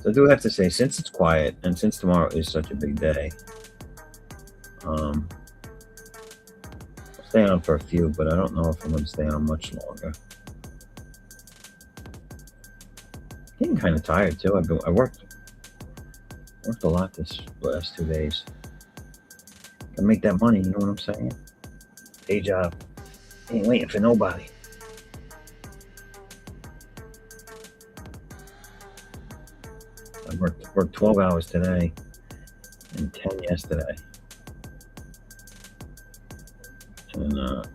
So I do have to say, since it's quiet and since tomorrow is such a big day, I'll stay on for a few, but I don't know if I'm going to stay on much longer. Getting kind of tired too. I worked a lot this last 2 days. Gotta make that money. You know what I'm saying? Day job. Ain't waiting for nobody. I worked 12 hours today and 10 yesterday. And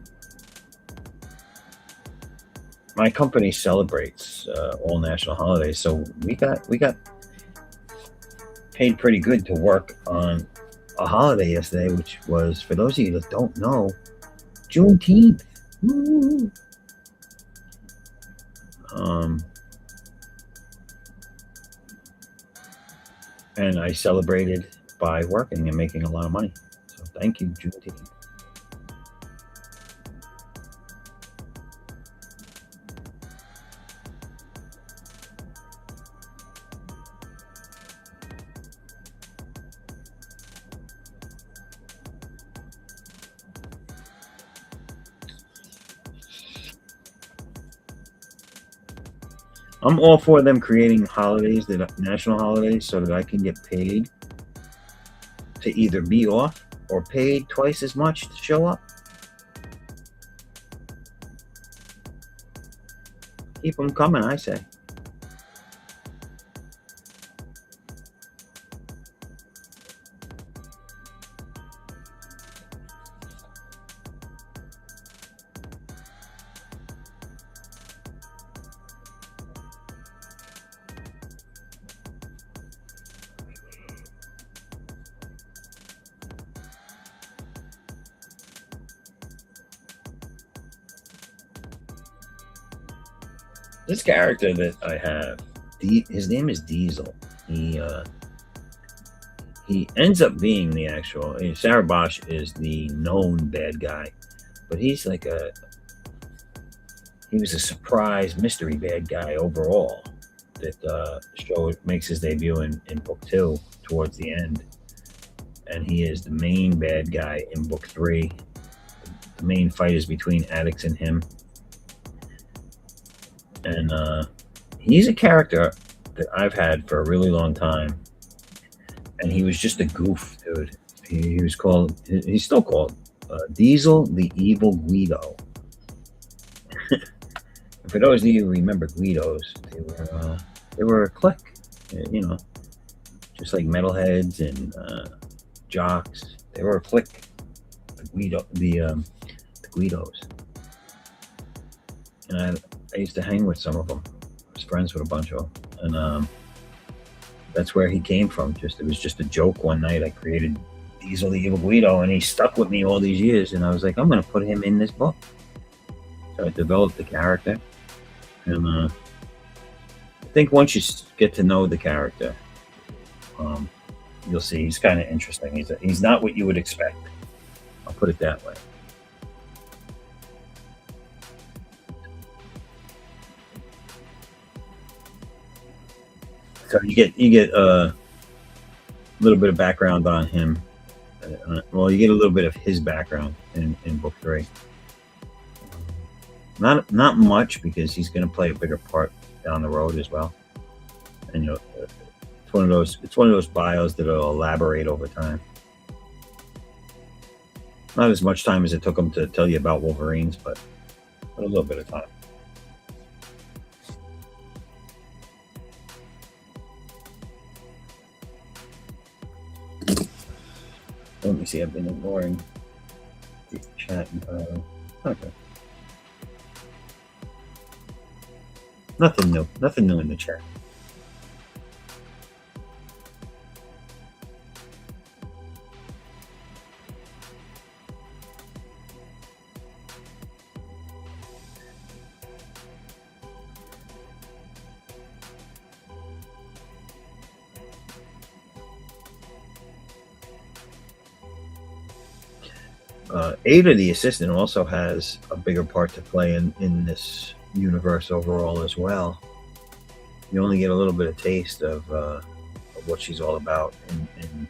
my company celebrates all national holidays, so we got paid pretty good to work on a holiday yesterday, which was, for those of you that don't know, Juneteenth. Woo! And I celebrated by working and making a lot of money. So thank you, Juneteenth. I'm all for them creating holidays, national holidays, so that I can get paid to either be off or paid twice as much to show up. Keep them coming, I say. This character that I have, his name is Diesel. He ends up being the actual. Sarah Bosch is the known bad guy, but he's like he was a surprise mystery bad guy overall. That show makes his debut in book 2 towards the end, and he is the main bad guy in book 3. The main fight is between Addicts and him. And he's a character that I've had for a really long time. And he was just a goof, dude. He was called, he's still called Diesel the Evil Guido. And for those of you who remember Guidos, they were a clique, you know, just like metalheads and jocks. They were a clique. The Guidos. And I used to hang with some of them. I was friends with a bunch of them, and that's where he came from. It was just a joke one night. I created Diesel the Evil Guido, and he stuck with me all these years. And I was like, I'm going to put him in this book. So I developed the character, and I think once you get to know the character, you'll see he's kind of interesting. He's not what you would expect. I'll put it that way. So you get a little bit of background on him. Well, you get a little bit of his background in book 3. Not much, because he's going to play a bigger part down the road as well. And it's one of those bios that'll elaborate over time. Not as much time as it took him to tell you about Wolverines, but a little bit of time. Let me see. I've been ignoring the chat entirely. Okay. Nothing new. Nothing new in the chat. Ada, the assistant, also has a bigger part to play in this universe overall as well. You only get a little bit of taste of what she's all about in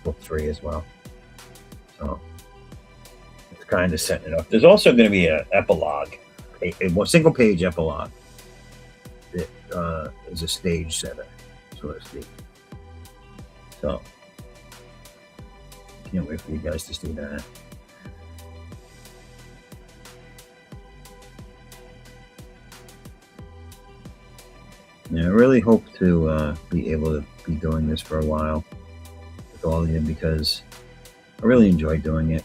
book 3 as well. So it's kind of setting it up. There's also going to be an epilogue, a single page epilogue that is a stage setter, so to speak. So can't wait for you guys to see that. Yeah, I really hope to be able to be doing this for a while with all of you, because I really enjoy doing it.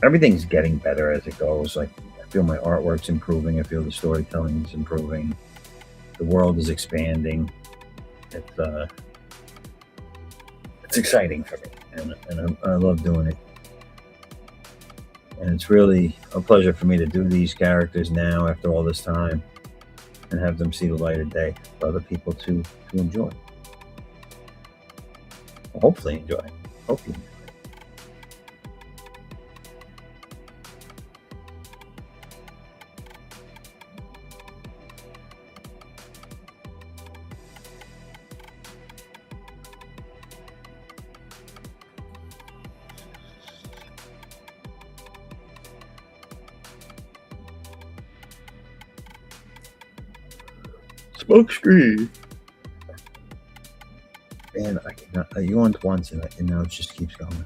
Everything's getting better as it goes. Like, I feel my artwork's improving. I feel the storytelling is improving. The world is expanding. It's exciting for me, and I love doing it. And it's really a pleasure for me to do these characters now after all this time, and have them see the light of day for other people to enjoy. Well, hopefully enjoy. Hopefully. Smoke screen. And I cannot. I yawned once, and now it just keeps going.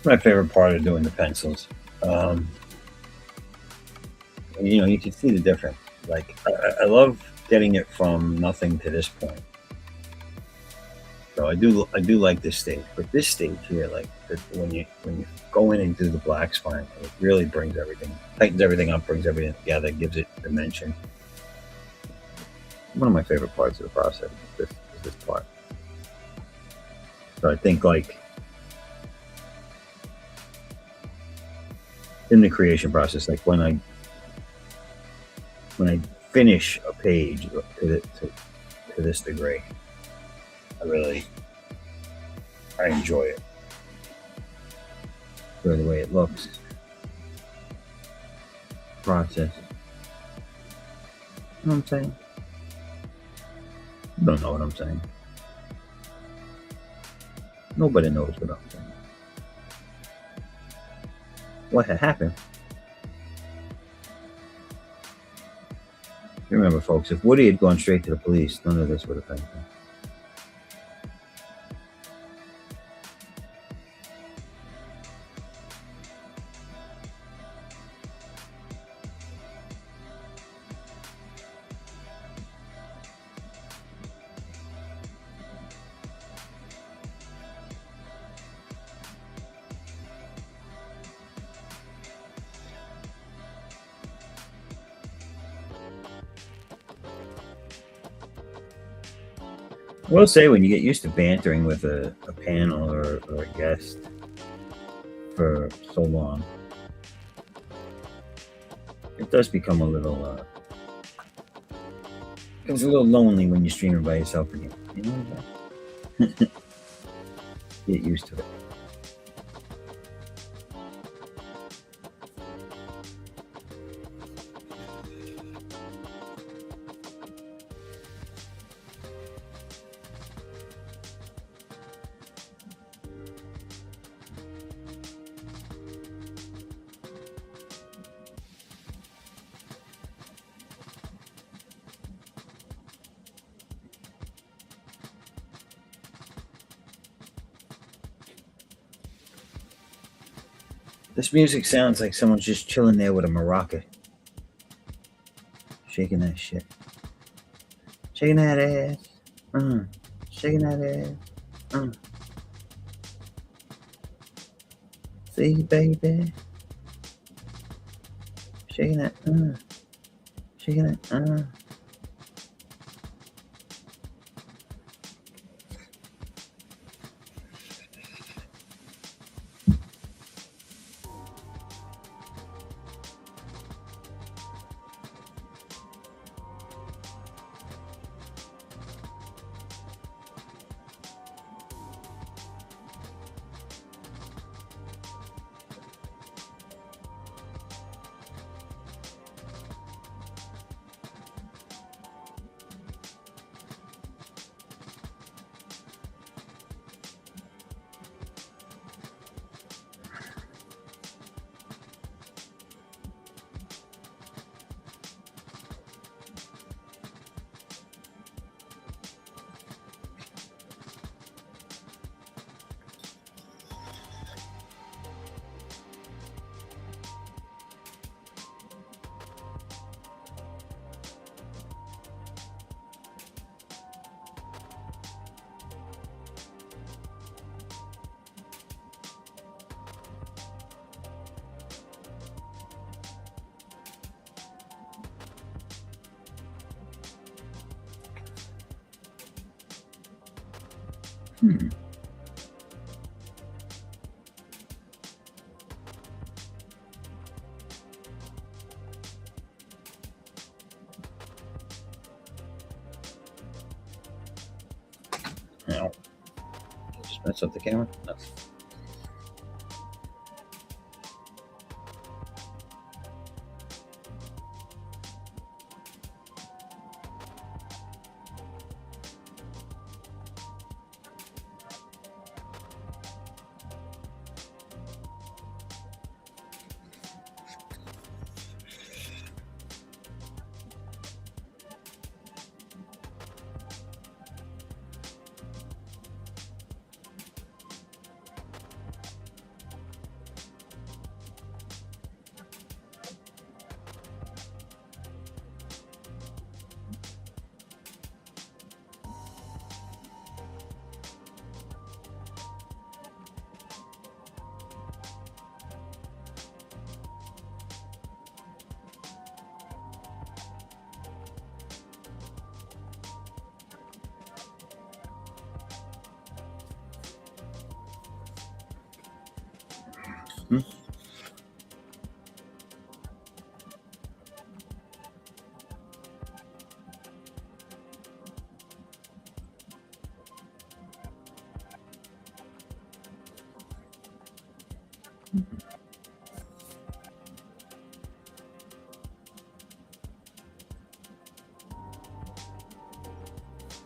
My favorite part of doing the pencils. You can see the difference. Like, I love getting it from nothing to this point. So I do like this stage, but this stage here, like when you go in and do the black spine, it really brings everything, tightens everything up, brings everything together, gives it dimension. One of my favorite parts of the process is this part. So I think, like, in the creation process, like when I finish a page to this degree, I enjoy it. Enjoy the way it looks. Process. You know what I'm saying? You don't know what I'm saying. Nobody knows what I'm saying. What had happened? Remember, folks, if Woody had gone straight to the police, none of this would have happened. will say when you get used to bantering with a panel or a guest for so long, it does become a little becomes a little lonely when you're streaming by yourself again. You know what? Get used to it. This music sounds like someone's just chilling there with a maraca. Shaking that shit. Shaking that ass. Shaking that ass. See, baby. Shaking that. Shaking that. No. Just mess up the camera? No.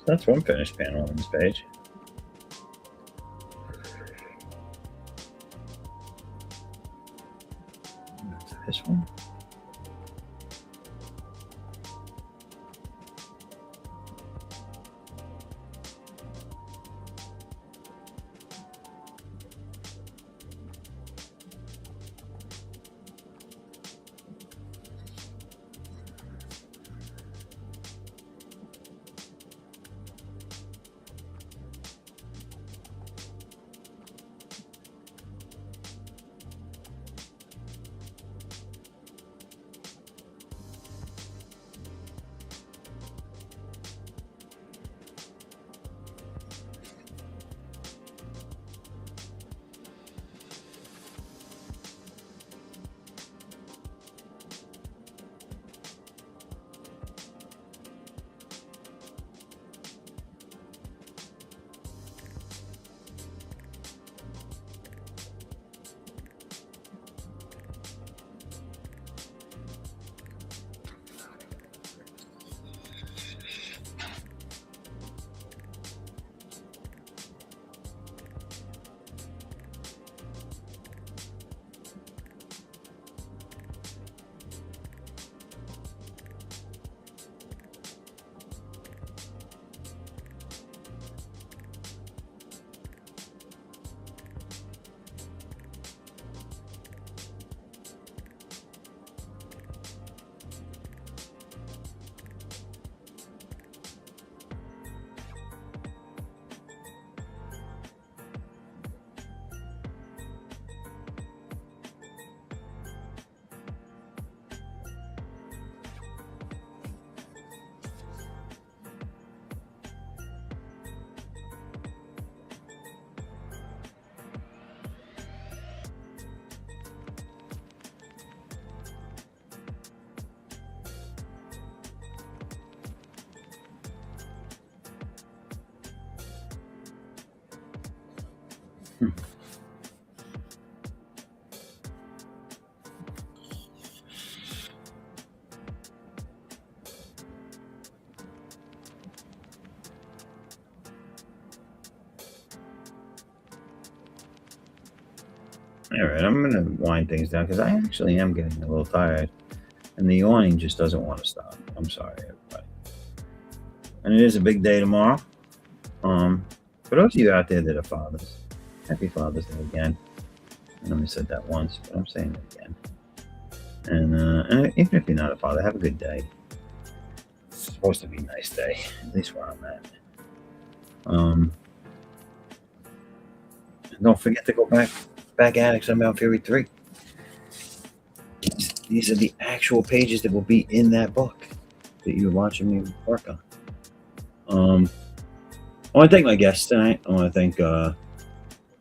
That's one finished panel on this page. That's this one. All right, I'm gonna wind things down because I actually am getting a little tired, and the yawning just doesn't want to stop. I'm sorry, everybody. And it is a big day tomorrow. For those of you out there that are fathers, happy Father's Day again. I know I said that once, but I'm saying it again. And even if you're not a father, have a good day. It's supposed to be a nice day, at least where I'm at. Don't forget to go back Addicts Unbound Fury 3. These are the actual pages that will be in that book that you're watching me work on. I want to thank my guests tonight. I want to thank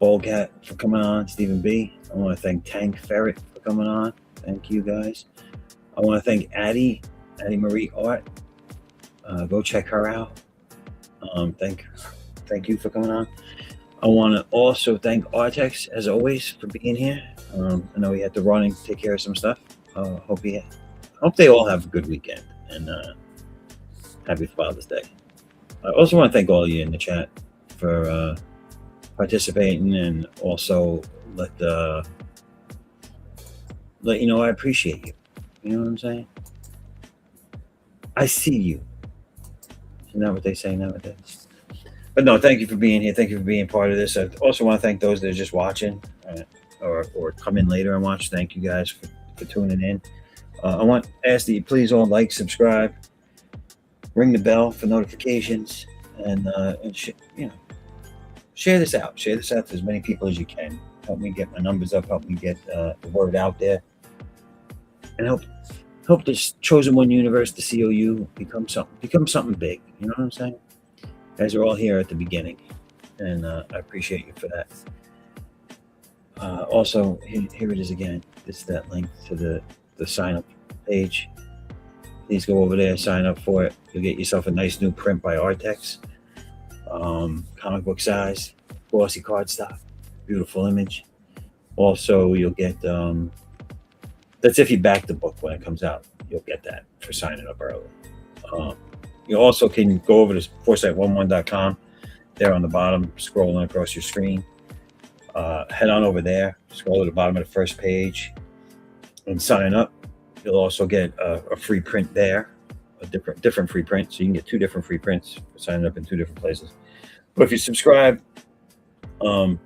Ballcat for coming on, Stephen B. I want to thank Tank Ferret for coming on. Thank you guys. I want to thank Addie Marie Art. Go check her out. Thank you for coming on. I want to also thank Artex, as always, for being here. I know he had to run and take care of some stuff. Hope they all have a good weekend, and happy Father's Day. I also want to thank all of you in the chat for participating, and also let you know I appreciate you. You know what I'm saying? I see you. Isn't that what they say nowadays? But no, thank you for being here. Thank you for being part of this. I also want to thank those that are just watching or come in later and watch. Thank you guys for tuning in. I want to ask that you please all like, subscribe, ring the bell for notifications, and share this out. Share this out to as many people as you can. Help me get my numbers up. Help me get the word out there, and help this Chosen One universe, the COU, become something big. You know what I'm saying? You guys are all here at the beginning, and I appreciate you for that. Also, here it is again. This is that link to the sign up page. Please go over there, sign up for it. You'll get yourself a nice new print by Artex. Comic book size, glossy cardstock, beautiful image. Also, you'll get that's if you back the book when it comes out. You'll get that for signing up early. You also can go over to foresight11.com. There on the bottom, scrolling across your screen. Head on over there, scroll to the bottom of the first page, and sign up. You'll also get a free print there, a different free print. So you can get 2 different free prints for signing up in 2 different places. But if you subscribe, also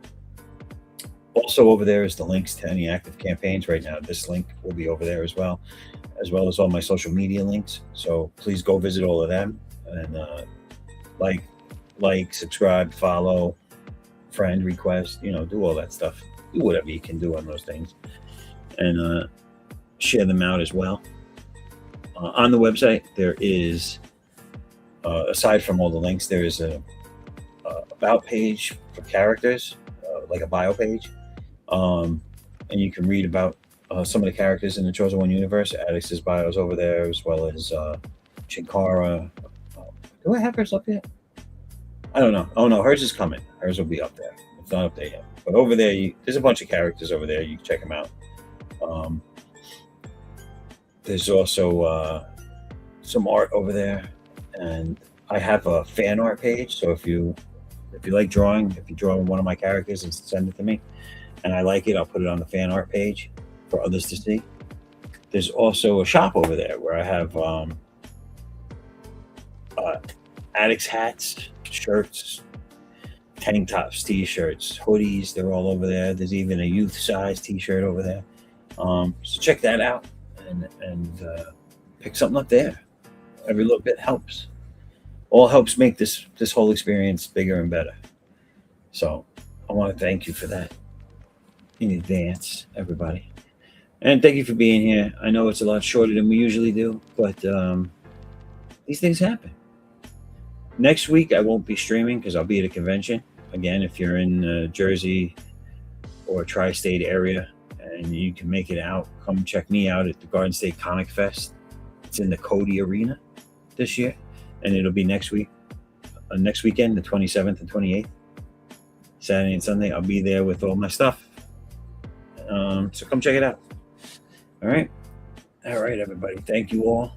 over there is the links to any active campaigns right now. This link will be over there as well as all my social media links. So please go visit all of them and like, subscribe, follow, friend request, do all that stuff. Do whatever you can do on those things, and share them out as well. On the website, there is, aside from all the links, there is a about page for characters, like a bio page, and you can read about some of the characters in the Chosen One universe. Addict's bio is over there, as well as Chinkara. Do I have hers up yet? I don't know. Oh no, hers is coming. Hers will be up there. It's not up there yet. But over there, there's a bunch of characters over there. You can check them out. There's also some art over there, and I have a fan art page. So if you like drawing, if you draw one of my characters and send it to me, and I like it, I'll put it on the fan art page for others to see. There's also a shop over there where I have Addicts hats, shirts, tank tops, t-shirts, hoodies. They're all over there. There's even a youth size t-shirt over there. So check that out and pick something up there. Every little bit helps. All helps make this whole experience bigger and better. So I want to thank you for that in advance, everybody. And thank you for being here. I know it's a lot shorter than we usually do, but these things happen. Next week, I won't be streaming because I'll be at a convention. Again, if you're in Jersey or tri-state area and you can make it out, come check me out at the Garden State Comic Fest. It's in the Cody Arena this year, and it'll be next weekend, the 27th and 28th. Saturday and Sunday. I'll be there with all my stuff. So come check it out. All right, everybody. Thank you all.